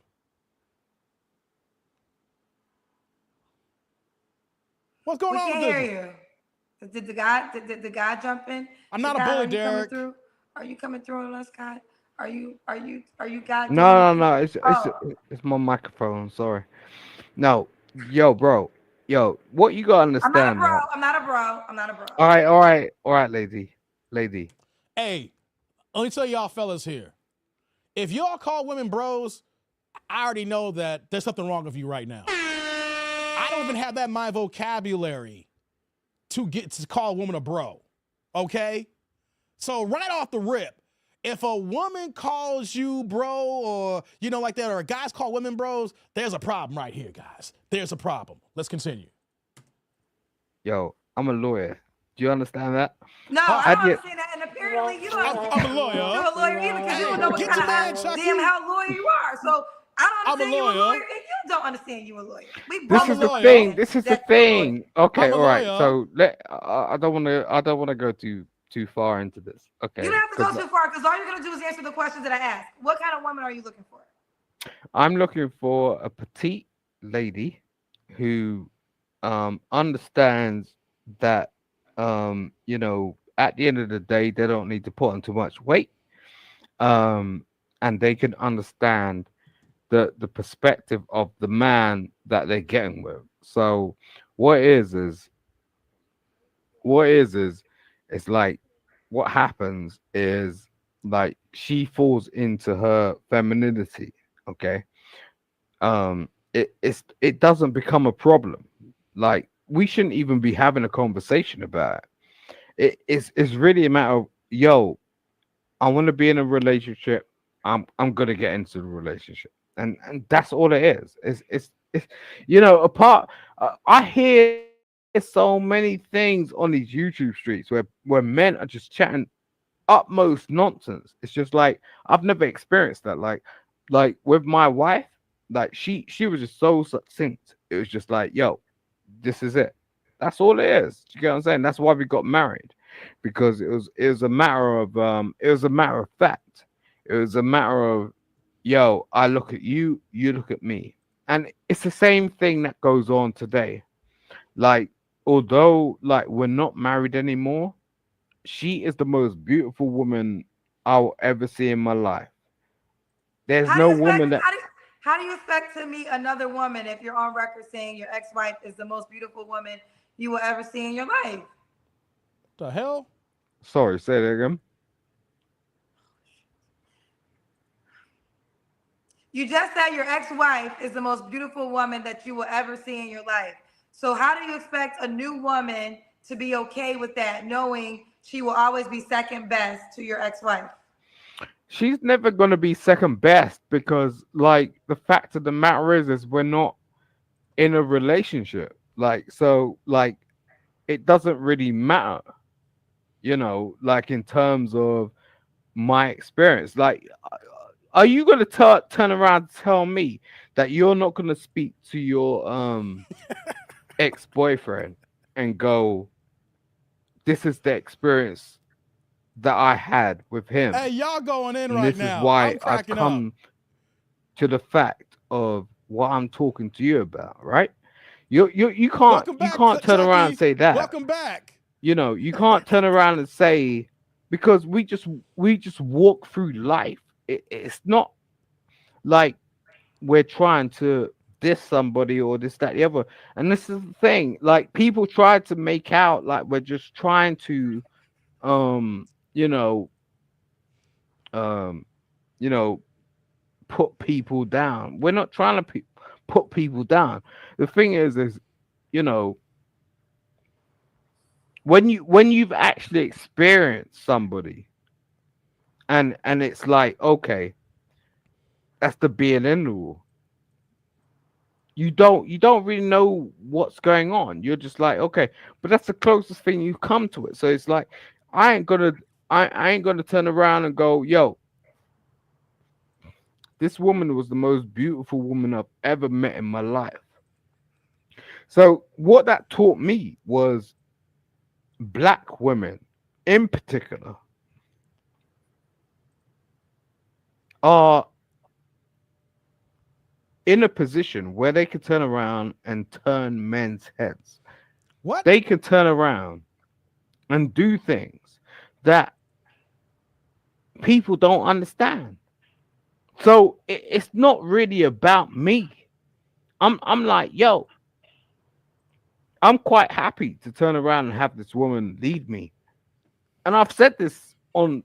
What's going on with this? We can't hear you. Did the guy jump in? I'm not a bully, Derek. Are you coming through on us, guy? Are you guy? No. It's my microphone. Sorry. No, yo, bro. Yo, what you gotta understand? I'm not a bro. All right, lady. Hey, let me tell y'all fellas here. If y'all call women bros, I already know that there's something wrong with you right now. I don't even have that in my vocabulary to call a woman a bro. Okay? So right off the rip, if a woman calls you bro or, like that, or guys call women bros, there's a problem right here, guys. There's a problem. Let's continue. Yo, I'm a lawyer. Do you understand that? No, I don't understand that. And apparently you don't. I'm a lawyer. You're a lawyer either because you don't know what kind of damn how lawyer you are. So I don't understand you a lawyer and you don't understand you a lawyer. This is the thing. Okay, all right. So I don't want to go too far into this. Okay. You don't have to go too far because all you're gonna do is answer the questions that I asked. What kind of woman are you looking for? I'm looking for a petite lady who understands that at the end of the day they don't need to put on too much weight, and they can understand the perspective of the man that they're getting with. So what is it's like what happens is like she falls into her femininity. Okay. It doesn't become a problem. Like we shouldn't even be having a conversation about it. It's really a matter of, yo, I want to be in a relationship. I'm gonna get into the relationship, and that's all it is. It's I hear so many things on these YouTube streets where men are just chatting utmost nonsense. It's just like I've never experienced that. Like with my wife, like she was just so succinct. It was just like, yo, this is it. That's all it is. You get what I'm saying? That's why we got married, because it was a matter of fact. It was a matter of, yo, I look at you, you look at me. And it's the same thing that goes on today. Like, although like we're not married anymore, she is the most beautiful woman I'll ever see in my life. There's no woman that. How do you expect to meet another woman if you're on record saying your ex-wife is the most beautiful woman you will ever see in your life? The hell? Sorry, say that again. You just said your ex-wife is the most beautiful woman that you will ever see in your life. So how do you expect a new woman to be okay with that, knowing she will always be second best to your ex-wife? She's never going to be second best because, like, the fact of the matter is we're not in a relationship. Like, so, like, it doesn't really matter, like in terms of my experience. Like, are you going to turn around and tell me that you're not going to speak to your ex-boyfriend and go, this is the experience that I had with him? Hey, y'all going in right now. This is why I've come to the fact of what I'm talking to you about, right? You can't turn around and say that. Welcome back. You can't turn around and say, because we just walk through life. It's not like we're trying to diss somebody or this, that, the other. And this is the thing. Like, people try to make out like we're just trying to put people down. We're not trying to put people down. The thing is when you've actually experienced somebody, and it's like, okay, that's the be and end all. You don't really know what's going on. You're just like, okay, but that's the closest thing you come to it. So it's like, I ain't gonna turn around and go, yo, this woman was the most beautiful woman I've ever met in my life. So what that taught me was black women in particular are in a position where they can turn around and turn men's heads. What? They can turn around and do things that people don't understand. So it's not really about me. I'm like, yo, I'm quite happy to turn around and have this woman lead me. And I've said this on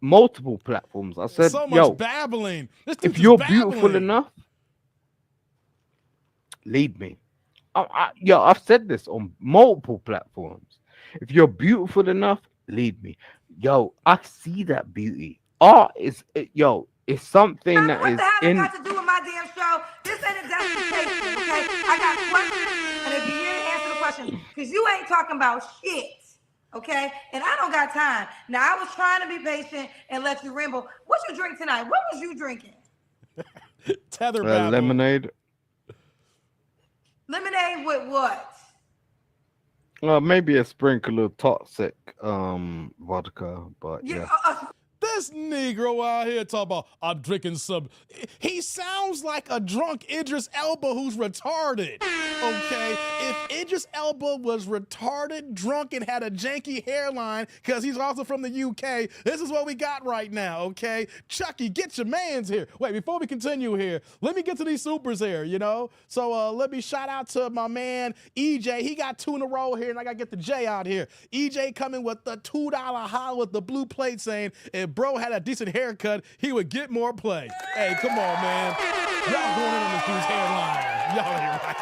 multiple platforms. I said, so much yo, babbling. If you're beautiful enough, lead me. I've said this on multiple platforms. If you're beautiful enough, lead me. Yo, I see that beauty. Art is, it's something that is in. What the hell it got to do with my damn show? This ain't a justification, okay? I got questions, and if you're here to answer the question, because you ain't talking about shit, okay? And I don't got time. Now, I was trying to be patient and let you ramble. What you drink tonight? What was you drinking? Tether lemonade. Lemonade with what? Maybe a sprinkle of toxic vodka, but yeah. This Negro out here talking about, I'm drinking some. He sounds like a drunk Idris Elba who's retarded, okay? If Idris Elba was retarded, drunk, and had a janky hairline, because he's also from the UK, this is what we got right now, okay? Chucky, get your mans here. Wait, before we continue here, let me get to these supers here, you know? So let me shout out to my man, EJ. He got 2 in a row here, and I got to get the J out here. EJ coming with the $2 holla with the blue plate saying, if bro had a decent haircut, he would get more play. Hey, come on, man. Y'all going in on this dude's hairline. Y'all ain't right.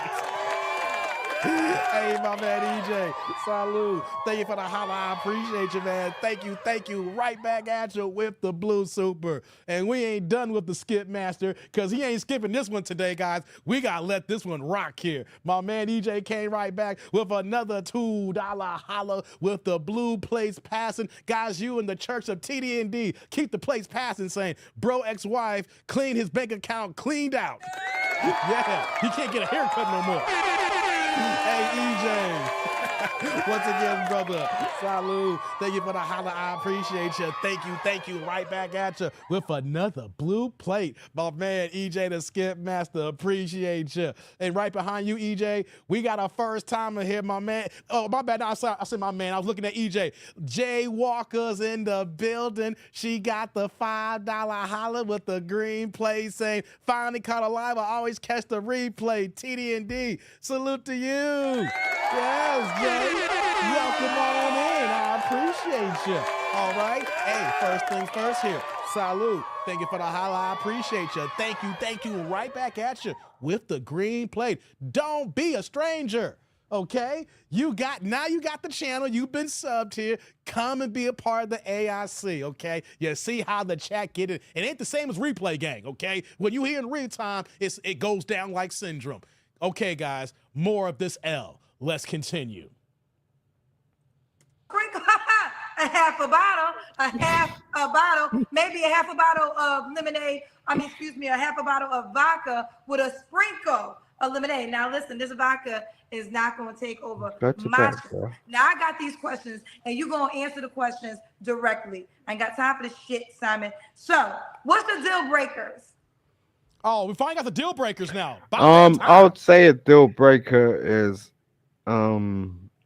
Hey, my man EJ, salute. Thank you for the holla. I appreciate you, man. Thank you. Right back at you with the blue super. And we ain't done with the skip master because he ain't skipping this one today, guys. We got to let this one rock here. My man EJ came right back with another $2 holla with the blue plates passing. Guys, you in the church of TD&D, keep the plates passing saying, bro ex-wife cleaned his bank account cleaned out. Yeah, he can't get a haircut no more. Hey, EJ. Once again, brother, salute. Thank you for the holla. I appreciate you. Thank you. Right back at you with another blue plate. My man, EJ, the skip master, appreciate you. And right behind you, EJ, we got a first timer here, my man. Oh, my bad. No, I said my man. I was looking at EJ. Jay Walker's in the building. She got the $5 holla with the green plate saying, finally caught a live. I always catch the replay. TD&D. Salute to you. Yes, Jay. Welcome on in. I appreciate you. All right. Hey, first things first here. Salute. Thank you for the holla. I appreciate you. Thank you. Right back at you with the green plate. Don't be a stranger. Okay? You got the channel. You've been subbed here. Come and be a part of the AIC, okay? You see how the chat get it. It ain't the same as replay gang, okay? When you hear in real time, it goes down like syndrome. Okay, guys, more of this L. Let's continue. A half a bottle, maybe a half a bottle of lemonade. A half a bottle of vodka with a sprinkle of lemonade. Now, listen, this vodka is not going to take over my show. Now, I got these questions, and you're going to answer the questions directly. I ain't got time for this shit, Simon. So, what's the deal breakers? Oh, we finally got the deal breakers now. I would say a deal breaker is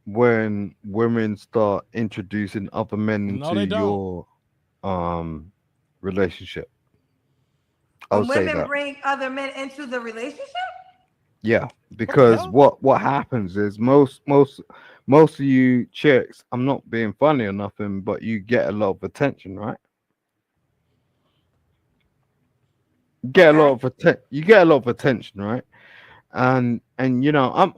when women start introducing other men into your relationship. When women bring other men into the relationship? Yeah, because what happens is most of you chicks, I'm not being funny or nothing, but you get a lot of attention, right? You get a lot of attention, right? And you know,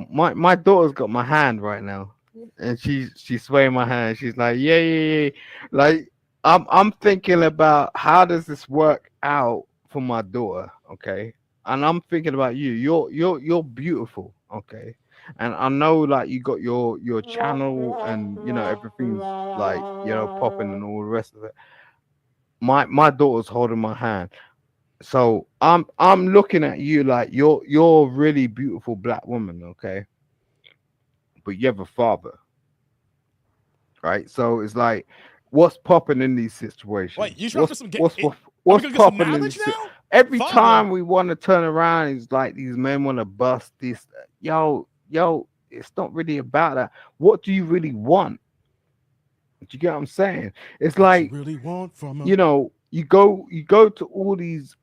my daughter's got my hand right now. and she's swaying my hand. She's like, yeah, yeah, yeah. Like I'm thinking about how does this work out for my daughter, okay? And I'm thinking about you. You're beautiful, okay? And I know like you got your channel and everything's like popping and all the rest of it. My daughter's holding my hand. So I'm looking at you like you're a really beautiful black woman, okay? But you have a father, right? So it's like, what's popping in these situations? Wait, you trying for some what's popping in these now? Every time we want to turn around, it's like these men want to bust this. Yo, it's not really about that. What do you really want? Do you get what I'm saying? It's like, you really want from you go to all these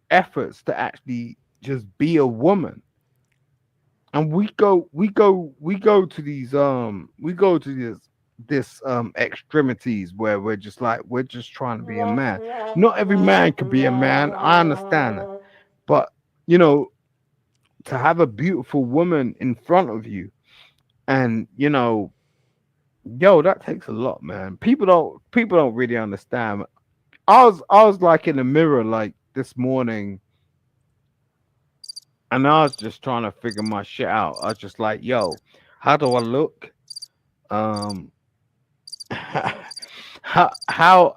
efforts to actually just be a woman. And we go to these this extremities where we're just trying to be a man. Not every man can be a man. I understand that. But to have a beautiful woman in front of you, and that takes a lot, man. People don't really understand. I was like in the mirror like this morning, and I was just trying to figure my shit out. I was just like, yo, how do I look? How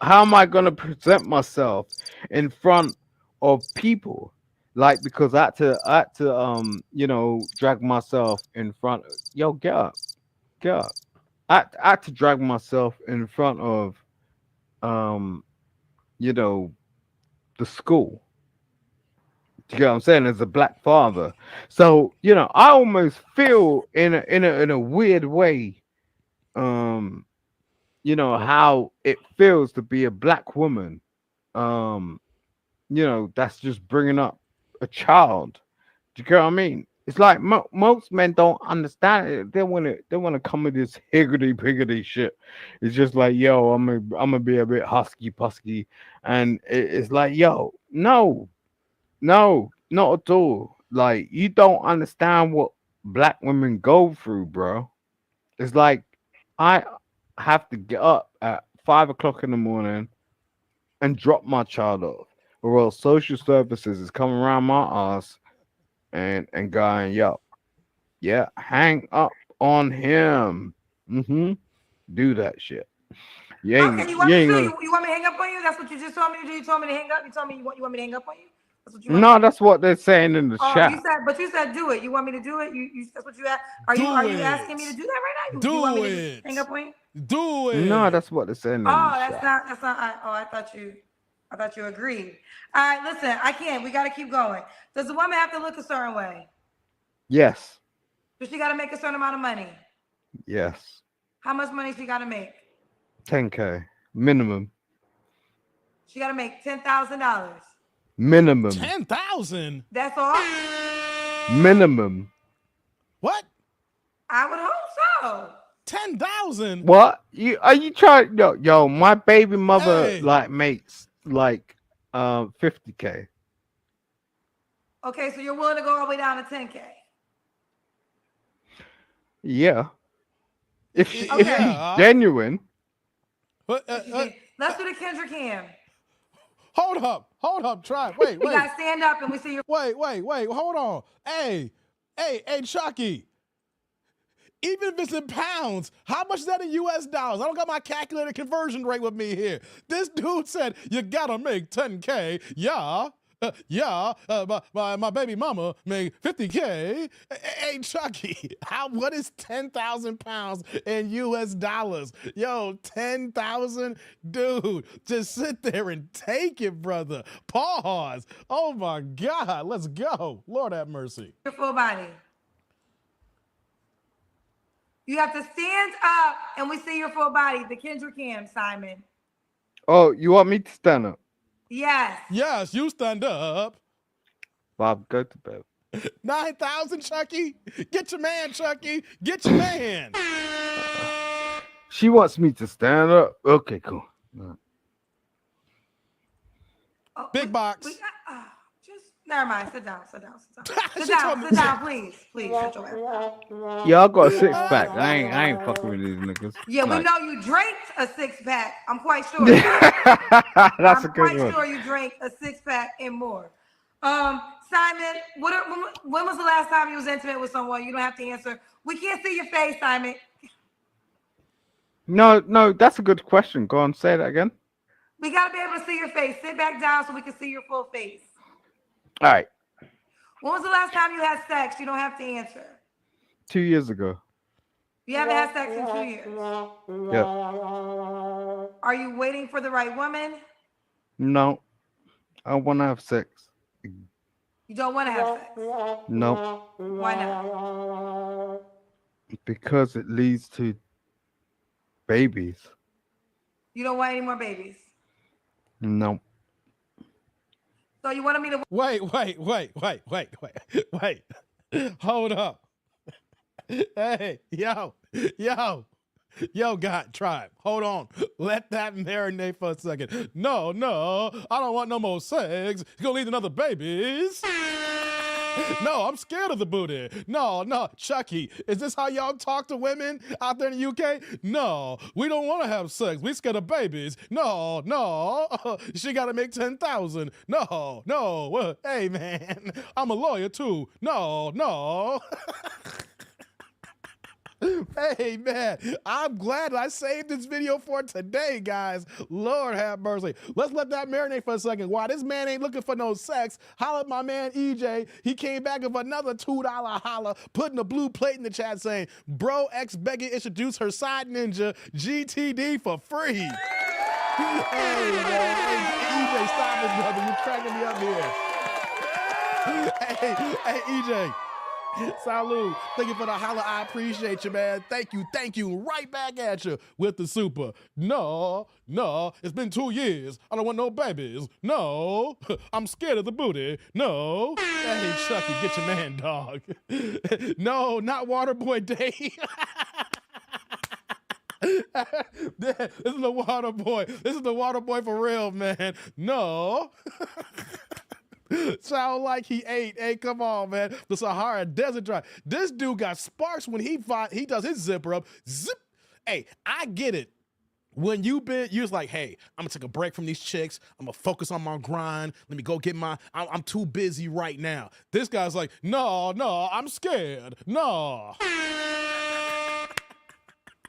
am I gonna present myself in front of people? Like, because I had to drag myself in front. Yo, get up. I had to drag myself in front of the school. Do you get what I'm saying? As a black father, so I almost feel in a weird way, how it feels to be a black woman, that's just bringing up a child. Do you get what I mean? It's like most men don't understand it. They want to come with this higgity piggity shit. It's just like, yo, I'm gonna be a bit husky pusky, and it's like, yo, no, not at all. Like, you don't understand what black women go through, bro. It's like I have to get up at 5 o'clock in the morning and drop my child off, or else social services is coming around my ass and going, yo, yeah, hang up on him. Do that shit. You want me to hang up on you? That's what you just told me to do. You told me to hang up. You told me you want me to hang up on you. That's what you want. No, that's what they're saying in the chat. You said do it. You want me to do it? You that's what you asked. Are you asking me to do that right now? You want me to just hang up on you? Do it. No, that's what they're saying. That's not. I thought you agreed. All right, listen. I can't. We got to keep going. Does the woman have to look a certain way? Yes. Does she got to make a certain amount of money? Yes. How much money she got to make? $10K minimum. She got to make $10,000. Minimum. 10,000. That's all. Minimum. What? I would hope so. 10,000. What? Are you trying? Yo, my baby mother makes like 50K. Okay, so you're willing to go all the way down to 10K? Yeah. If she's genuine. Let's do the Kendrick Cam. Hold up. Try. Wait. You gotta stand up and we see your. Wait. Hold on. Hey, Chucky. Even if it's in pounds, how much is that in US dollars? I don't got my calculator conversion rate with me here. This dude said you gotta make 10K. My baby mama made 50K. Hey, Chucky, what is 10,000 pounds in US dollars? Yo, 10,000? Dude, just sit there and take it, brother. Pause. Oh my God, let's go. Lord have mercy. Your full body. You have to stand up and we see your full body. The Kendrick Cam, Simon. Oh, you want me to stand up? Yes, you stand up. Bob, go to bed. 9,000, Chucky? Get your man, Chucky. Get your man. She wants me to stand up. Okay, cool. Big box. Never mind. Sit down, please. Please, shut your ass. Yeah, I got a 6-pack. I ain't fucking with these niggas. Yeah, like, we know you drank a 6-pack. I'm quite sure. That's a good one. I'm quite sure you drank a 6-pack and more. Simon, when was the last time you was intimate with someone? You don't have to answer. We can't see your face, Simon. No, that's a good question. Go on, say that again. We gotta be able to see your face. Sit back down so we can see your full face. All right. When was the last time you had sex? You don't have to answer. 2 years ago. You haven't had sex in 2 years. Yep. Are you waiting for the right woman? No. I want to have sex. You don't want to have sex? No. Why not? Because it leads to babies. You don't want any more babies? No. So you wanted me to wait. Hold up. Hey, yo, God, tribe. Hold on. Let that marinate for a second. No, I don't want no more sex. You're gonna lead to another babies. No, I'm scared of the booty. No, Chucky, is this how y'all talk to women out there in the UK? No, we don't want to have sex. We scared of babies. No, she got to make 10,000. No. Hey, man, I'm a lawyer too. No. Hey, man, I'm glad I saved this video for today, guys. Lord have mercy. Let's let that marinate for a second. While this man ain't looking for no sex, holla at my man EJ. He came back with another $2 holla, putting a blue plate in the chat saying, bro, ex-Becky introduced her side ninja, GTD, for free. Hey, man. Hey, EJ, stop it, brother. You're cracking me up here. Hey, EJ. Salud. Thank you for the holla. I appreciate you, man. Thank you. Right back at you with the super. No. It's been 2 years. I don't want no babies. No. I'm scared of the booty. No. Hey, Chucky, get your man, dog. No, not Waterboy Dave. This is the water boy. This is the water boy for real, man. No. Sound like he ate. Hey, come on, man. The Sahara Desert Drive. This dude got sparks when he does his zipper up. Zip. Hey, I get it. When you was like, hey, I'm gonna take a break from these chicks. I'm gonna focus on my grind. Let me go get I'm too busy right now. This guy's like, no, I'm scared. No.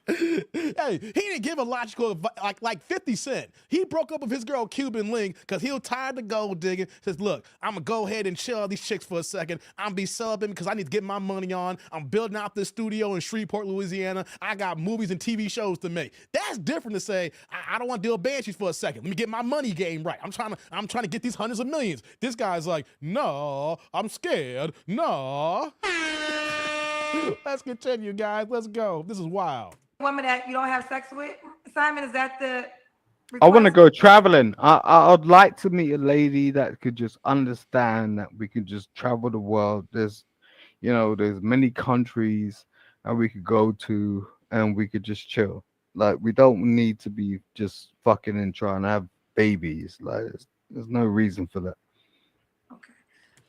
Hey, he didn't give a logical like 50 Cent. He broke up with his girl Cuban Link because he was tired of gold digging. Says, look, I'm gonna go ahead and chill these chicks for a second. I'm gonna be celibate because I need to get my money on. I'm building out this studio in Shreveport, Louisiana. I got movies and TV shows to make. That's different to say, I don't want to deal with banshees for a second. Let me get my money game right. I'm trying to get these hundreds of millions. This guy's like, no, I'm scared. No. Let's continue, guys. Let's go. This is wild. Woman that you don't have sex with, Simon, is that the request? I want to go traveling. I'd like to meet a lady that could just understand that we could just travel the world. There's many countries that we could go to and we could just chill. Like, we don't need to be just fucking and trying to have babies. Like, there's no reason for that. Okay.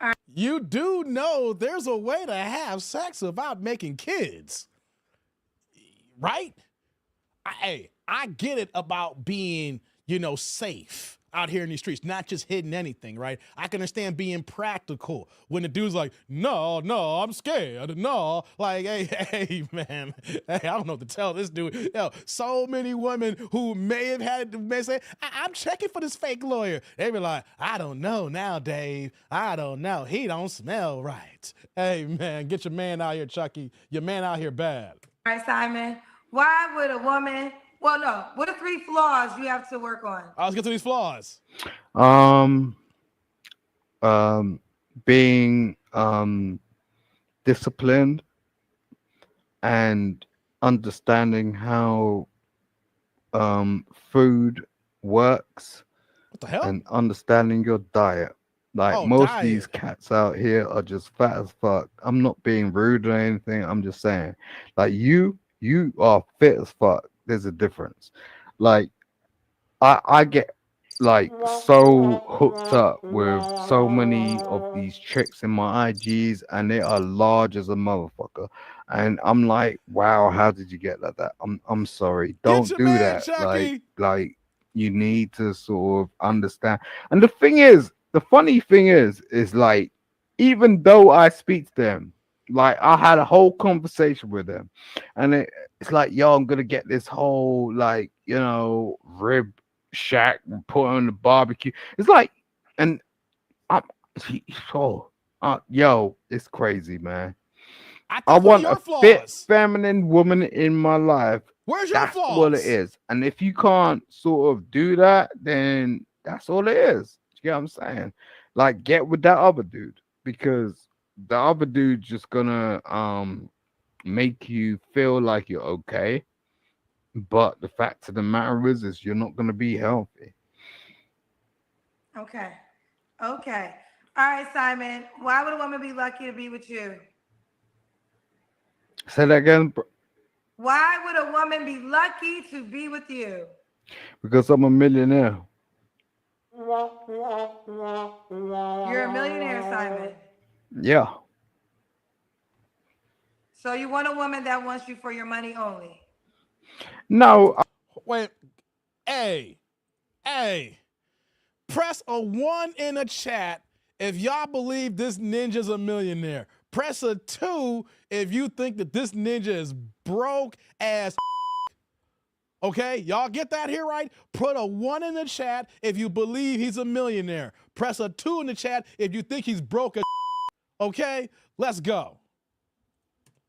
All right. You do know there's a way to have sex without making kids. Right? I get it about being, safe out here in these streets, not just hitting anything, right? I can understand being practical when the dude's like, no, I'm scared. No, like, hey, man, hey, I don't know what to tell this dude. So many women who may say, I'm checking for this fake lawyer. They be like, I don't know now, Dave. I don't know. He don't smell right. Hey, man, get your man out here, Chucky. Your man out here bad. All right, Simon. Why would a woman? Well, no. What are 3 flaws you have to work on? Let's get to these flaws. Being disciplined and understanding how food works. What the hell? And understanding your diet. Like, most of these cats out here are just fat as fuck. I'm not being rude or anything. I'm just saying, like, you are fit as fuck. There's a difference. Like, I get like so hooked up with so many of these chicks in my IGs, and they are large as a motherfucker. And I'm like, wow, how did you get like that? I'm sorry. Don't do that. Like you need to sort of understand. And the funny thing is like, even though I speak to them, like I had a whole conversation with them, and it's like, yo, I'm gonna get this whole like, rib shack and put on the barbecue. It's like, and I'm yo, it's crazy, man. I want a fit feminine woman in my life. Where's your That's flaws? all it is. And if you can't sort of do that, then that's all it is. You get what I'm saying? Like, get with that other dude, because the other dude's just gonna make you feel like you're okay. But the fact of the matter is you're not gonna be healthy. Okay. All right, Simon. Why would a woman be lucky to be with you? Say that again. Why would a woman be lucky to be with you? Because I'm a millionaire. You're a millionaire, Simon. Yeah. So you want a woman that wants you for your money only? No. Wait. Hey. Press a 1 in the chat if y'all believe this ninja's a millionaire. Press a 2 if you think that this ninja is broke as. Okay, y'all get that here right? Put a 1 in the chat if you believe he's a millionaire. Press a 2 in the chat if you think he's broke as. Okay, let's go.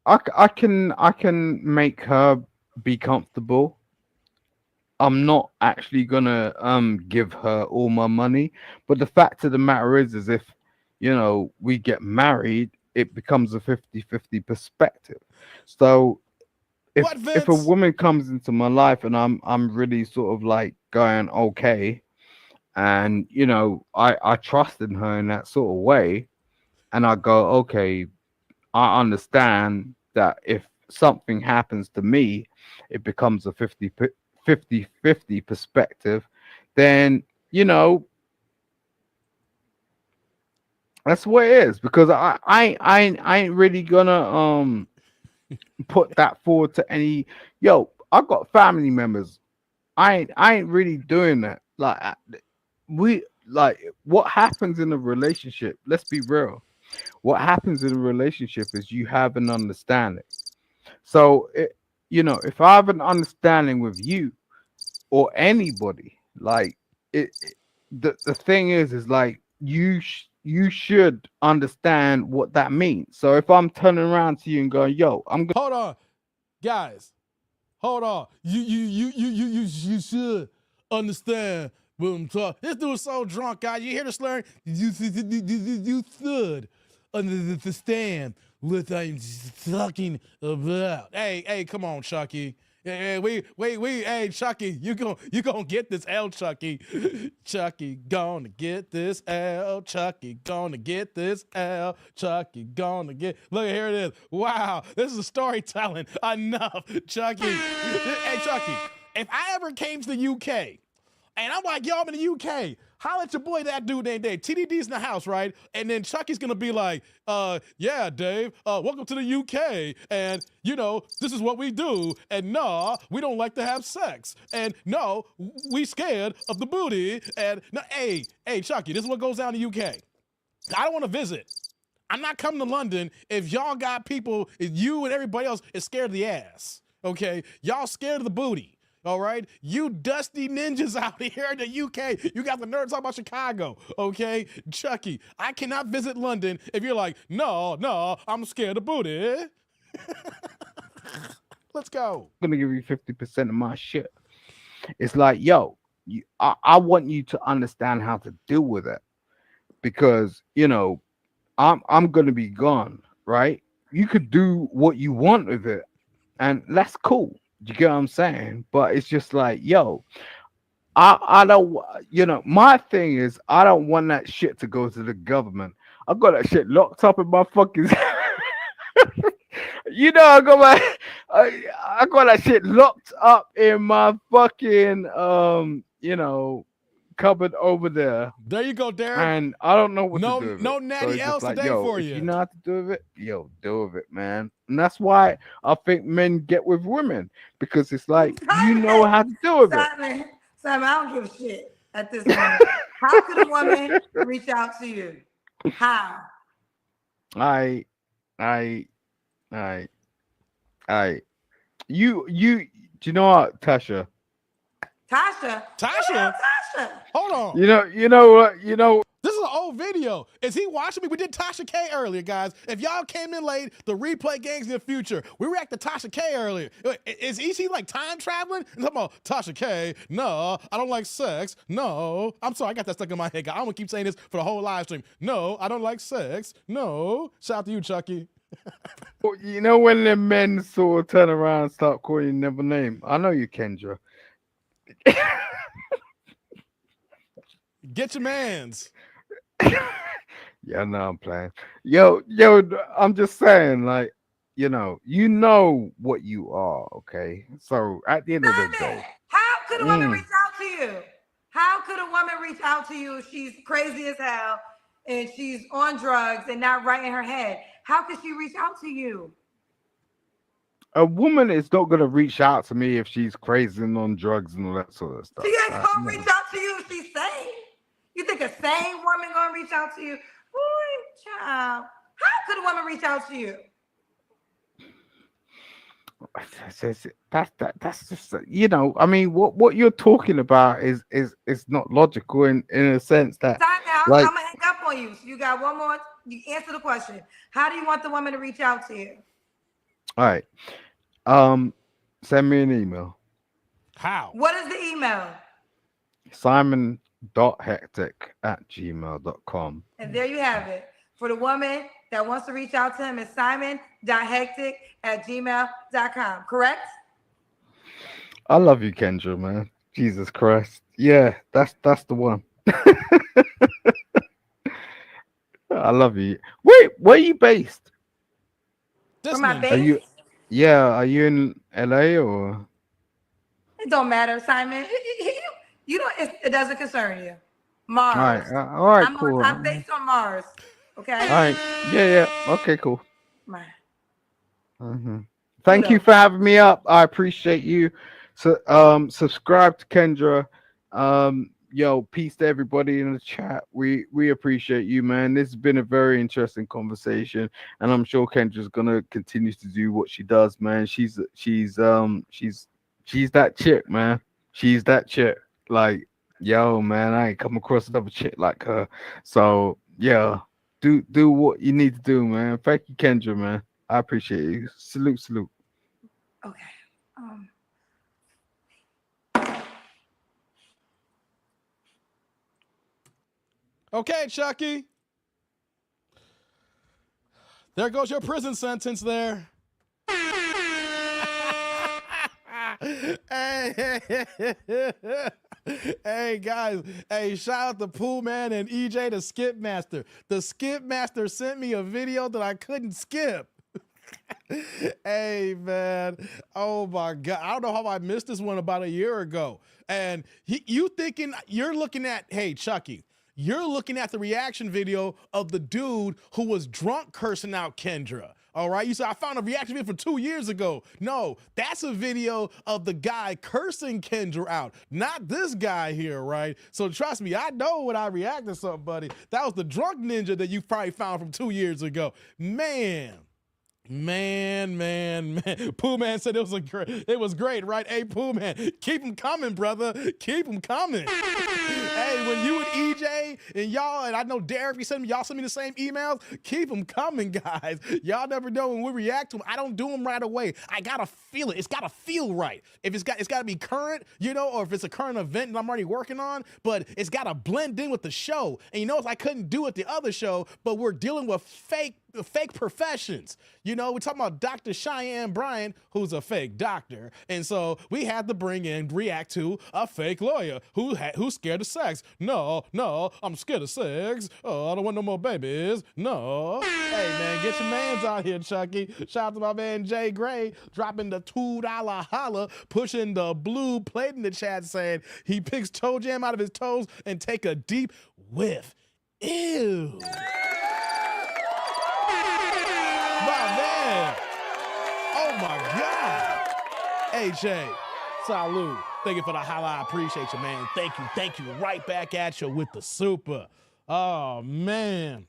I can make her be comfortable. I'm not actually gonna give her all my money, but the fact of the matter is if we get married, it becomes a 50-50 perspective. So if a woman comes into my life and I'm really sort of like going okay, and I trust in her in that sort of way, and I go, okay, I understand that if something happens to me, it becomes a 50-50 perspective, then that's what it is. Because I ain't really gonna put that forward to any. I got family members. I ain't really doing that. Like what happens in a relationship, let's be real, what happens in a relationship is you have an understanding. So if I have an understanding with you or anybody, like the thing is like you should understand what that means. So if I'm turning around to you and going, yo, I'm gonna hold on, guys, hold on, you should understand what I'm talking. This dude's so drunk, guys. You hear the slurring? You should understand what I'm talking about. Hey, come on, Chucky. Hey, hey, Chucky, you gonna get this L, Chucky. Chucky gonna get this L. Chucky gonna get this L. Chucky gonna get. Look, here it is. Wow, this is storytelling. Enough, Chucky. Hey, Chucky, if I ever came to the UK, and I'm like, yo, I'm in the UK. Holla at your boy, that dude named Dave. TDD's in the house, right? And then Chucky's gonna be like, yeah, Dave, welcome to the UK. And, this is what we do. And nah, we don't like to have sex. And no, we scared of the booty. And no, hey, Chucky, this is what goes down in the UK. I don't want to visit. I'm not coming to London if y'all got people, if you and everybody else is scared of the ass. Okay? Y'all scared of the booty. All right, you dusty ninjas out here in the UK, you got the nerds talking about Chicago, okay? Chucky, I cannot visit London if you're like, no, I'm scared of booty. Let's go. I'm gonna give you 50% of my shit. It's like, yo, I want you to understand how to deal with it, because I'm gonna be gone, right? You could do what you want with it, and that's cool. You get what I'm saying? But it's just like, yo, I don't, my thing is, I don't want that shit to go to the government. I got that shit locked up in my fucking, I got that shit locked up in my fucking, cupboard over there. There you go, Derek. And I don't know what to do with no it. natty else like, today for if you. You know how to do with it, do with it, man. And that's why I think men get with women, because it's like you know how to do with it. Simon, I don't give a shit at this moment. How could a woman reach out to you? How? You do you know what, Tasha? Tasha? Hold on. You know what? This is an old video. Is he watching me? We did Tasha K earlier, guys. If y'all came in late, the replay games in the future. We reacted to Tasha K earlier. Is he like time traveling? And talking about Tasha K? No, I don't like sex. No, I'm sorry, I got that stuck in my head. I'm gonna keep saying this for the whole live stream. No, I don't like sex. No. Shout out to you, Chucky. You know when the men sort of turn around and start calling you never name? I know you, Kendra. Get your mans. Yeah, no, I'm playing. Yo, I'm just saying, like, you know what you are, okay? So at the end of the day, how could a woman reach out to you? How could a woman reach out to you if she's crazy as hell and she's on drugs and not right in her head? How could she reach out to you? A woman is not gonna reach out to me if she's crazy and on drugs and all that sort of stuff. She ain't gonna reach out to you if she's sane. You think a sane woman gonna reach out to you? Boy, child. How could a woman reach out to you? That's just, I mean, what you're talking about is not logical in a sense that. I'm gonna hang up on you. So you got one more. You answer the question. How do you want the woman to reach out to you? All right. Send me an email. How? What is the email? Simon.hectic@gmail.com. And there you have it. For the woman that wants to reach out to him, it's simon.hectic@gmail.com. Correct? I love you, Kendra, man. Jesus Christ. Yeah, that's the one. I love you. Wait, where are you based? For my base? Are you in LA or? It don't matter, Simon. You don't. It doesn't concern you. Mars. All right, cool. I'm based on Mars. Okay. All right. Yeah. Okay, cool. Right. Mm-hmm. Thank you for having me up. I appreciate you. So, subscribe to Kendra. Peace to everybody in the chat. We appreciate you, man. This has been a very interesting conversation, and I'm sure Kendra's gonna continue to do what she does, man. She's that chick, man. She's that chick. Like, man, I ain't come across another chick like her. So, do what you need to do, man. Thank you, Kendra, man. I appreciate you. Salute. Okay. Okay, Chucky. There goes your prison sentence there. Hey, guys. Hey, shout out to Pool Man and EJ, the Skip Master. The Skip Master sent me a video that I couldn't skip. Hey, man. Oh, my God. I don't know how I missed this one about a year ago. And you're looking at, hey, Chucky, you're looking at the reaction video of the dude who was drunk cursing out Kendra. All right, you said I found a reaction video from 2 years ago. No, that's a video of the guy cursing Kendra out, not this guy here, right? So trust me, I know when I react to something, buddy. That was the drunk ninja that you probably found from 2 years ago. Man. Pooh Man said it was great, right? Hey, Pooh Man, keep them coming, brother. Keep them coming. Hey, when you and EJ and y'all, and I know Derek, y'all send me the same emails, keep them coming, guys. Y'all never know when we react to them. I don't do them right away. I gotta feel it. It's gotta feel right. If it's gotta be current, or if it's a current event that I'm already working on, but it's gotta blend in with the show. And I couldn't do it the other show, but we're dealing with fake fake professions. You know, we're talking about Dr. Cheyenne Bryant, who's a fake doctor. And so we had to react to a fake lawyer who's scared of sex. No, I'm scared of sex. Oh, I don't want no more babies. No. Hey, man, get your mans out here, Chucky. Shout out to my man Jay Gray, dropping the $2 holla, pushing the blue plate in the chat saying he picks toe jam out of his toes and take a deep whiff. Ew. My man. Oh my God. Hey, Jay. Salute. Thank you for the holla. I appreciate you, man. Thank you. Right back at you with the super. Oh, man.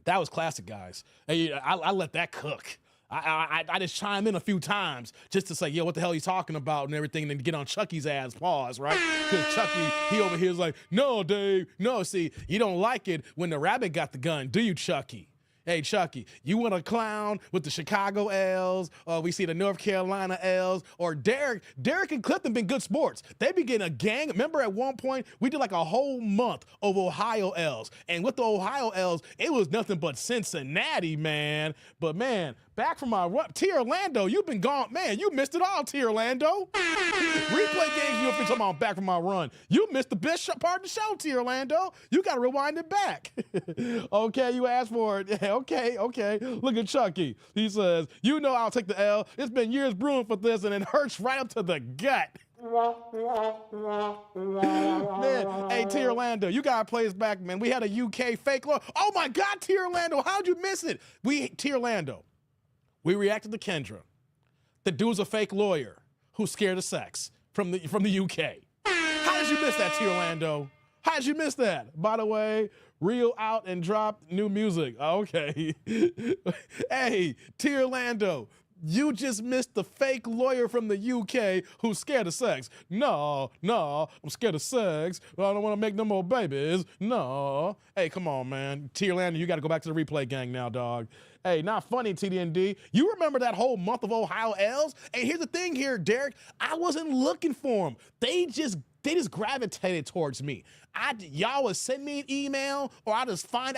That was classic, guys. Hey, I let that cook. I just chime in a few times just to say, yo, what the hell are you talking about and everything, and then get on Chucky's ass, pause, right? Because Chucky, he over here is like, no, Dave, no. See, you don't like it when the rabbit got the gun, do you, Chucky? Hey, Chucky, you want to clown with the Chicago L's, or we see the North Carolina L's, or Derek and Clifton been good sports. They be getting a gang. Remember at one point, we did like a whole month of Ohio L's. And with the Ohio L's, it was nothing but Cincinnati, man. But, man, back from my run. T. Orlando, you've been gone. Man, you missed it all, T. Orlando. Replay games, you've been talking about back from my run. You missed the best part of the show, T. Orlando. You got to rewind it back. Okay, you asked for it. Okay. Look at Chucky. He says, you know I'll take the L. It's been years brewing for this, and it hurts right up to the gut. Man, hey, T. Orlando, you got to play us back, man. We had a UK fake law. Oh, my God, T. Orlando, how'd you miss it? T. Orlando, we reacted to Kendra. The dude's a fake lawyer who's scared of sex from the UK. How did you miss that, T. Orlando? How did you miss that? By the way, Reel out and drop new music. Okay. Hey, T. Orlando, you just missed the fake lawyer from the UK who's scared of sex. No, I'm scared of sex. I don't want to make no more babies. No. Hey, come on, man. T. Orlando, you got to go back to the replay gang now, dog. Hey, not funny, TDND. You remember that whole month of Ohio L's? And here's the thing here, Derek. I wasn't looking for them. They just gravitated towards me. Y'all would send me an email, or I was like,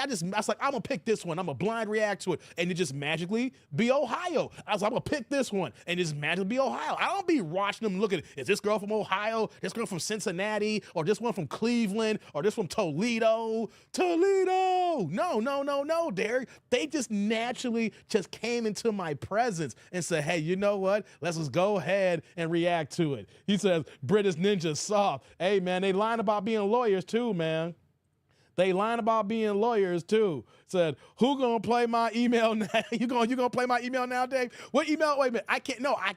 I'm gonna pick this one. I'm gonna blind react to it, and it just magically be Ohio. I was like, I'm gonna pick this one, and it just magically be Ohio. I don't be watching them looking, is this girl from Ohio, this girl from Cincinnati, or this one from Cleveland, or this from Toledo? No, Derek. They just naturally just came into my presence and said, hey, you know what? Let's just go ahead and react to it. He says, British Ninja soft. Hey, man, they lying about being lawyers too, man. They lying about being lawyers too. Said, who gonna play my email now? You gonna play my email now, Dave? What email? Wait a minute. I can't. No, I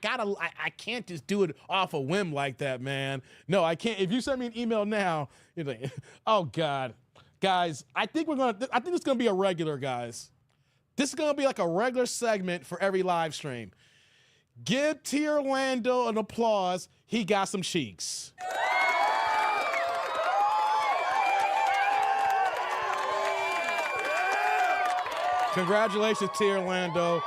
can't just do it off a whim like that, man. No, I can't. If you send me an email now, you're like, oh God, guys. I think this is gonna be a regular, guys. This is gonna be like a regular segment for every live stream. Give T. Orlando an applause. He got some cheeks. Congratulations, T. Orlando.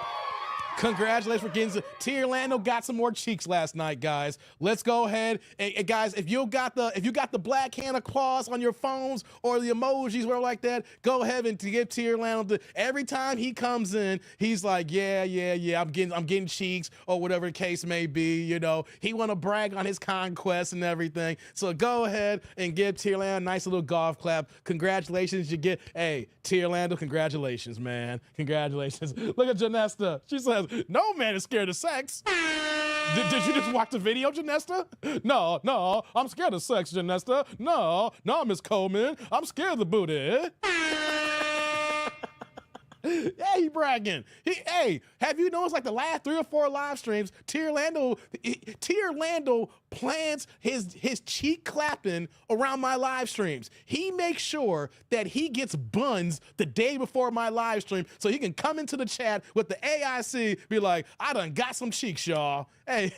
Congratulations for getting T. Orlando got some more cheeks last night, guys. Let's go ahead and guys, if you got the black hand applause on your phones or the emojis, whatever like that, go ahead and give T. Orlando every time he comes in, he's like, yeah, I'm getting cheeks or whatever the case may be. You know, he want to brag on his conquest and everything. So go ahead and give T. Orlando a nice little golf clap. Congratulations, hey, T. Orlando, congratulations, man. Congratulations. Look at Janesta. She says, no man is scared of sex. Did you just watch the video, Janesta? No, I'm scared of sex, Janesta. No, Miss Coleman, I'm scared of the booty. Yeah, he bragging. Hey, have you noticed like the last 3 or 4 live streams, T. Orlando plans his cheek clapping around my live streams. He makes sure that he gets buns the day before my live stream so he can come into the chat with the AIC, be like, I done got some cheeks, y'all. Hey,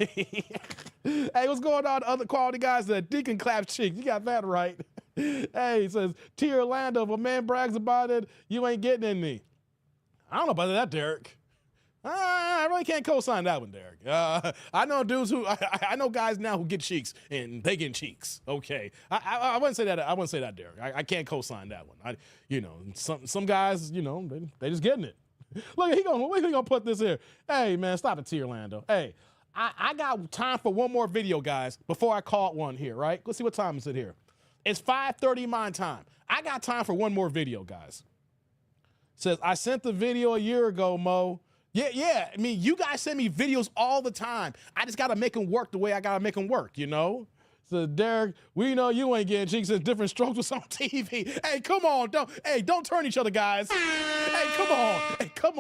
hey, what's going on, other quality guys that Deacon claps cheeks? You got that right. Hey, he says, T. Orlando, if a man brags about it, you ain't getting any. I don't know about that, Derek. I really can't co-sign that one, Derek. I know dudes I know guys now who get cheeks, and they get cheeks. Okay, I wouldn't say that. I wouldn't say that, Derek. I can't co-sign that one. Some guys, they just getting it. Look, he gonna put this here. Hey, man, stop it, T. Orlando. Hey, I got time for one more video, guys, before I call it one here, right? Let's see what time is it here. It's 5:30 my time. I got time for one more video, guys. Says, I sent the video a year ago, Mo. Yeah. I mean, you guys send me videos all the time. I just got to make them work the way I got to make them work, you know? So, Derek, we know you ain't getting cheeks. Says different strokes was on TV. Hey, come on. Don't turn each other, guys. Hey, come on. Come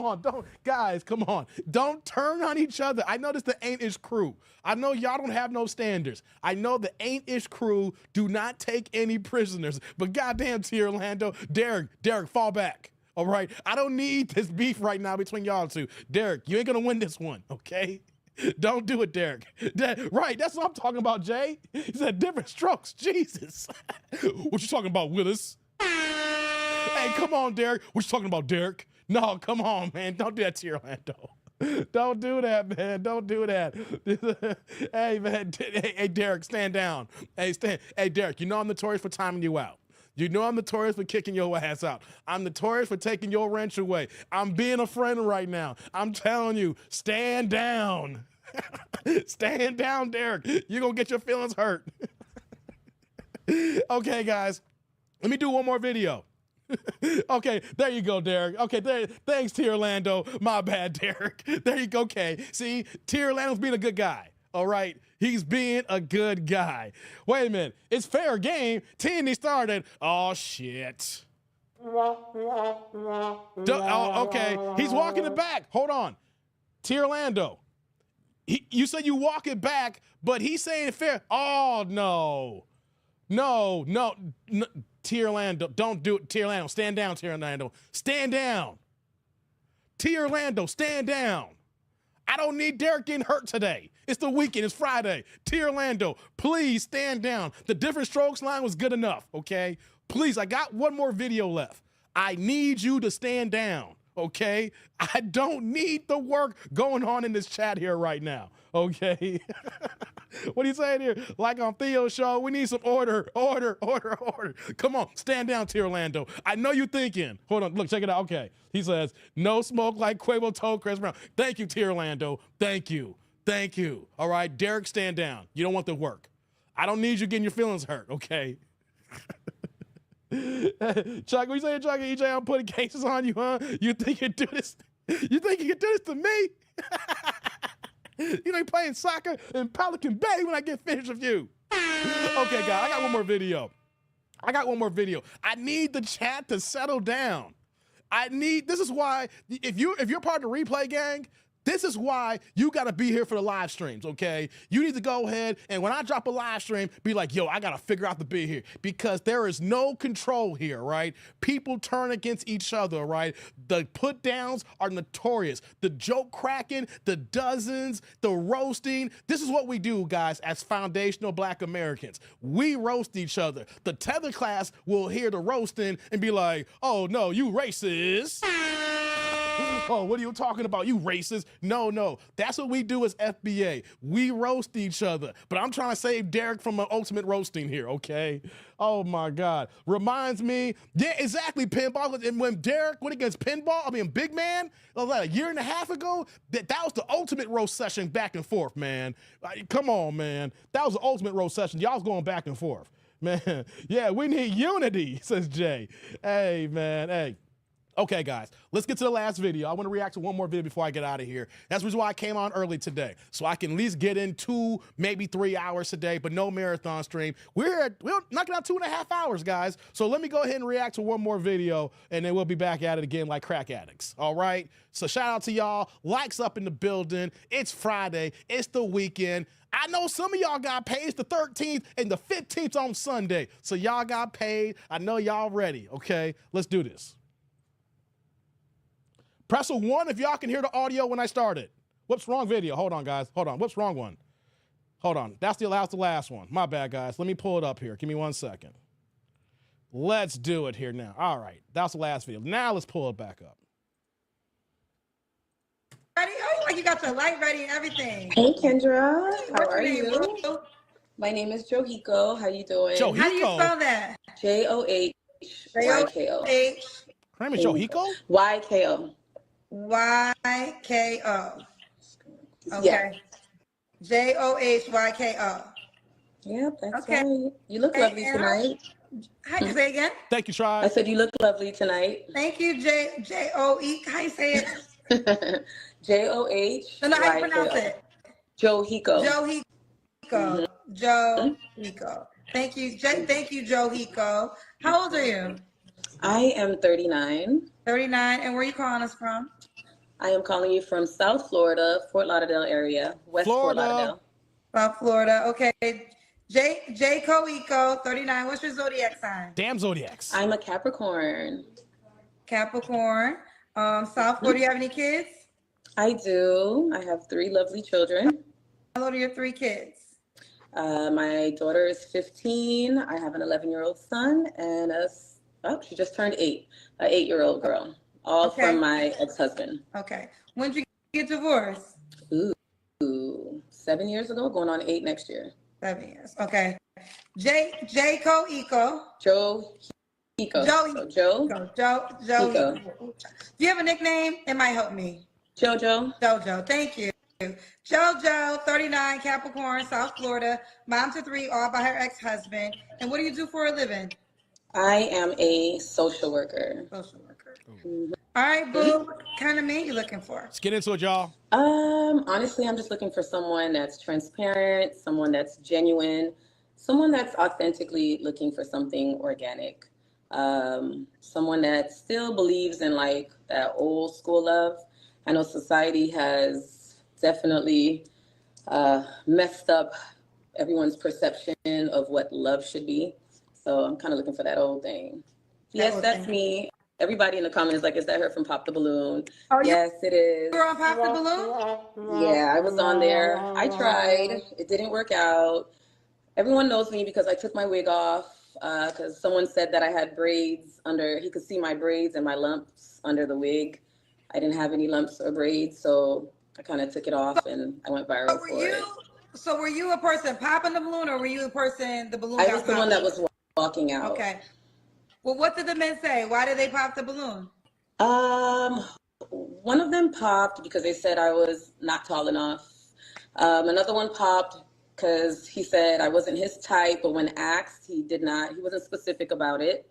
on. Don't turn on each other. I know this the Ain't-ish crew. I know y'all don't have no standards. I know the Ain't-ish crew do not take any prisoners. But goddamn, T. Orlando, Derek, fall back. All right, I don't need this beef right now between y'all two. Derek, you ain't gonna win this one, okay? Don't do it, Derek. Right, that's what I'm talking about, Jay. He said different strokes, Jesus. What you talking about, Willis? Hey, come on, Derek. What you talking about, Derek? No, come on, man. Don't do that to Orlando. Don't do that, man. Don't do that. Hey, man. Hey, Derek, stand down. Hey, Derek, you know I'm notorious for timing you out. You know I'm notorious for kicking your ass out. I'm notorious for taking your wrench away. I'm being a friend right now. I'm telling you, stand down. Stand down, Derek. You're going to get your feelings hurt. Okay, guys. Let me do one more video. Okay, there you go, Derek. Okay, thanks, T. Orlando. My bad, Derek. There you go. Okay, see, T. Orlando's being a good guy. All right, he's being a good guy. Wait a minute, it's fair game. T&E started. Oh, shit. Okay, he's walking it back. Hold on. T. Orlando, you said you walk it back, but he's saying fair. Oh, no. T. Orlando, don't do it. T. Orlando, stand down, T. Orlando. Stand down. T. Orlando, stand down. I don't need Derek getting hurt today. It's the weekend. It's Friday. T. Orlando, please stand down. The different strokes line was good enough, okay? Please, I got one more video left. I need you to stand down, okay? I don't need the work going on in this chat here right now, okay? What are you saying here? Like on Theo's show, we need some order. Come on, stand down, T. Orlando. I know you're thinking. Hold on, look, check it out. Okay, he says, no smoke like Quavo told Chris Brown. Thank you, T. Orlando. Thank you. All right, Derek, stand down. You don't want the work. I don't need you getting your feelings hurt, okay? Chuck, what you saying, Chuck? EJ, I'm putting cases on you, huh? You think you can do this? You think you can do this to me? You ain't playing soccer in Pelican Bay when I get finished with you. Okay, guys, I got one more video. I need the chat to settle down. This is why, if you're part of the replay gang, this is why you got to be here for the live streams, okay? You need to go ahead and when I drop a live stream, be like, yo, I got to figure out the bid here because there is no control here, right? People turn against each other, right? The put downs are notorious. The joke cracking, the dozens, the roasting. This is what we do, guys, as foundational Black Americans. We roast each other. The tether class will hear the roasting and be like, oh, no, you racist. Oh, what are you talking about? You racist? No. That's what we do as FBA. We roast each other. But I'm trying to save Derek from an ultimate roasting here, okay? Oh, my God. Reminds me, yeah, exactly, pinball. And when Derek went against pinball, big man, like a year and a half ago, that was the ultimate roast session back and forth, man. Come on, man. That was the ultimate roast session. Y'all was going back and forth. Man, yeah, we need unity, says Jay. Hey, man, hey. Okay, guys, let's get to the last video. I want to react to one more video before I get out of here. That's the reason why I came on early today, so I can at least get in 2, maybe 3 hours today, but no marathon stream. We're knocking out 2.5 hours, guys. So let me go ahead and react to one more video, and then we'll be back at it again like crack addicts, all right? So shout out to y'all. Likes up in the building. It's Friday. It's the weekend. I know some of y'all got paid. It's the 13th and the 15th on Sunday, so y'all got paid. I know y'all ready, okay? Let's do this. Press a 1 if y'all can hear the audio when I started. Whoops, wrong video. Hold on, guys. Hold on. Whoops, wrong one. Hold on. That's the last one. My bad, guys. Let me pull it up here. Give me 1 second. Let's do it here now. All right. That's the last video. Now let's pull it back up. Ready? Oh, like you got your light ready and everything. Hey, Kendra. How are your name, you? bro? My name is Johiko. How you doing? Johiko? How do you spell that? Johiko. J-O-H. Her name is Johiko? YKO. Okay. Yeah. Johhyko. Yep, that's Okay. right. You look lovely tonight. Hi, say again. Thank you, Tribe. I said you look lovely tonight. Thank you, Joe. How you say it? Joh. No, how you pronounce it? Johhyko. Johyko. Thank you, Johyko. How old are you? I am 39. 39. And where are you calling us from? I am calling you from South Florida, Fort Lauderdale area, West Fort Lauderdale. South Florida. Okay. Johyko, 39. What's your zodiac sign? Damn zodiacs. I'm a Capricorn. Capricorn. South Florida. Do you have any kids? I do. I have 3 lovely children. How old are your 3 kids? My daughter is 15. I have an 11-year-old son and she just turned 8, an 8-year-old girl, all from my ex-husband. Okay. When did you get divorced? Ooh, 7 years ago, going on 8 next year. 7 years. Okay. Johyko. Joe. Do you have a nickname? It might help me. Jojo. Thank you. Jojo, 39, Capricorn, South Florida, mom to 3, all by her ex-husband. And what do you do for a living? I am a social worker. Mm-hmm. All right, boo. What kind of man you looking for? Let's get into it, y'all. Honestly, I'm just looking for someone that's transparent, someone that's genuine, someone that's authentically looking for something organic, someone that still believes in like that old school love. I know society has definitely messed up everyone's perception of what love should be. So I'm kind of looking for that old thing. Yes, that's me. Everybody in the comments is like, is that her from Pop the Balloon? Yes, it is. You were on Pop the Balloon? Yeah, I was on there. I tried. It didn't work out. Everyone knows me because I took my wig off because someone said that I had braids under. He could see my braids and my lumps under the wig. I didn't have any lumps or braids, so I kind of took it off and I went viral for it. So were you a person popping the balloon, or were you a person the balloon? I was the one that was walking out. Okay. Well, what did the men say? Why did they pop the balloon? One of them popped because they said I was not tall enough. Another one popped because he said I wasn't his type, but when asked, he wasn't specific about it.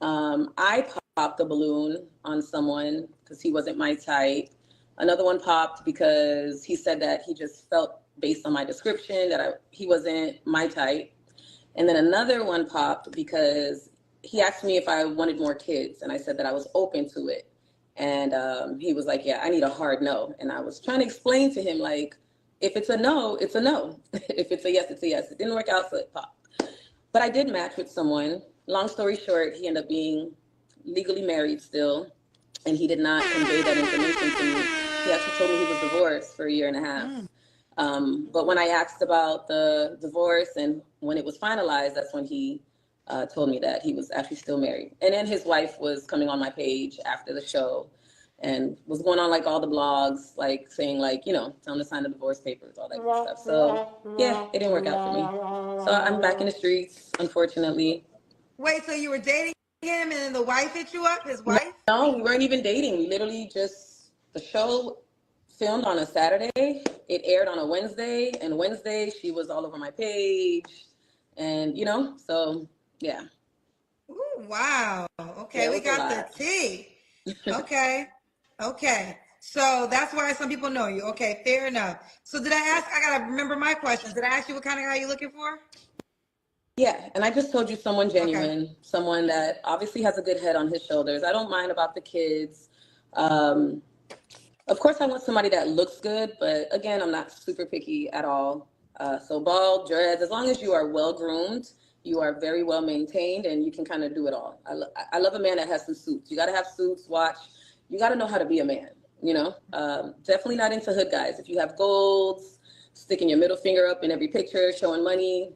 I popped the balloon on someone because he wasn't my type. Another one popped because he said that he just felt, based on my description, that he wasn't my type. And then another one popped because he asked me if I wanted more kids, and I said that I was open to it. And he was like, yeah, I need a hard no. And I was trying to explain to him, like, if it's a no, it's a no. If it's a yes, it's a yes. It didn't work out, so it popped. But I did match with someone. Long story short, he ended up being legally married still, and he did not convey that information to me. He actually told me he was divorced for 1.5 years. But when I asked about the divorce and when it was finalized, that's when he told me that he was actually still married. And then his wife was coming on my page after the show and was going on like all the blogs, like saying like, you know, tell him to sign the divorce papers, all that good stuff. So yeah, it didn't work out for me. So I'm back in the streets, unfortunately. Wait, so you were dating him and then the wife hit you up, his wife? No, we weren't even dating. We literally just, the show filmed on a Saturday. It aired on a Wednesday, and Wednesday she was all over my page, and you know, so yeah. Ooh, wow. Okay, we got the tea. Okay. So that's why some people know you. Okay, fair enough. So did I ask? I gotta remember my questions. Did I ask you what kind of guy you're looking for? Yeah, and I just told you someone genuine, someone that obviously has a good head on his shoulders. I don't mind about the kids. Of course, I want somebody that looks good, but again, I'm not super picky at all. So bald, dreads, as long as you are well-groomed, you are very well-maintained, and you can kind of do it all. I love a man that has some suits. You got to have suits, watch. You got to know how to be a man, you know? Definitely not into hood guys. If you have golds, sticking your middle finger up in every picture, showing money,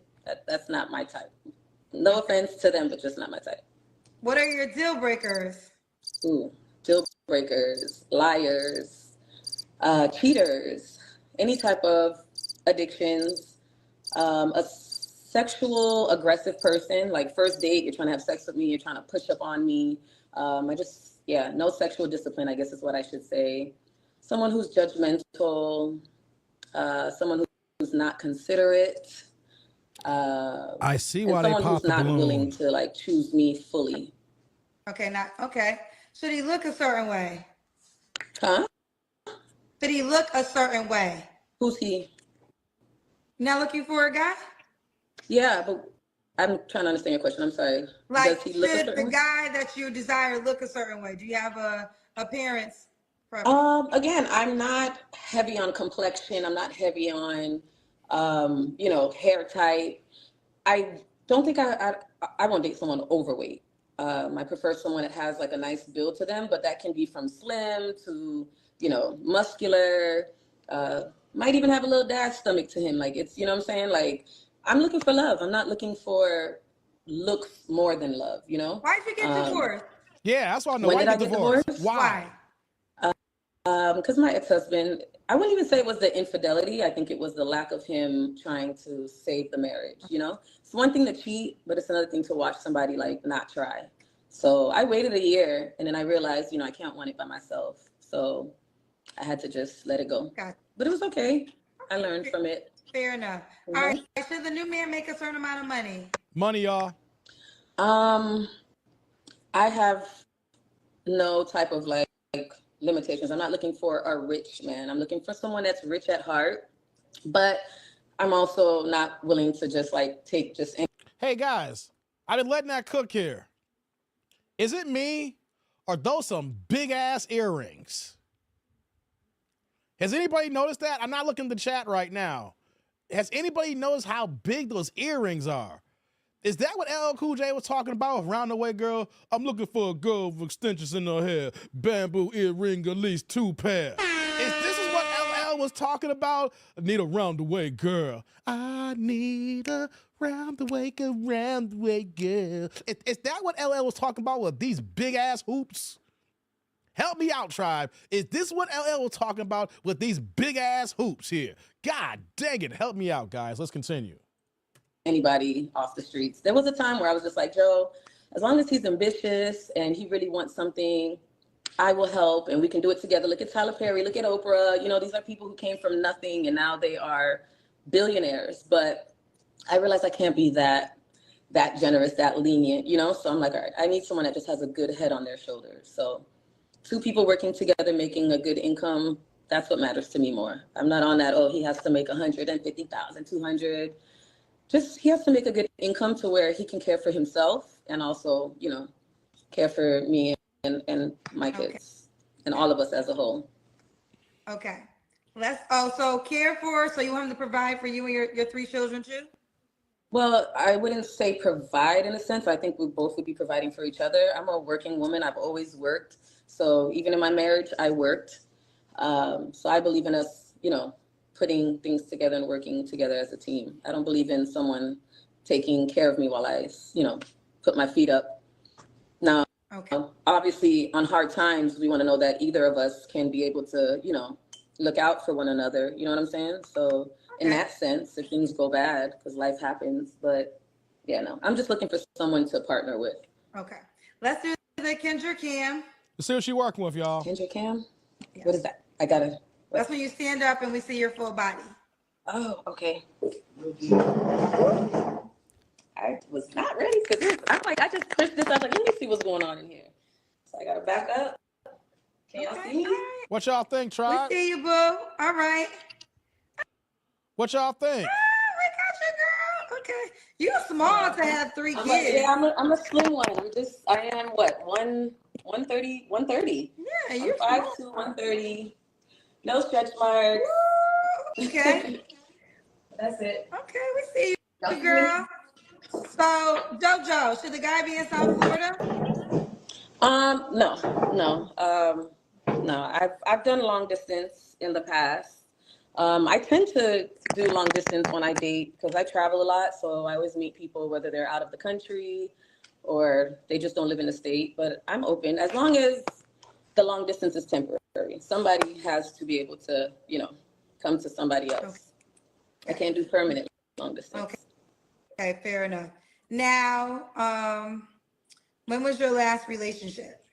that's not my type. No offense to them, but just not my type. What are your deal breakers? Ooh, deal breakers, liars, cheaters, any type of addictions, a sexual aggressive person, like first date, you're trying to have sex with me, you're trying to push up on me. I just no sexual discipline, I guess is what I should say. Someone who's judgmental, someone who's not considerate. I see why they someone popped who's the not balloon. willing to like choose me fully. Okay, should he look a certain way? Huh? Should he look a certain way? Who's he? Not looking for a guy? Yeah, but I'm trying to understand your question. I'm sorry. Like, Does he look a should certain the way? guy that you desire look a certain way? Do you have a appearance preference? Again, I'm not heavy on complexion. I'm not heavy on, hair type. I don't think I won't date someone overweight. I prefer someone that has like a nice build to them, but that can be from slim to, muscular, might even have a little dad stomach to him. Like, it's, you know what I'm saying? Like, I'm looking for love. I'm not looking for looks more than love, Why'd you get divorced? Yeah, that's why I know. When Why did I get get divorced? divorced? Why? Because my ex-husband, I wouldn't even say it was the infidelity. I think it was the lack of him trying to save the marriage, It's one thing to cheat, but it's another thing to watch somebody like not try. So I waited a year and then I realized, I can't want it by myself. So I had to just let it go. But it was okay. I learned from it. Fair enough. All right. Should the new man make a certain amount of money? Money, y'all. I have no type of like limitations. I'm not looking for a rich man. I'm looking for someone that's rich at heart, but I'm also not willing to just like take just any. Hey guys, I've been letting that cook here. Is it me or those some big ass earrings? Has anybody noticed that? I'm not looking at the chat right now. Has anybody noticed how big those earrings are? Is that what LL Cool J was talking about? Round the way girl, I'm looking for a girl with extensions in her hair. Bamboo earring, at least 2 pair. This is what LL was talking about? I need a round the way girl. I need a round the way girl, round the way girl. Is that what LL was talking about with these big ass hoops? Help me out, tribe. Is this what LL was talking about with these big ass hoops here? God dang it. Help me out, guys. Let's continue. Anybody off the streets. There was a time where I was just like, Joe, as long as he's ambitious and he really wants something, I will help and we can do it together. Look at Tyler Perry, look at Oprah. These are people who came from nothing and now they are billionaires. But I realized I can't be that generous, that lenient, So I'm like, all right, I need someone that just has a good head on their shoulders. So 2 people working together, making a good income, that's what matters to me more. I'm not on that, he has to make 150,000, 200. Just he has to make a good income to where he can care for himself and also, care for me and my kids and all of us as a whole. Okay. Let's also care for, so you want him to provide for you and your 3 children too? Well, I wouldn't say provide in a sense. I think we both would be providing for each other. I'm a working woman. I've always worked. So even in my marriage, I worked. So I believe in us, putting things together and working together as a team. I don't believe in someone taking care of me while I, put my feet up. Now, obviously on hard times, we want to know that either of us can be able to, look out for one another. You know what I'm saying? So in that sense, if things go bad, because life happens, but yeah, no, I'm just looking for someone to partner with. Okay. Let's do the Kendra Cam. Let's see what she's working with, y'all. Kendra Cam? Yes. What is that? I gotta. What? That's when you stand up and we see your full body. Oh, okay. I was not ready for this. I'm like, I just pushed this. I was like, let me see what's going on in here. So I gotta back up. Can y'all see me? Right. What y'all think, tribe? We see you, boo. All right. What y'all think? We got you, girl. Okay. You're small to have 3 kids. I'm a slim one. I am what? 130. Yeah, you're 5'2", 130. No stretch marks. Woo, okay. That's it. Okay, we see you, girl. So, JoJo, should the guy be in South Florida? No. I've done long distance in the past. I tend to do long distance when I date because I travel a lot. So I always meet people, whether they're out of the country or they just don't live in the state. But I'm open as long as the long distance is temporary. Somebody has to be able to, come to somebody else. Okay. I can't do permanent long distance. Okay, fair enough. Now, when was your last relationship?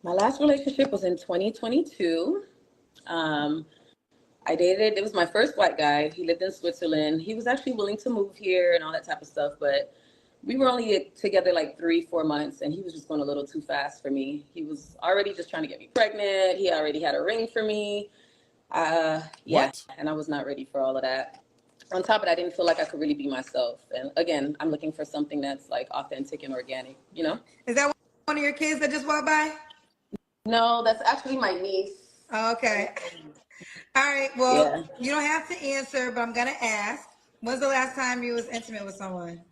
My last relationship was in 2022. I dated, it was my first white guy. He lived in Switzerland. He was actually willing to move here and all that type of stuff, but we were only together like 3-4 months, and he was just going a little too fast for me. He was already just trying to get me pregnant. He already had a ring for me. Yeah, and I was not ready for all of that. On top of that, I didn't feel like I could really be myself. And again, I'm looking for something that's like authentic and organic, you know? Is that one of your kids that just walked by? No, that's actually my niece. Oh, okay. All right. Well, you don't have to answer, but I'm going to ask. When's the last time you was intimate with someone?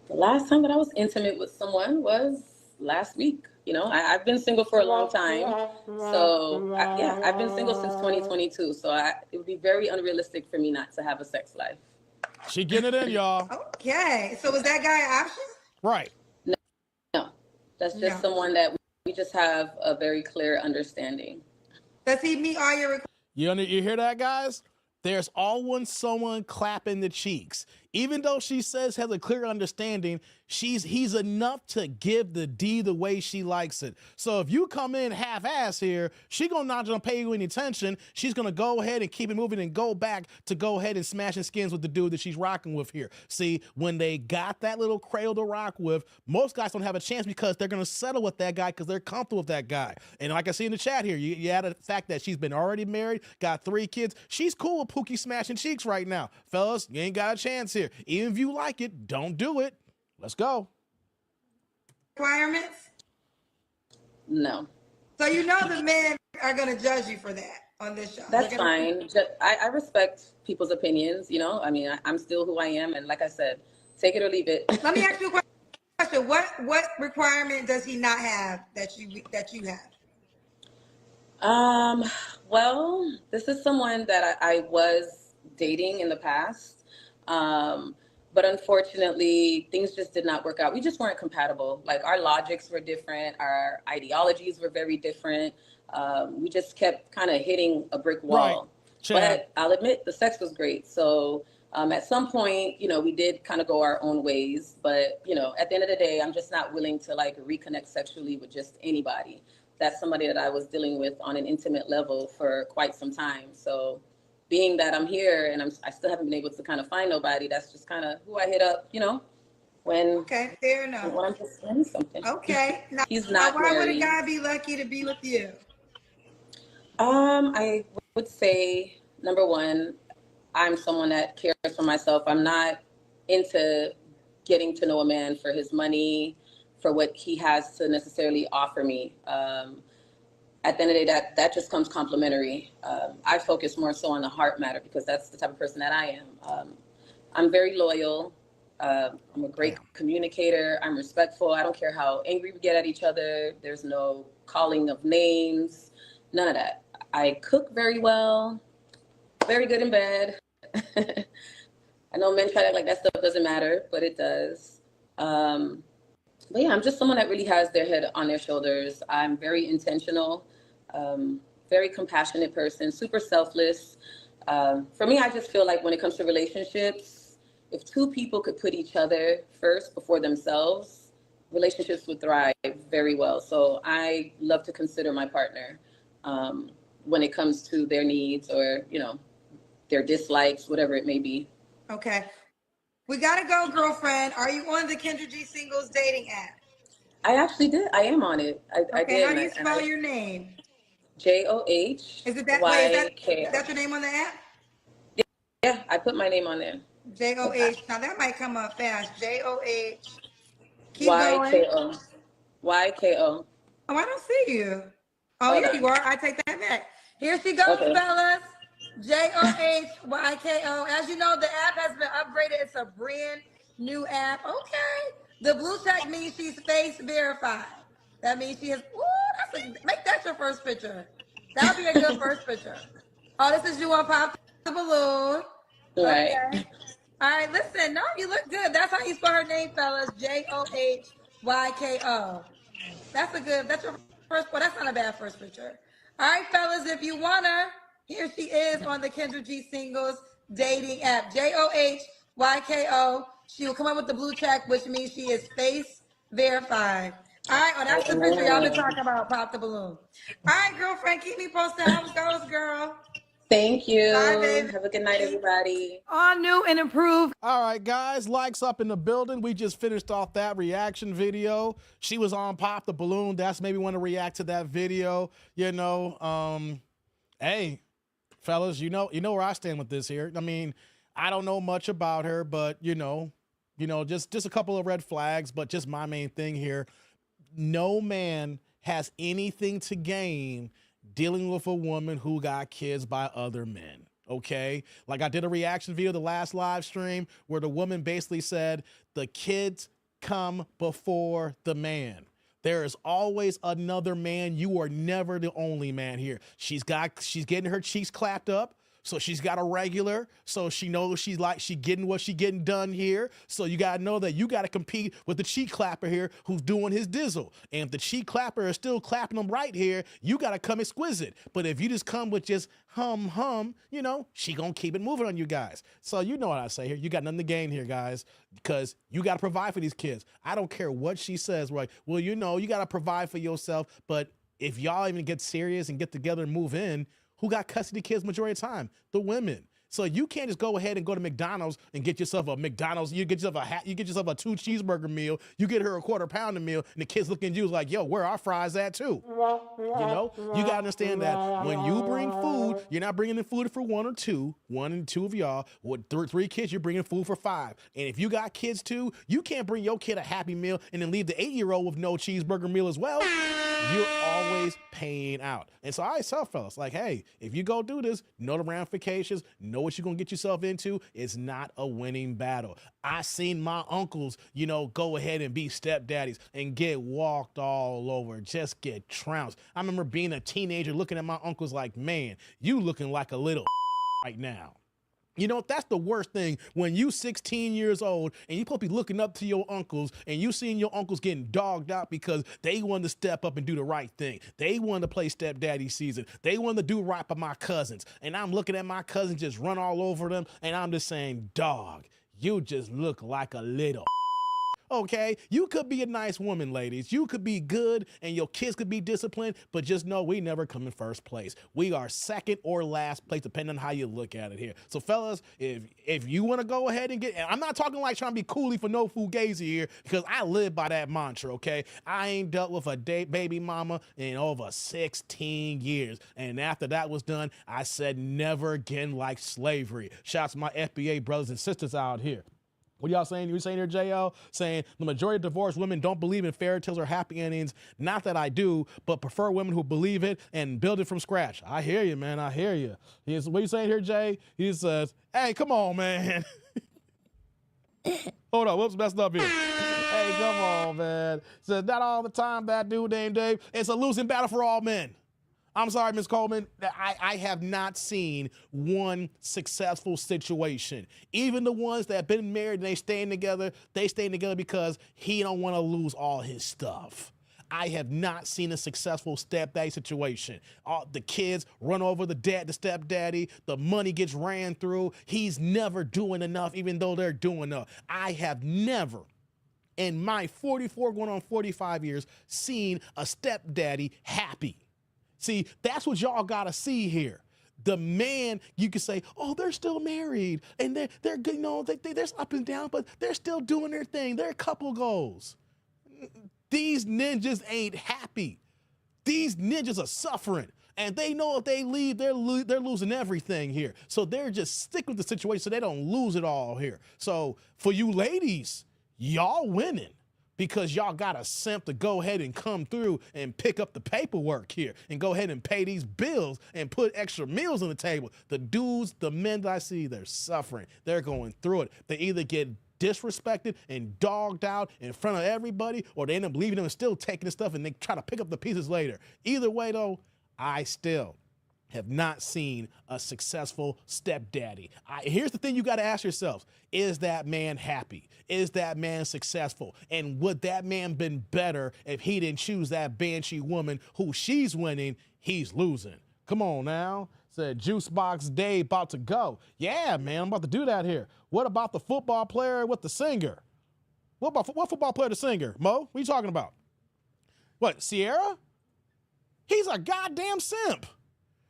The last time that I was intimate with someone was last week. You know, I've been single for a long time. So, I've been single since 2022. So it would be very unrealistic for me not to have a sex life. She getting it in, y'all. Okay. So was that guy an option? Right. No. That's just someone that we just have a very clear understanding. Does he meet all your requirements? You hear that, guys? There's always someone clapping the cheeks. Even though she says has a clear understanding, he's enough to give the D the way she likes it. So if you come in half-ass here, she not gonna pay you any attention. She's gonna go ahead and keep it moving and go back to go ahead and smashing skins with the dude that she's rocking with here. See, when they got that little cradle to rock with, most guys don't have a chance because they're gonna settle with that guy because they're comfortable with that guy. And like I see in the chat here, you had the fact that she's been already married, got 3 kids. She's cool with Pookie smashing cheeks right now. Fellas, you ain't got a chance here. Even if you like it, don't do it. Let's go. Requirements? No. So you know the men are going to judge you for that on this show. That's fine. I respect people's opinions, you know. I mean, I'm still who I am. And like I said, take it or leave it. Let me ask you a question. What requirement does he not have that you have? Well, this is someone that I was dating in the past. But unfortunately, things just did not work out. We just weren't compatible. Like, our logics were different. Our ideologies were very different. We just kept kind of hitting a brick wall. Right. But I'll admit, the sex was great. So at some point, you know, we did kind of go our own ways. But, you know, at the end of the day, I'm just not willing to, like, reconnect sexually with just anybody. That's somebody that I was dealing with on an intimate level for quite some time. So being that I'm here and I still haven't been able to kind of find nobody, that's just kind of who I hit up, you know, when fair enough. When I'm just doing something. Okay. Now, he's not why married. would a guy be lucky to be with you? I would say, number one, I'm someone that cares for myself. I'm not into getting to know a man for his money, for what he has to necessarily offer me. At the end of the day, that just comes complimentary. I focus more so on the heart matter because that's the type of person that I am. I'm very loyal. I'm a great communicator. I'm respectful. I don't care how angry we get at each other. There's no calling of names, none of that. I cook very well, very good in bed. I know men try to act like that stuff doesn't matter, but it does. But yeah, I'm just someone that really has their head on their shoulders. I'm very intentional, very compassionate person, super selfless. For me, I just feel like when it comes to relationships, if 2 people could put each other first before themselves, relationships would thrive very well. So I love to consider my partner when it comes to their needs or, you know, their dislikes, whatever it may be. Okay. We got to go, girlfriend. Are you on the Kendra G Singles dating app? I actually did. I am on it. I did. How do you spell your name? JOH. Is that your name on the app? Yeah, I put my name on there. JOH. Now that might come up fast. JOH. Keep YKO. going. YKO. Oh, I don't see you. Oh, here you are. I take that back. Here she goes, fellas. JOHYKO. As you know, the app has been upgraded. It's a brand new app. Okay. The blue check means she's face verified. That means she has. Ooh, make that your first picture. That would be a good first picture. Oh, this is you on Pop the Balloon. Right. Okay. All right. Listen. No, you look good. That's how you spell her name, fellas. JOHYKO. That's your first. Well, that's not a bad first picture. All right, fellas. If you wanna. Here she is on the Kendra G Singles dating app. JOHYKO. She will come up with the blue check, which means she is face verified. All right, well, that's the picture y'all been talking about, pop the balloon. All right, girlfriend, keep me posted how it goes, girl. Thank you. Bye, baby. Have a good night, everybody. All new and improved. All right, guys, likes up in the building. We just finished off that reaction video. She was on Pop the Balloon. That's maybe want to react to that video. You know, hey, fellas, you know where I stand with this here. I mean, I don't know much about her, but you know, just a couple of red flags, but just my main thing here. No man has anything to gain dealing with a woman who got kids by other men. Okay, like I did a reaction video the last live stream where the woman basically said the kids come before the man. There is always another man. You are never the only man here. She's getting her cheeks clapped up. So she's got a regular, so she knows she getting what she getting done here. So you gotta know that you gotta compete with the cheek clapper here who's doing his dizzle. And if the cheek clapper is still clapping them right here, you gotta come exquisite. But if you just come with just hum, you know, she gonna keep it moving on you guys. So you know what I say here. You got nothing to gain here, guys, because you gotta provide for these kids. I don't care what she says, right? Well, you know, you gotta provide for yourself, but if y'all even get serious and get together and move in, who got custody of kids majority of the time? The women. So you can't just go ahead and go to McDonald's and get yourself a McDonald's. You get yourself a 2 cheeseburger meal. You get her a quarter pounder meal, and the kids looking at you like, yo, where are our fries at too? You know, you gotta understand that when you bring food, you're not bringing in food for one and two of y'all. With 3 kids, you're bringing food for 5. And if you got kids too, you can't bring your kid a Happy Meal and then leave the 8-year-old with no cheeseburger meal as well. You're always paying out. And so I tell fellas, like, hey, if you go do this, know the ramifications, know what you're gonna get yourself into. It's not a winning battle. I seen my uncles, you know, go ahead and be stepdaddies and get walked all over, just get trounced. I remember being a teenager looking at my uncles like, man, you looking like a little right now. You know, that's the worst thing when you 16 years old and you supposed to be looking up to your uncles and you seeing your uncles getting dogged out because they wanted to step up and do the right thing. They wanted to play stepdaddy season. They wanted to do right by my cousins. And I'm looking at my cousins just run all over them and I'm just saying, dog, you just look like a little okay? You could be a nice woman, ladies. You could be good and your kids could be disciplined, but just know we never come in first place. We are second or last place, depending on how you look at it here. So fellas, if you want to go ahead and and I'm not talking like trying to be coolie for no fugazi here, because I live by that mantra, okay? I ain't dealt with a baby mama in over 16 years. And after that was done, I said never again like slavery. Shouts to my FBA brothers and sisters out here. What y'all saying? You saying here, JL? Saying the majority of divorced women don't believe in fairy tales or happy endings. Not that I do, but prefer women who believe it and build it from scratch. I hear you, man. I hear you. What you saying here, Jay? He says, hey, come on, man. Hold on. Whoops, messed up here. Hey, come on, man. Says, not all the time, that dude named Dave. It's a losing battle for all men. I'm sorry, Ms. Coleman, I have not seen one successful situation. Even the ones that have been married and they staying together because he don't want to lose all his stuff. I have not seen a successful stepdaddy situation. The kids run over the stepdaddy, the money gets ran through. He's never doing enough even though they're doing enough. I have never, in my 44 going on 45 years, seen a stepdaddy happy. See, that's what y'all gotta see here. The man, you can say, oh, they're still married and they're good, you know, there's up and down, but they're still doing their thing. Their couple goals. These ninjas ain't happy. These ninjas are suffering. And they know if they leave, they're losing everything here. So they're just sticking with the situation so they don't lose it all here. So for you ladies, y'all winning. Because y'all got a simp to go ahead and come through and pick up the paperwork here and go ahead and pay these bills and put extra meals on the table. The dudes, the men that I see, they're suffering. They're going through it. They either get disrespected and dogged out in front of everybody, or they end up leaving them and still taking the stuff and they try to pick up the pieces later. Either way, though, I still have not seen a successful stepdaddy. Here's the thing you got to ask yourselves. Is that man happy? Is that man successful? And would that man been better if he didn't choose that banshee woman who she's winning, he's losing? Come on now. Said Juice Box Day about to go. Yeah, man, I'm about to do that here. What about the football player with the singer? What football player the singer? Mo, what are you talking about? What, Sierra? He's a goddamn simp.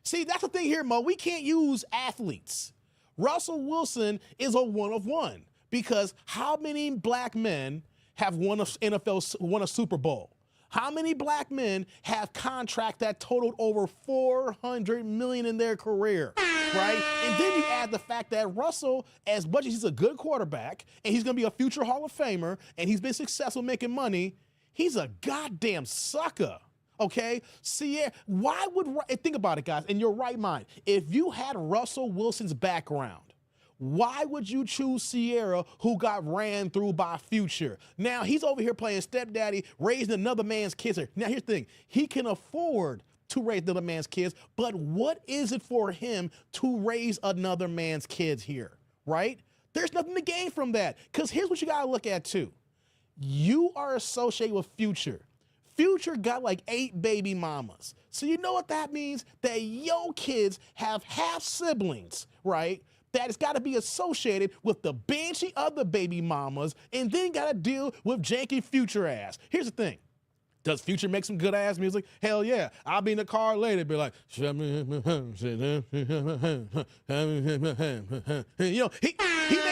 See, that's the thing here, Mo. We can't use athletes. Russell Wilson is a one of one because how many black men have won a Super Bowl? How many black men have contract that totaled over $400 million in their career, right? And then you add the fact that Russell, as much as he's a good quarterback and he's going to be a future Hall of Famer and he's been successful making money, he's a goddamn sucker. Okay, Sierra, why would, think about it, guys, in your right mind, if you had Russell Wilson's background, why would you choose Sierra, who got ran through by Future? Now, he's over here playing stepdaddy, raising another man's kids. Now, here's the thing. He can afford to raise another man's kids, but what is it for him to raise another man's kids here, right? There's nothing to gain from that, because here's what you got to look at, too. You are associated with Future. Future got like 8 baby mamas. So you know what that means? That your kids have half siblings, right? That has got to be associated with the banshee of the baby mamas and then got to deal with janky Future ass. Here's the thing. Does Future make some good ass music? Hell yeah. I'll be in the car later, be like, you know, he make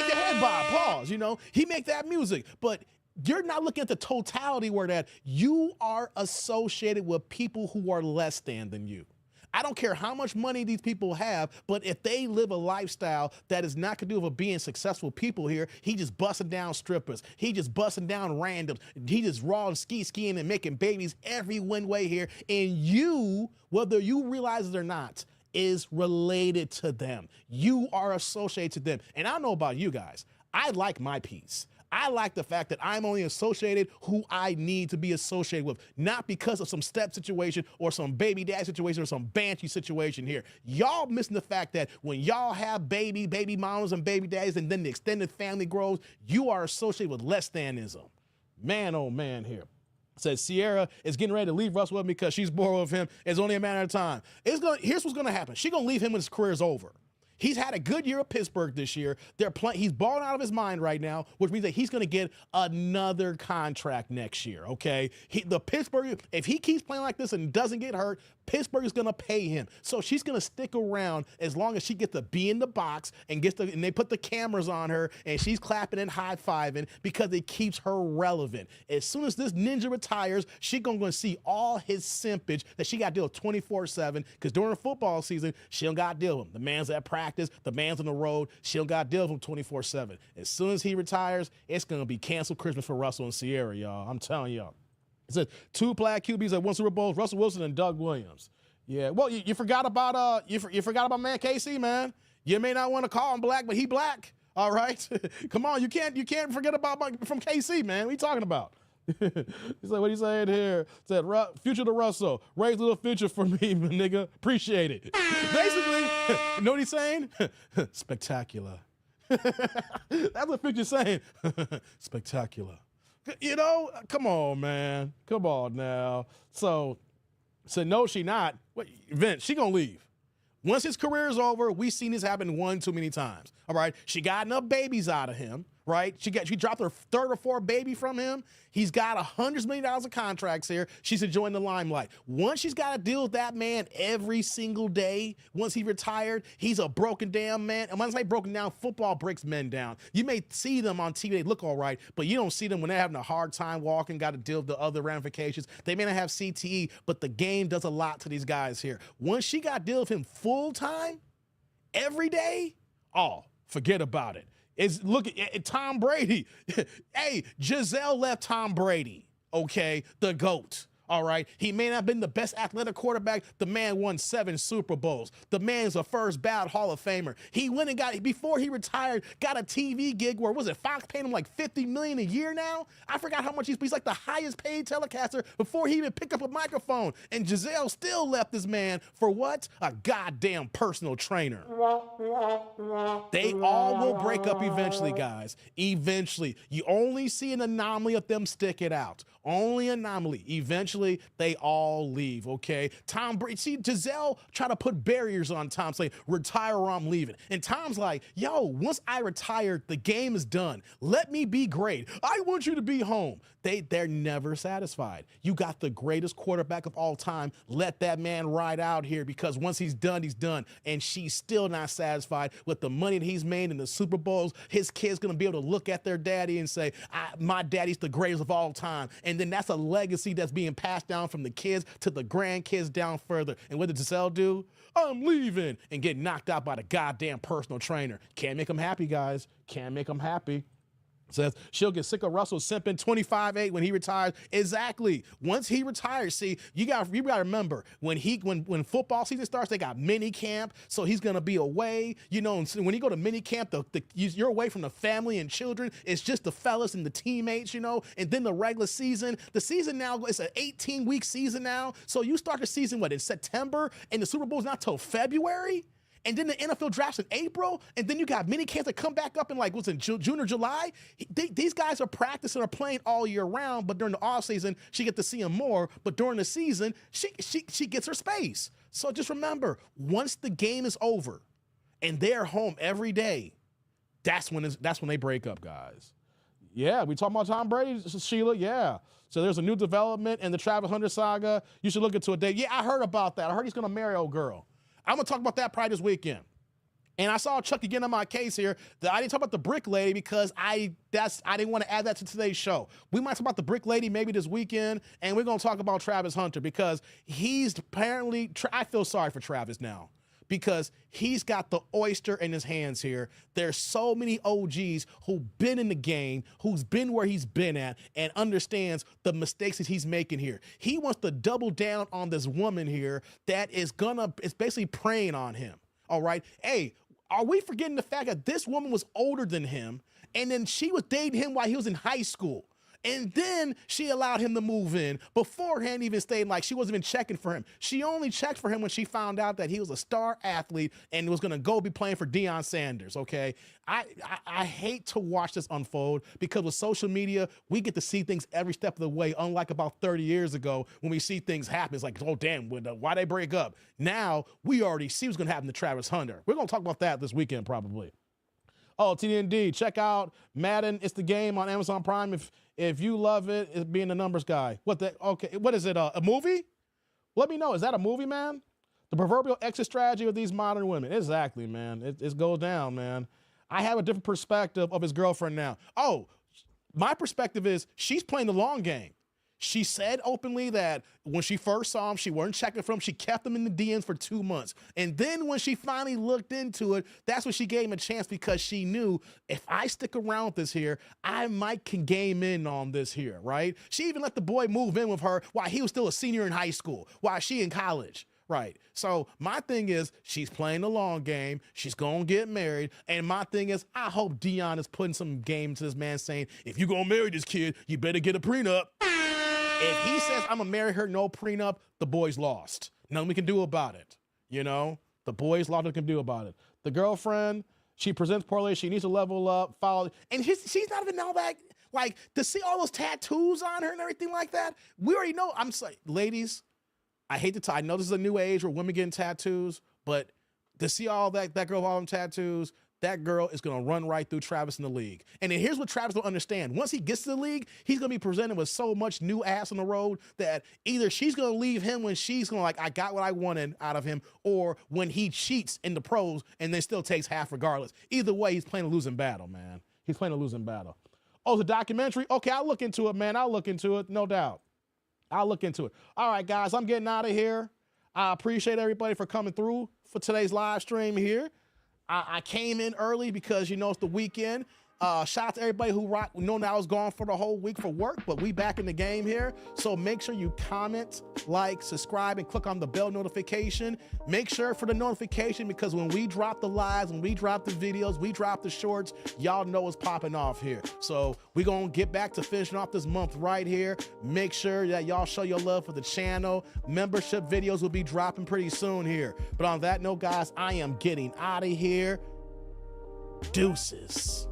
the head bob, pause, you know, he make that music, but you're not looking at the totality where that you are associated with people who are less than you. I don't care how much money these people have, but if they live a lifestyle that is not going to do with being successful people here, he just busting down strippers. He just busting down randoms. He just raw and skiing and making babies every way here. And you, whether you realize it or not, is related to them. You are associated to them. And I don't know about you guys. I like my peace. I like the fact that I'm only associated who I need to be associated with, not because of some step situation or some baby dad situation or some banshee situation here. Y'all missing the fact that when y'all have baby mamas and baby daddies and then the extended family grows, you are associated with less thanism. Man, oh man here. Says Sierra is getting ready to leave Russell with me because she's bored with him. It's only a matter of time. Here's what's going to happen. She's going to leave him when his career is over. He's had a good year at Pittsburgh this year. He's balling out of his mind right now, which means that he's going to get another contract next year, okay? Pittsburgh, if he keeps playing like this and doesn't get hurt, Pittsburgh is going to pay him. So she's going to stick around as long as she gets to be in the box and and they put the cameras on her and she's clapping and high-fiving because it keeps her relevant. As soon as this ninja retires, she's going to see all his simpage that she got to deal with 24/7 because during the football season, she don't got to deal with him. The man's at practice, the man's on the road, she don't got to deal with him 24/7. As soon as he retires, it's going to be canceled Christmas for Russell and Sierra, y'all. I'm telling y'all. It says 2 black QBs at 1 Super Bowl, Russell Wilson and Doug Williams. Yeah, well, you forgot about you forgot about man KC, man. You may not want to call him black, but he black. All right, come on, you can't forget about from KC, man. What are you talking about? He's like, what are you saying here? Said Future to Russell, raise a little future for me, nigga. Appreciate it. Basically, you know what he's saying? Spectacular. That's what Future's saying. Spectacular. You know, come on, man. Come on now. So no, she not. Wait, Vince, she gonna leave. Once his career is over, we've seen this happen one too many times. All right, she got enough babies out of him. Right? She dropped her 3rd or 4th baby from him. He's got $100 million of contracts here. She's enjoying the limelight. Once she's got to deal with that man every single day, once he retired, he's a broken down man. And when I say broken down, football breaks men down. You may see them on TV, they look all right, but you don't see them when they're having a hard time walking, got to deal with the other ramifications. They may not have CTE, but the game does a lot to these guys here. Once she got to deal with him full time, every day, oh, forget about it. Look at Tom Brady. Hey, Giselle left Tom Brady, okay, the GOAT. All right, he may not have been the best athletic quarterback. The man won 7 Super Bowls. The man's a first ballot Hall of Famer. He went and before he retired, got a TV gig where, was it Fox paying him like $50 million a year now? I forgot how much he's like the highest paid telecaster before he even picked up a microphone. And Giselle still left this man for what? A goddamn personal trainer. They all will break up eventually, guys. Eventually. You only see an anomaly of them stick it out. Only anomaly. Eventually, they all leave, okay? Tom Brady, see, Giselle tried to put barriers on Tom, saying, retire or I'm leaving. And Tom's like, yo, once I retire, the game is done. Let me be great. I want you to be home. They're never satisfied. You got the greatest quarterback of all time. Let that man ride out here, because once he's done, he's done. And she's still not satisfied with the money that he's made in the Super Bowls. His kid's going to be able to look at their daddy and say, my daddy's the greatest of all time. And then that's a legacy that's being passed down from the kids to the grandkids down further. And what did Giselle do? I'm leaving, and get knocked out by the goddamn personal trainer. Can't make them happy, guys. Can't make them happy. Says she'll get sick of Russell simping 25-8 when he retires. Exactly. Once he retires, see, you got to remember when football season starts, they got mini camp, so he's gonna be away. You know, and so when you go to mini camp, you're away from the family and children. It's just the fellas and the teammates, you know. And then the regular season, the season now it's an 18-week season now. So you start the season in September, and the Super Bowl's not till February. And then the NFL drafts in April, and then you got mini camps that come back up in June or July. These guys are practicing or playing all year round, but during the off season, she gets to see them more. But during the season, she gets her space. So just remember, once the game is over and they're home every day, that's when they break up, guys. Yeah, we talking about Tom Brady, Sheila. Yeah. So there's a new development in the Travis Hunter saga. You should look into a date. Yeah, I heard about that. I heard he's gonna marry old girl. I'm going to talk about that probably this weekend. And I saw Chuck again on my case here that I didn't talk about the brick lady because I didn't want to add that to today's show. We might talk about the brick lady maybe this weekend, and we're going to talk about Travis Hunter because he's apparently, I feel sorry for Travis now because he's got the oyster in his hands here. There's so many OGs who've been in the game, who's been where he's been at, and understands the mistakes that he's making here. He wants to double down on this woman here that is basically preying on him. All right. Hey, are we forgetting the fact that this woman was older than him, and then she was dating him while he was in high school? And then she allowed him to move in beforehand, even stating like she wasn't even checking for him. She only checked for him when she found out that he was a star athlete and was going to go be playing for Deion Sanders, okay? I hate to watch this unfold because with social media, we get to see things every step of the way, unlike about 30 years ago when we see things happen. It's like, oh, damn, why they break up? Now, we already see what's going to happen to Travis Hunter. We're going to talk about that this weekend probably. Oh, TND, check out Madden. It's the game on Amazon Prime. If you love it, it's being the numbers guy. Okay, what is it, a movie? Let me know. Is that a movie, man? The proverbial exit strategy of these modern women. Exactly, man. It goes down, man. I have a different perspective of his girlfriend now. Oh, my perspective is she's playing the long game. She said openly that when she first saw him, she wasn't checking for him. She kept him in the DMs for 2 months. And then when she finally looked into it, that's when she gave him a chance because she knew if I stick around with this here, I might can game in on this here, right? She even let the boy move in with her while he was still a senior in high school, while she in college. Right. So my thing is she's playing the long game. She's going to get married. And my thing is I hope Deion is putting some game to this man saying, if you're going to marry this kid, you better get a prenup. If he says, I'm going to marry her, no prenup, the boy's lost. Nothing we can do about it. You know, the boy's lost, nothing we can do about it. The girlfriend, she presents poorly. She needs to level up, follow. And she's not even all that, like, to see all those tattoos on her and everything like that. We already know. I'm sorry, ladies, I hate to I know this is a new age where women getting tattoos, but to see all that girl with all them tattoos, that girl is going to run right through Travis in the league. And then here's what Travis don't understand. Once he gets to the league, he's going to be presented with so much new ass on the road that either she's going to leave him when she's going to like, I got what I wanted out of him, or when he cheats in the pros and then still takes half regardless. Either way, he's playing a losing battle, man. He's playing a losing battle. Oh, the documentary? Okay, I'll look into it, man. I'll look into it, no doubt. I'll look into it. All right, guys, I'm getting out of here. I appreciate everybody for coming through for today's live stream here. I came in early because, you know, it's the weekend. Shout out to everybody who know that I was gone for the whole week for work, but we back in the game here. So make sure you comment, like, subscribe, and click on the bell notification. Make sure for the notification because when we drop the lives, when we drop the videos, we drop the shorts, y'all know what's popping off here. So we're going to get back to finishing off this month right here. Make sure that y'all show your love for the channel. Membership videos will be dropping pretty soon here. But on that note, guys, I am getting out of here. Deuces.